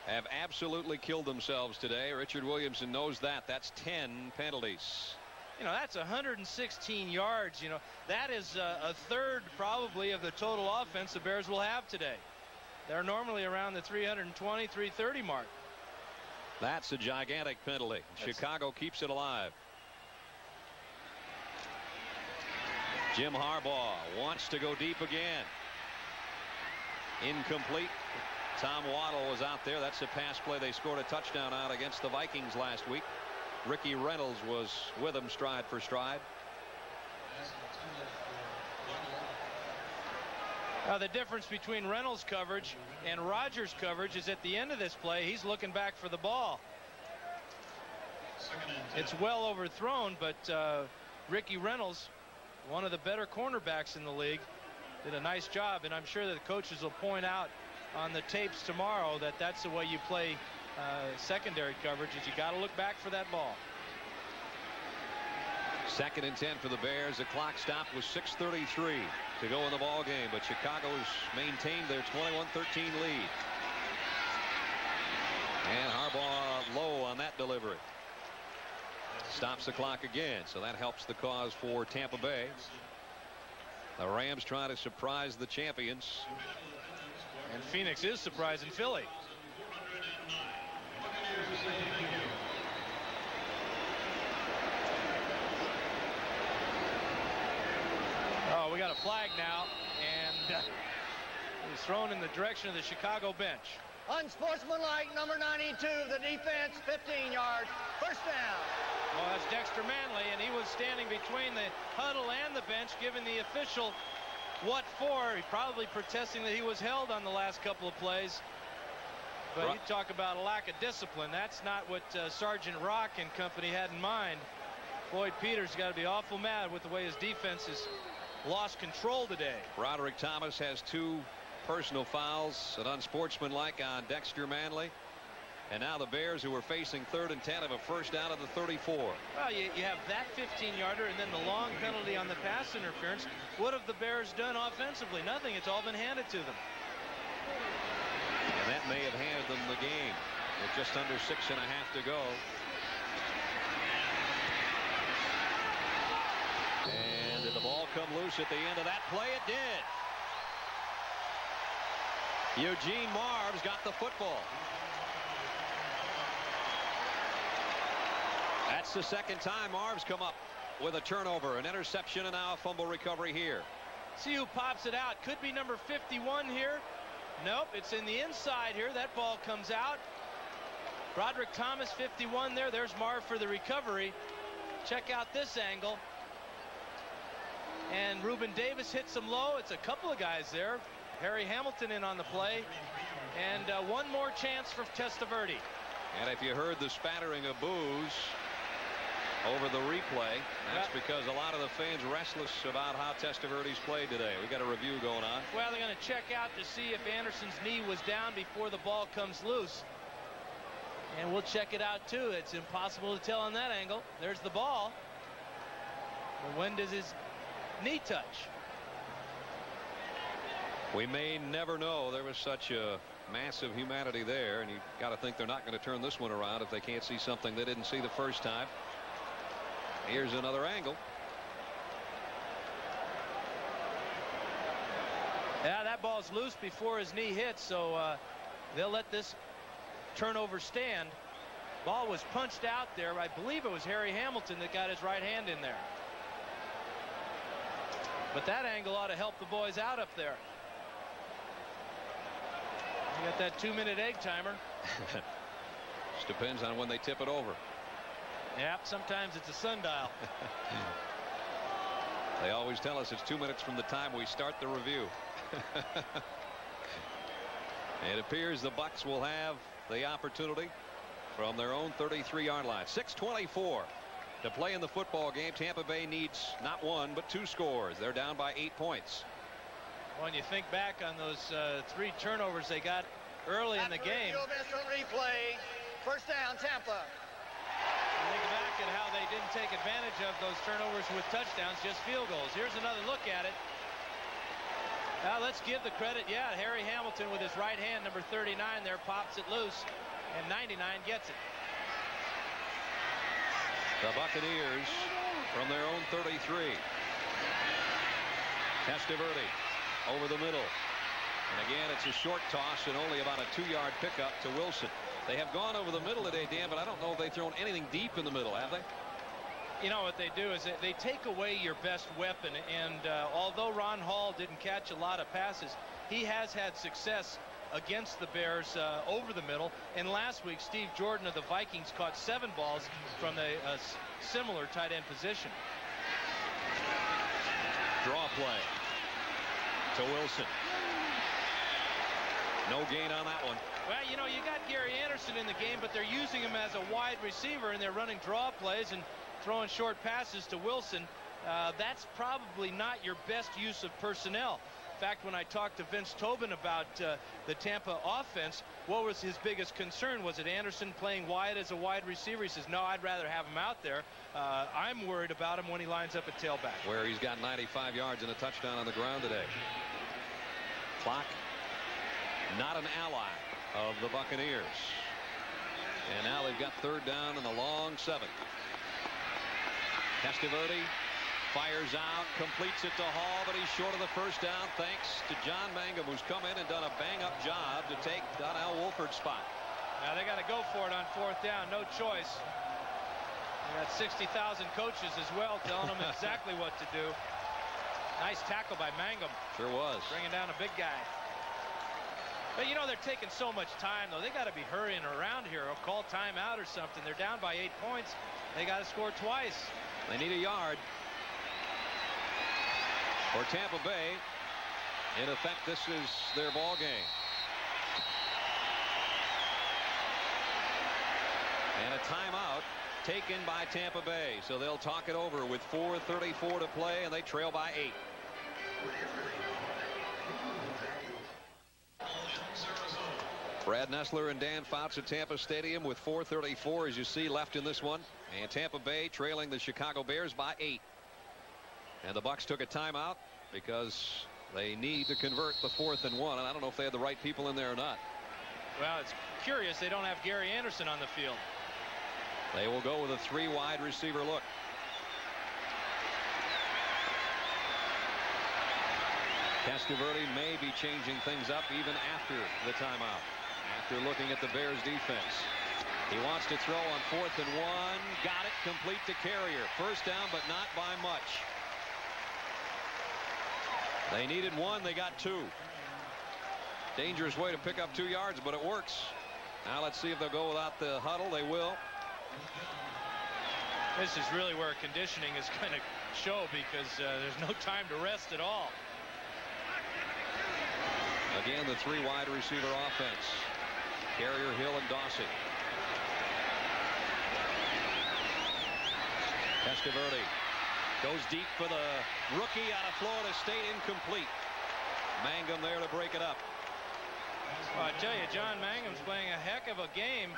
have absolutely killed themselves today. Richard Williamson knows that. That's 10 penalties.
You know, that's 116 yards. You know, that is a third probably of the total offense the Bears will have today. They're normally around the 320, 330 mark.
That's a gigantic penalty. Chicago keeps it alive. Jim Harbaugh wants to go deep again. Incomplete. Tom Waddle was out there. That's a pass play they scored a touchdown on against the Vikings last week. Ricky Reynolds was with him stride for stride.
The difference between Reynolds' coverage and Rogers' coverage is at the end of this play, he's looking back for the ball. It's well overthrown, but Ricky Reynolds, one of the better cornerbacks in the league, did a nice job, and I'm sure that the coaches will point out on the tapes tomorrow that that's the way you play secondary coverage, is you got to look back for that ball.
2nd and 10 for the Bears. The clock stopped with 6:33 to go in the ball game, but Chicago's maintained their 21-13 lead. And Harbaugh low on that delivery. Stops the clock again, so that helps the cause for Tampa Bay. The Rams trying to surprise the champions.
And Phoenix is surprising Philly. Oh, we got a flag now, and he's thrown in the direction of the Chicago bench.
Unsportsmanlike, number 92, the defense, 15 yards, first down.
Well, that's Dexter Manley, and he was standing between the huddle and the bench, giving the official what for. He probably protesting that he was held on the last couple of plays. But you talk about a lack of discipline. That's not what Sergeant Rock and company had in mind. Floyd Peters got to be awful mad with the way his defense has lost control today.
Roderick Thomas has 2 personal fouls, an unsportsmanlike on Dexter Manley. And now the Bears, who are facing 3rd and 10, have a first down of the 34.
Well, you have that 15-yarder and then the long penalty on the pass interference. What have the Bears done offensively? Nothing. It's all been handed to them.
And that may have handed them the game with just under 6.5 to go. And did the ball come loose at the end of that play? It did. Eugene Marves got the football. That's the 2nd time Marves come up with a turnover, an interception, and now a fumble recovery here.
See who pops it out. Could be number 51 here. Nope, it's in the inside here. That ball comes out. Roderick Thomas, 51 there. There's Marv for the recovery. Check out this angle. And Reuben Davis hits him low. It's a couple of guys there. Harry Hamilton in on the play. And one more chance for Testaverde.
And if you heard the spattering of boos over the replay, that's because a lot of the fans restless about how Testaverde's played today. We got a review going on.
Well, they're going to check out to see if Anderson's knee was down before the ball comes loose. And we'll check it out too. It's impossible to tell on that angle. There's the ball. But when does his knee touch?
We may never know. There was such a massive humanity there, and you got to think they're not going to turn this one around if they can't see something they didn't see the first time. Here's another angle.
Yeah, that ball's loose before his knee hits, so they'll let this turnover stand. Ball was punched out there. I believe it was Harry Hamilton that got his right hand in there. But that angle ought to help the boys out up there. You got that 2-minute egg timer.
Just depends on when they tip it over.
Yeah, sometimes it's a sundial.
They always tell us it's 2 minutes from the time we start the review. It appears the Bucs will have the opportunity from their own 33-yard line. 6:24 to play in the football game. Tampa Bay needs not 1 but 2 scores. They're down by 8 points.
When you think back on those 3 turnovers they got early in the game.
Replay. First down, Tampa.
Think back at how they didn't take advantage of those turnovers with touchdowns, just field goals. Here's another look at it. Now let's give the credit. Yeah, Harry Hamilton with his right hand, number 39 there, pops it loose, and 99 gets it.
The Buccaneers from their own 33. Testaverde over the middle. And again, it's a short toss and only about a 2-yard pickup to Wilson. They have gone over the middle today, Dan, but I don't know if they've thrown anything deep in the middle, have they?
You know what they do is they take away your best weapon, and although Ron Hall didn't catch a lot of passes, he has had success against the Bears over the middle. And last week, Steve Jordan of the Vikings caught 7 balls from a similar tight end position.
Draw play to Wilson. No gain on that one.
Well, you know, you got Gary Anderson in the game, but they're using him as a wide receiver, and they're running draw plays and throwing short passes to Wilson. That's probably not your best use of personnel. In fact, when I talked to Vince Tobin about the Tampa offense, what was his biggest concern? Was it Anderson playing wide as a wide receiver? He says, no, I'd rather have him out there. I'm worried about him when he lines up at tailback.
Where he's got 95 yards and a touchdown on the ground today. Clock, not an ally of the Buccaneers. And now they've got 3rd down and the long 7. Testaverde fires out, completes it to Hall, but he's short of the first down thanks to John Mangum, who's come in and done a bang-up job to take Donnell Wolford's spot.
Now they got to go for it on 4th down. No choice. They got 60,000 coaches as well telling them exactly what to do. Nice tackle by Mangum.
Sure was.
Bringing down a big guy. But you know, they're taking so much time, though. They got to be hurrying around here or call timeout or something. They're down by 8 points. They got to score twice.
They need a yard. For Tampa Bay, in effect, this is their ball game. And a timeout taken by Tampa Bay. So they'll talk it over with 4:34 to play, and they trail by 8. Brad Nessler and Dan Fouts at Tampa Stadium with 4:34, as you see, left in this one. And Tampa Bay trailing the Chicago Bears by 8. And the Bucs took a timeout because they need to convert the 4th and 1. And I don't know if they had the right people in there or not.
Well, it's curious they don't have Gary Anderson on the field.
They will go with a 3 wide receiver look. Testaverde may be changing things up even after the timeout. After looking at the Bears defense. He wants to throw on 4th and 1. Got it, complete to Carrier. First down, but not by much. They needed 1, they got 2. Dangerous way to pick up 2 yards, but it works. Now let's see if they'll go without the huddle. They will.
This is really where conditioning is going to show, because there's no time to rest at all.
Again, the 3 wide receiver offense. Carrier, Hill, and Dawson. Testaverde goes deep for the rookie out of Florida State, incomplete. Mangum there to break it up.
Well, I tell you, John Mangum's playing a heck of a game.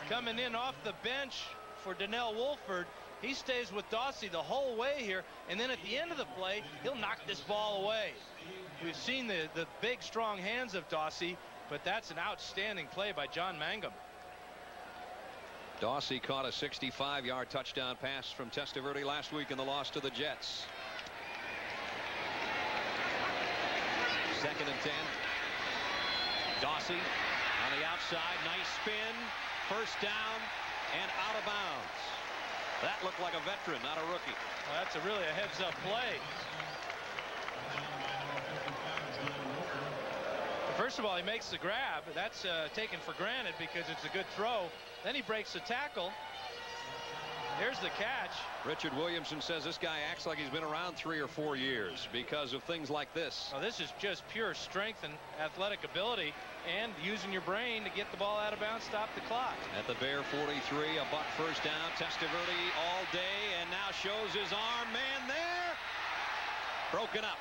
Coming in off the bench for Donnell Wolford. He stays with Dawsey the whole way here, and then at the end of the play, he'll knock this ball away. We've seen the big, strong hands of Dawsey, but that's an outstanding play by John Mangum.
Dawsey caught a 65-yard touchdown pass from Testaverde last week in the loss to the Jets. 2nd and 10. Dawsey on the outside. Nice spin. First down and out of bounds. That looked like a veteran, not a rookie.
Well, that's really a heads-up play. First of all, he makes the grab. That's taken for granted because it's a good throw. Then he breaks the tackle. Here's the catch.
Richard Williamson says this guy acts like he's been around 3 or 4 years because of things like this.
Well, this is just pure strength and athletic ability and using your brain to get the ball out of bounds, stop the clock.
At the Bear 43, a Buck first down. Testaverde all day and now shows his arm. Man there. Broken up.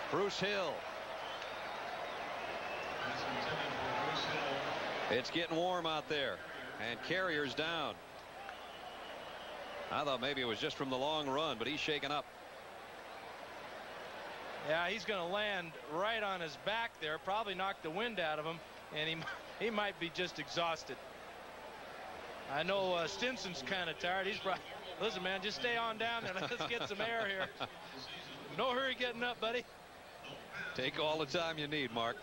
Bruce Hill. It's getting warm out there and Carrier's down. I thought maybe it was just from the long run, but he's shaken up.
Yeah, he's going to land right on his back there, probably knock the wind out of him, and he might be just exhausted. I know Stinson's kind of tired. He's probably, listen, man, just stay on down there. Let's get some air here. No hurry getting up, buddy.
Take all the time you need, Mark.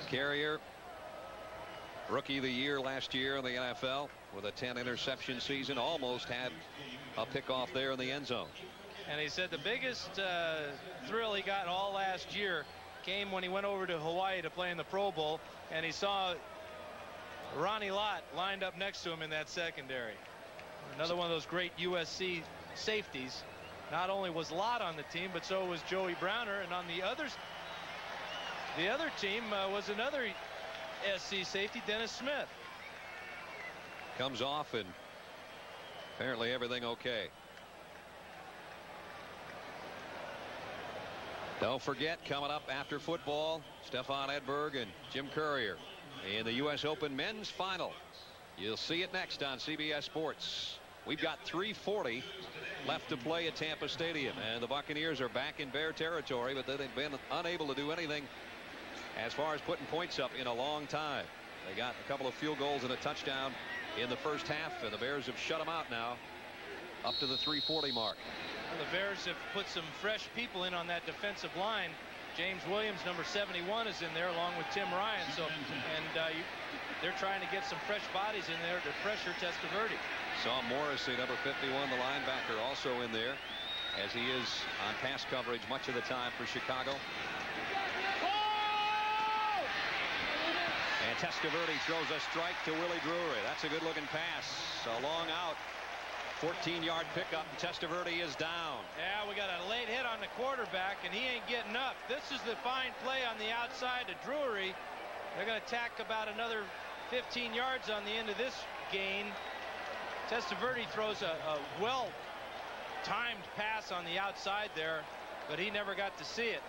Carrier, Rookie of the Year last year in the NFL with a 10 interception season. Almost had a pickoff there in the end zone.
And he said the biggest thrill he got all last year came when he went over to Hawaii to play in the Pro Bowl and he saw Ronnie Lott lined up next to him in that secondary. Another one of those great USC safeties. Not only was Lott on the team, but so was Joey Browner, and on the other team was another SC safety, Dennis Smith.
Comes off and apparently everything okay. Don't forget, coming up after football, Stefan Edberg and Jim Courier in the U.S. Open men's final. You'll see it next on CBS Sports. We've got 3:40 left to play at Tampa Stadium, and the Buccaneers are back in Bear territory, but they've been unable to do anything as far as putting points up in a long time. They got a couple of field goals and a touchdown in the first half, and the Bears have shut them out now up to the 3:40 mark.
Well, the Bears have put some fresh people in on that defensive line. James Williams, number 71, is in there along with Tim Ryan. So, and they're trying to get some fresh bodies in there to pressure Testaverde.
Saw Morrissey, number 51, the linebacker, also in there, as he is on pass coverage much of the time for Chicago. And Testaverde throws a strike to Willie Drury. That's a good-looking pass. A long out. 14-yard pickup. Testaverde is down.
Yeah, we got a late hit on the quarterback, and he ain't getting up. This is the fine play on the outside to Drury. They're going to tack about another 15 yards on the end of this gain. Testaverde throws a well-timed pass on the outside there, but he never got to see it.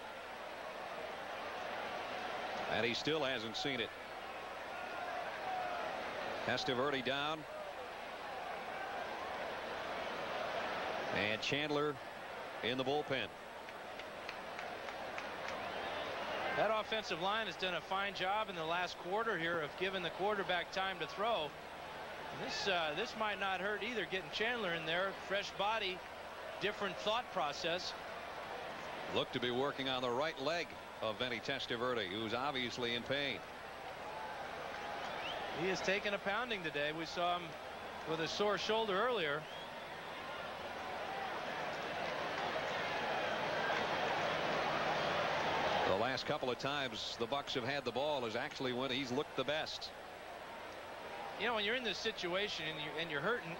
And he still hasn't seen it. Testaverde down. And Chandler in the bullpen.
That offensive line has done a fine job in the last quarter here of giving the quarterback time to throw. This might not hurt either, getting Chandler in there. Fresh body, different thought process.
Looked to be working on the right leg of Vinny Testaverde, who's obviously in pain.
He has taken a pounding today. We saw him with a sore shoulder earlier.
The last couple of times the Bucs have had the ball is actually when he's looked the best.
You know, when you're in this situation and you're hurting,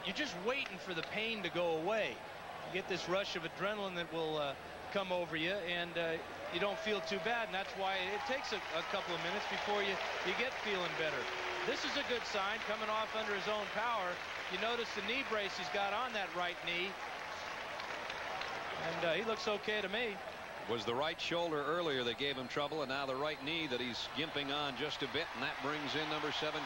you're just waiting for the pain to go away. You get this rush of adrenaline that will come over you, and you don't feel too bad, and that's why it takes a couple of minutes before you get feeling better. This is a good sign, coming off under his own power. You notice the knee brace he's got on that right knee, and he looks okay to me.
was the right shoulder earlier that gave him trouble, and now the right knee that he's gimping on just a bit, and that brings in number 17,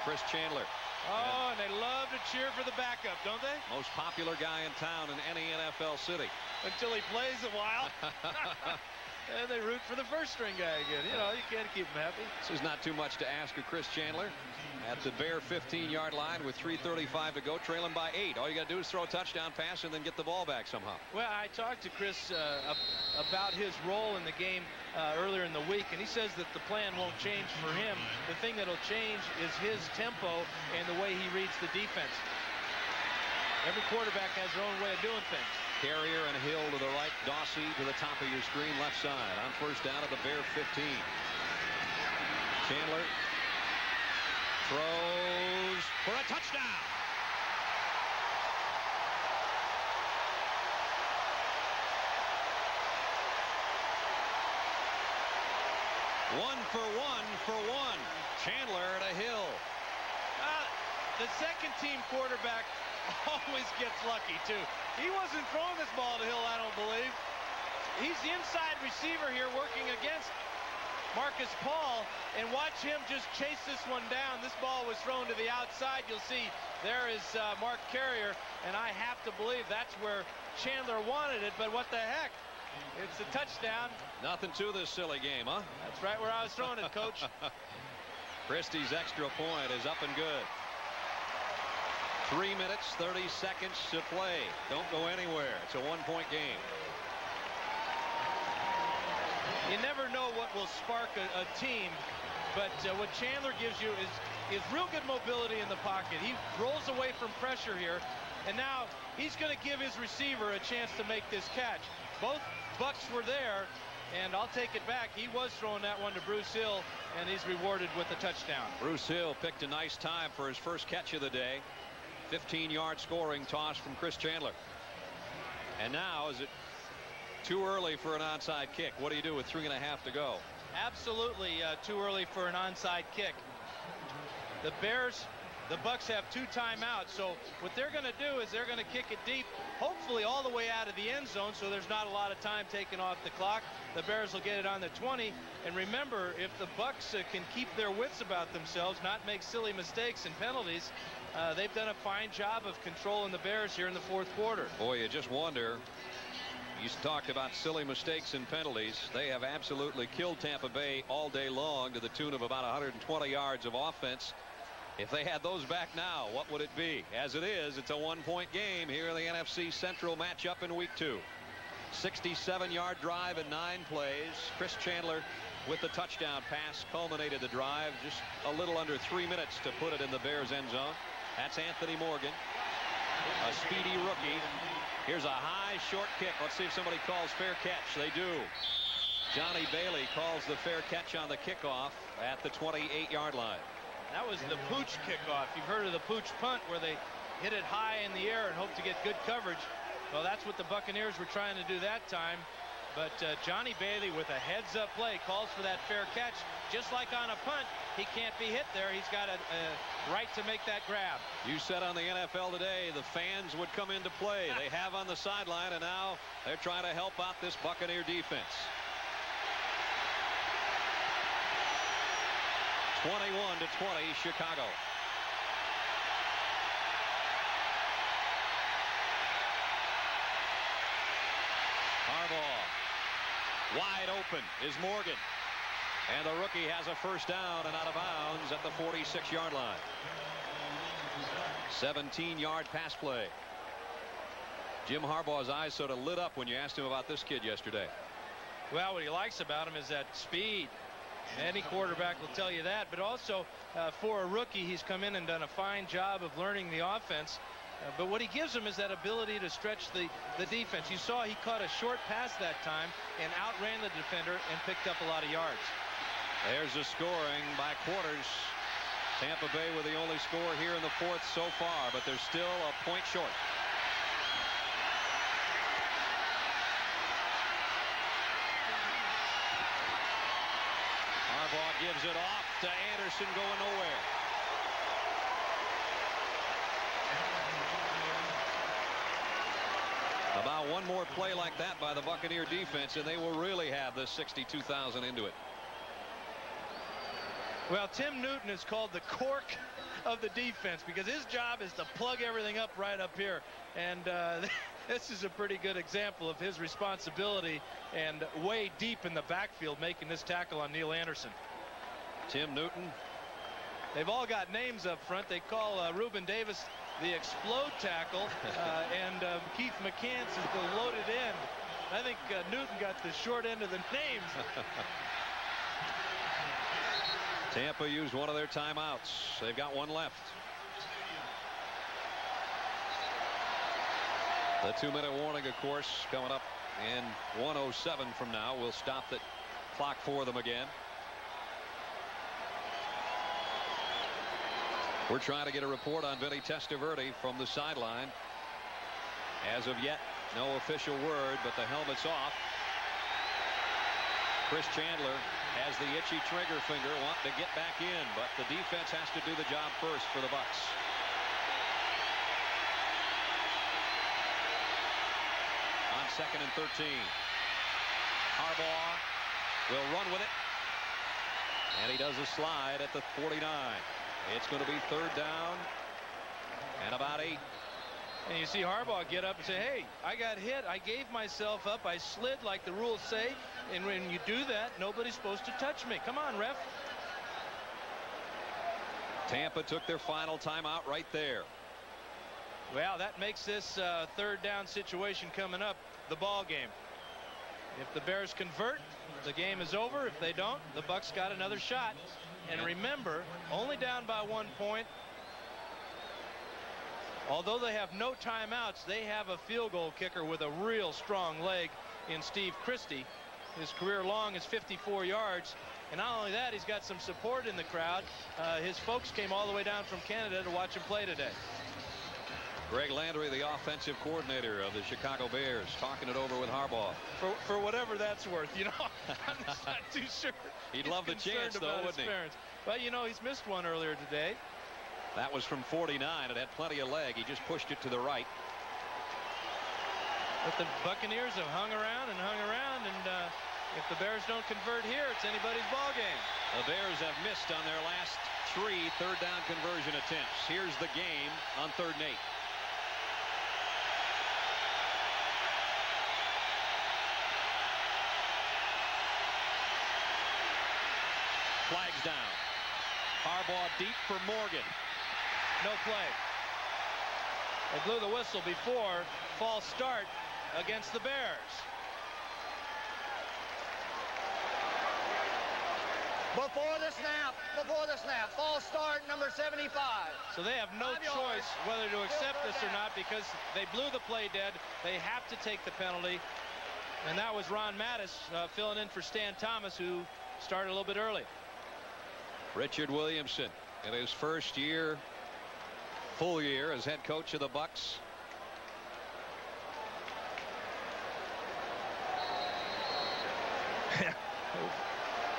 Chris Chandler.
Oh, and they love to cheer for the backup, don't they?
Most popular guy in town in any NFL city.
Until he plays a while. And they root for the first string guy again. You know, you can't keep him happy.
This is not too much to ask of Chris Chandler at the Bear 15-yard line with 3:35 to go, trailing by 8. All you got to do is throw a touchdown pass and then get the ball back somehow.
Well, I talked to Chris about his role in the game earlier in the week, and he says that the plan won't change for him. The thing that'll change is his tempo and the way he reads the defense. Every quarterback has their own way of doing things.
Carrier and Hill to the right, Dawsey to the top of your screen left side on first down at the Bear 15. Chandler throws for a touchdown. One for one. Chandler to Hill.
The second team quarterback always gets lucky too. He wasn't throwing this ball to Hill, I don't believe. He's the inside receiver here working against Marcus Paul, and watch him just chase this one down. This ball was thrown to the outside. You'll see there is Mark Carrier, and I have to believe that's where Chandler wanted it, but what the heck? It's a touchdown.
Nothing to this silly game, huh?
That's right where I was throwing it, Coach.
Christie's extra point is up and good. 3 minutes, 30 seconds to play. Don't go anywhere. It's a one-point game.
You never know what will spark a team, but what Chandler gives you is real good mobility in the pocket. He rolls away from pressure here, and now he's going to give his receiver a chance to make this catch. Both Bucks were there, and I'll take it back. He was throwing that one to Bruce Hill, and he's rewarded with a touchdown.
Bruce Hill picked a nice time for his first catch of the day. 15-yard scoring toss from Chris Chandler. And now, is it too early for an onside kick? What do you do with 3.5 to go?
Absolutely too early for an onside kick. The Bucks have 2 timeouts, so what they're going to do is they're going to kick it deep, hopefully all the way out of the end zone, so there's not a lot of time taken off the clock. The Bears will get it on the 20, and remember, if the Bucks can keep their wits about themselves, not make silly mistakes and penalties, they've done a fine job of controlling the Bears here in the fourth quarter.
Boy, you just wonder. You talked about silly mistakes and penalties. They have absolutely killed Tampa Bay all day long to the tune of about 120 yards of offense. If they had those back now, what would it be? As it is, it's a one-point game here in the NFC Central matchup in week 2. 67-yard drive in 9 plays. Chris Chandler with the touchdown pass culminated the drive. Just a little under 3 minutes to put it in the Bears end zone. That's Anthony Morgan, a speedy rookie. Here's a high short kick. Let's see if somebody calls fair catch. They do. Johnny Bailey calls the fair catch on the kickoff at the 28-yard line.
That was the pooch kickoff. You've heard of the pooch punt, where they hit it high in the air and hope to get good coverage. Well, that's what the Buccaneers were trying to do that time. But Johnny Bailey with a heads-up play calls for that fair catch. Just like on a punt, he can't be hit there. He's got a right to make that grab.
You said on the NFL Today the fans would come into play. They have on the sideline, and now they're trying to help out this Buccaneer defense. 21-20, Chicago. Harbaugh. Wide open is Morgan. And the rookie has a first down and out of bounds at the 46-yard line. 17-yard pass play. Jim Harbaugh's eyes sort of lit up when you asked him about this kid yesterday.
Well, what he likes about him is that speed. Any quarterback will tell you that, but also for a rookie, he's come in and done a fine job of learning the offense. But what he gives him is that ability to stretch the defense. You saw he caught a short pass that time and outran the defender and picked up a lot of yards.
There's the scoring by quarters. Tampa Bay with the only score here in the fourth so far, but they're still a point short. Harbaugh gives it off to Anderson, going nowhere. The About one more play like that by the Buccaneer defense, and they will really have this 62,000 into it.
Well, Tim Newton is called the cork of the defense because his job is to plug everything up right up here. And this is a pretty good example of his responsibility and way deep in the backfield making this tackle on Neil Anderson.
Tim Newton.
They've all got names up front. They call Reuben Davis the explode tackle and Keith McCants is the loaded end. I think Newton got the short end of the names.
Tampa used one of their timeouts. They've got one left. The 2-minute warning, of course, coming up in 1:07 from now. We'll stop the clock for them again. We're trying to get a report on Vinny Testaverde from the sideline. As of yet, no official word, but the helmet's off. Chris Chandler has the itchy trigger finger, wanting to get back in, but the defense has to do the job first for the Bucs. On 2nd and 13. Harbaugh will run with it. And he does a slide at the 49. It's going to be 3rd down and about 8.
And you see Harbaugh get up and say, hey, I got hit. I gave myself up. I slid like the rules say. And when you do that, nobody's supposed to touch me. Come on, ref.
Tampa took their final timeout right there.
Well, that makes this 3rd down situation coming up the ball game. If the Bears convert, the game is over. If they don't, the Bucs got another shot. And remember, only down by 1 point. Although they have no timeouts, they have a field goal kicker with a real strong leg in Steve Christie. His career long is 54 yards. And not only that, he's got some support in the crowd. His folks came all the way down from Canada to watch him play today.
Greg Landry, the offensive coordinator of the Chicago Bears, talking it over with Harbaugh.
For whatever that's worth, you know, I'm just not too sure.
He'd love the chance, though, wouldn't he?
Well, you know, he's missed one earlier today.
That was from 49. It had plenty of leg. He just pushed it to the right.
But the Buccaneers have hung around, and if the Bears don't convert here, it's anybody's ball game.
The Bears have missed on their last 3 3rd down conversion attempts. Here's the game on 3rd and 8. Flags down. Harbaugh deep for Morgan.
No play. They blew the whistle before. False start against the Bears.
Before the snap, false start, number 75.
So they have no choice whether to accept this or not because they blew the play dead. They have to take the penalty. And that was Ron Mattis filling in for Stan Thomas, who started a little bit early.
Richard Williamson in his first year, full year as head coach of the Bucs.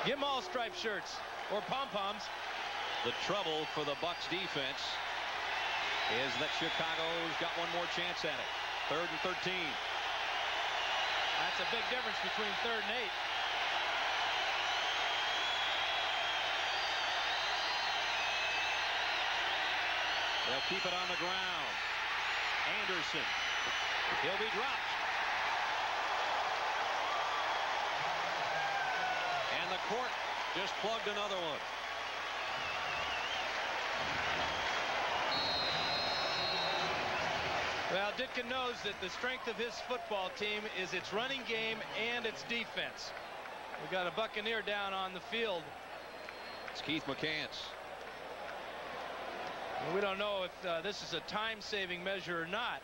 Give them all striped shirts or pom-poms.
The trouble for the Bucs defense is that Chicago's got one more chance at it. 3rd and 13.
That's a big difference between 3rd and 8.
They'll keep it on the ground. Anderson. He'll be dropped. And the court just plugged another one.
Well, Ditka knows that the strength of his football team is its running game and its defense. We got a Buccaneer down on the field.
It's Keith McCants.
We don't know if this is a time-saving measure or not,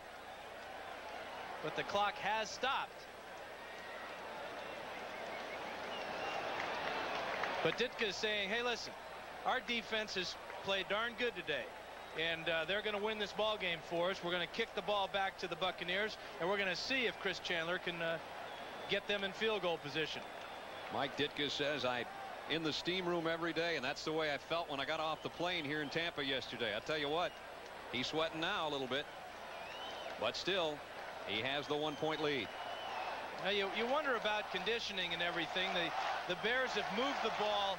but the clock has stopped. But Ditka is saying, hey, listen, our defense has played darn good today, and they're going to win this ball game for us. We're going to kick the ball back to the Buccaneers, and we're going to see if Chris Chandler can get them in field goal position.
Mike Ditka says, I'm in the steam room every day, and that's the way I felt when I got off the plane here in Tampa yesterday. I tell you what, he's sweating now a little bit, but still He has the 1-point lead.
Now you wonder about conditioning and everything. The Bears have moved the ball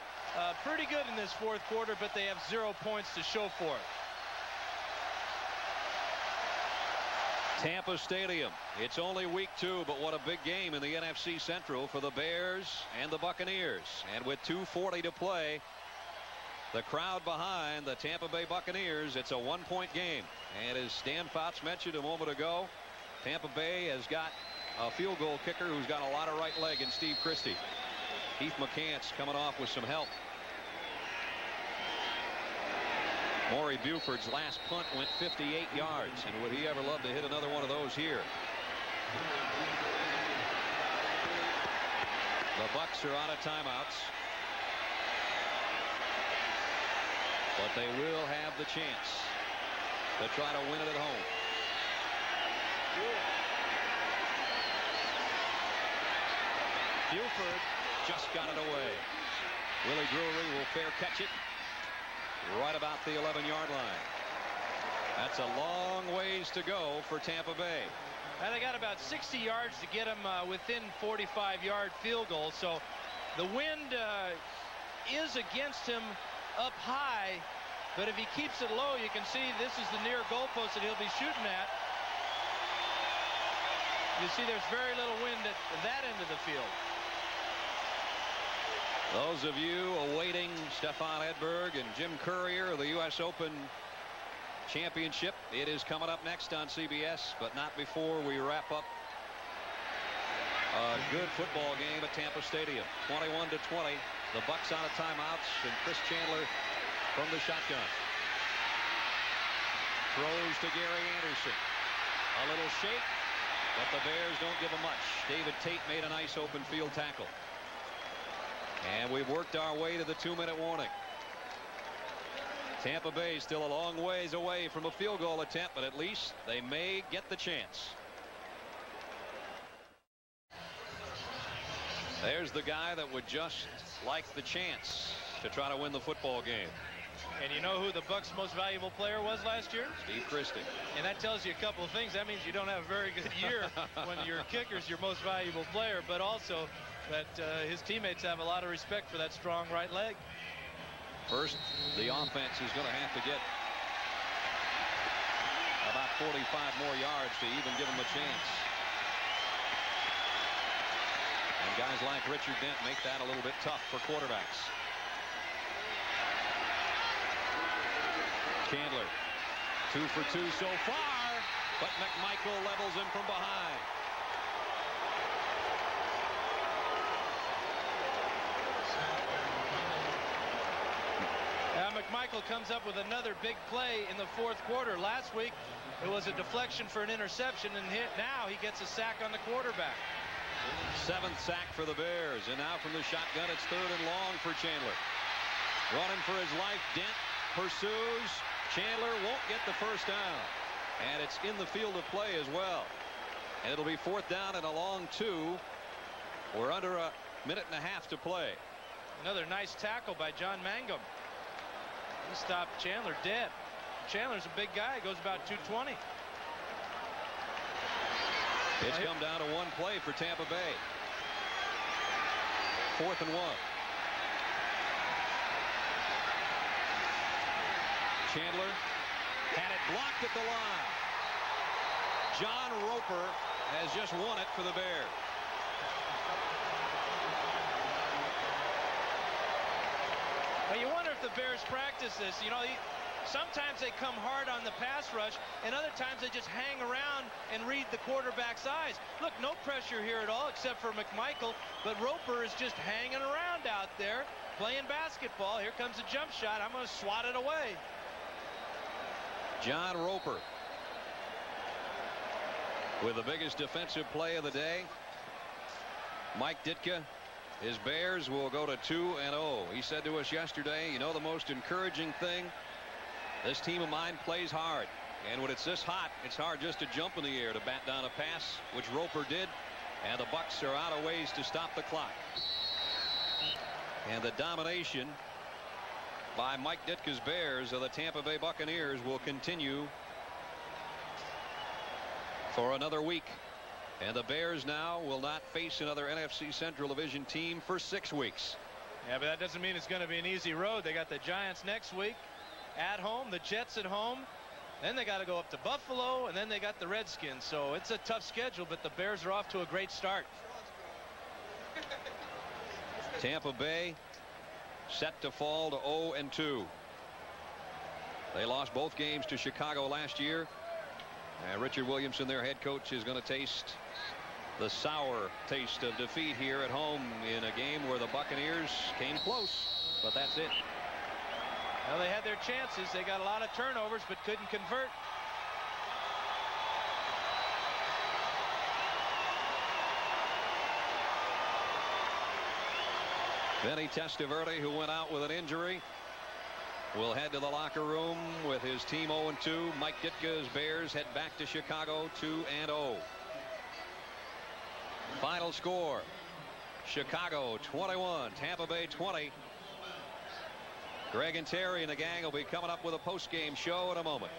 pretty good in this fourth quarter, but they have 0 points to show for it.
Tampa Stadium. It's only week 2, but what a big game in the NFC Central for the Bears and the Buccaneers. And with 2:40 to play, the crowd behind the Tampa Bay Buccaneers, it's a 1-point game. And as Stan Fouts mentioned a moment ago, Tampa Bay has got a field goal kicker who's got a lot of right leg in Steve Christie. Keith McCants coming off with some help. Maury Buford's last punt went 58 yards, and would he ever love to hit another one of those here? The Bucs are out of timeouts, but they will have the chance to try to win it at home. Buford just got it away. Willie Drury will fair catch it right about the 11-yard line. That's a long ways to go for Tampa Bay.
And they got about 60 yards to get him within 45-yard field goal. So the wind is against him up high, but if he keeps it low, you can see this is the near goalpost that he'll be shooting at. You see there's very little wind at that end of the field.
Those of you awaiting Stefan Edberg and Jim Courier of the U.S. Open Championship, it is coming up next on CBS, but not before we wrap up a good football game at Tampa Stadium. 21-20. The Bucs out of timeouts, and Chris Chandler from the shotgun. Throws to Gary Anderson. A little shake, but the Bears don't give him much. David Tate made a nice open field tackle. And we've worked our way to the 2-minute warning. Tampa Bay still a long ways away from a field goal attempt, but at least they may get the chance. There's the guy that would just like the chance to try to win the football game.
And you know who the Bucs' most valuable player was last year?
Steve Christie.
And that tells you a couple of things. That means you don't have a very good year when your kicker's your most valuable player, but also that his teammates have a lot of respect for that strong right leg.
First, the offense is going to have to get about 45 more yards to even give them a chance. And guys like Richard Dent make that a little bit tough for quarterbacks. Chandler, 2 for 2 so far, but McMichael levels him from behind.
McMichael comes up with another big play in the fourth quarter. Last week it was a deflection for an interception, and now he gets a sack on the quarterback.
7th sack for the Bears, and now from the shotgun it's 3rd and long for Chandler. Running for his life, Dent pursues. Chandler won't get the first down, and it's in the field of play as well. And it'll be 4th down and a long 2. We're under a minute and a half to play.
Another nice tackle by John Mangum. He stopped Chandler dead. Chandler's a big guy. Goes about 220.
It's come down to one play for Tampa Bay. 4th and 1. Chandler had it blocked at the line. John Roper has just won it for the Bears.
Well, you wonder if the Bears practice this. You know, sometimes they come hard on the pass rush, and other times they just hang around and read the quarterback's eyes. Look, no pressure here at all except for McMichael, but Roper is just hanging around out there playing basketball. Here comes a jump shot. I'm going to swat it away.
John Roper with the biggest defensive play of the day. Mike Ditka, his Bears will go to 2-0. He said to us yesterday, you know, the most encouraging thing, this team of mine plays hard, and when it's this hot, it's hard just to jump in the air to bat down a pass, which Roper did, and the Bucs are out of ways to stop the clock. And the domination by Mike Ditka's Bears of the Tampa Bay Buccaneers will continue for another week. And the Bears now will not face another NFC Central Division team for 6 weeks.
Yeah, but that doesn't mean it's going to be an easy road. They got the Giants next week at home, the Jets at home. Then they got to go up to Buffalo, and then they got the Redskins. So it's a tough schedule, but the Bears are off to a great start.
Tampa Bay set to fall to 0-2. They lost both games to Chicago last year. Richard Williamson, their head coach, is going to taste the sour taste of defeat here at home in a game where the Buccaneers came close, but that's it.
Well, they had their chances. They got a lot of turnovers, but couldn't convert.
Vinny Testaverde, who went out with an injury, will head to the locker room with his team 0-2. Mike Ditka's Bears head back to Chicago 2-0. Final score: Chicago 21, Tampa Bay 20. Greg and Terry and the gang will be coming up with a post-game show in a moment.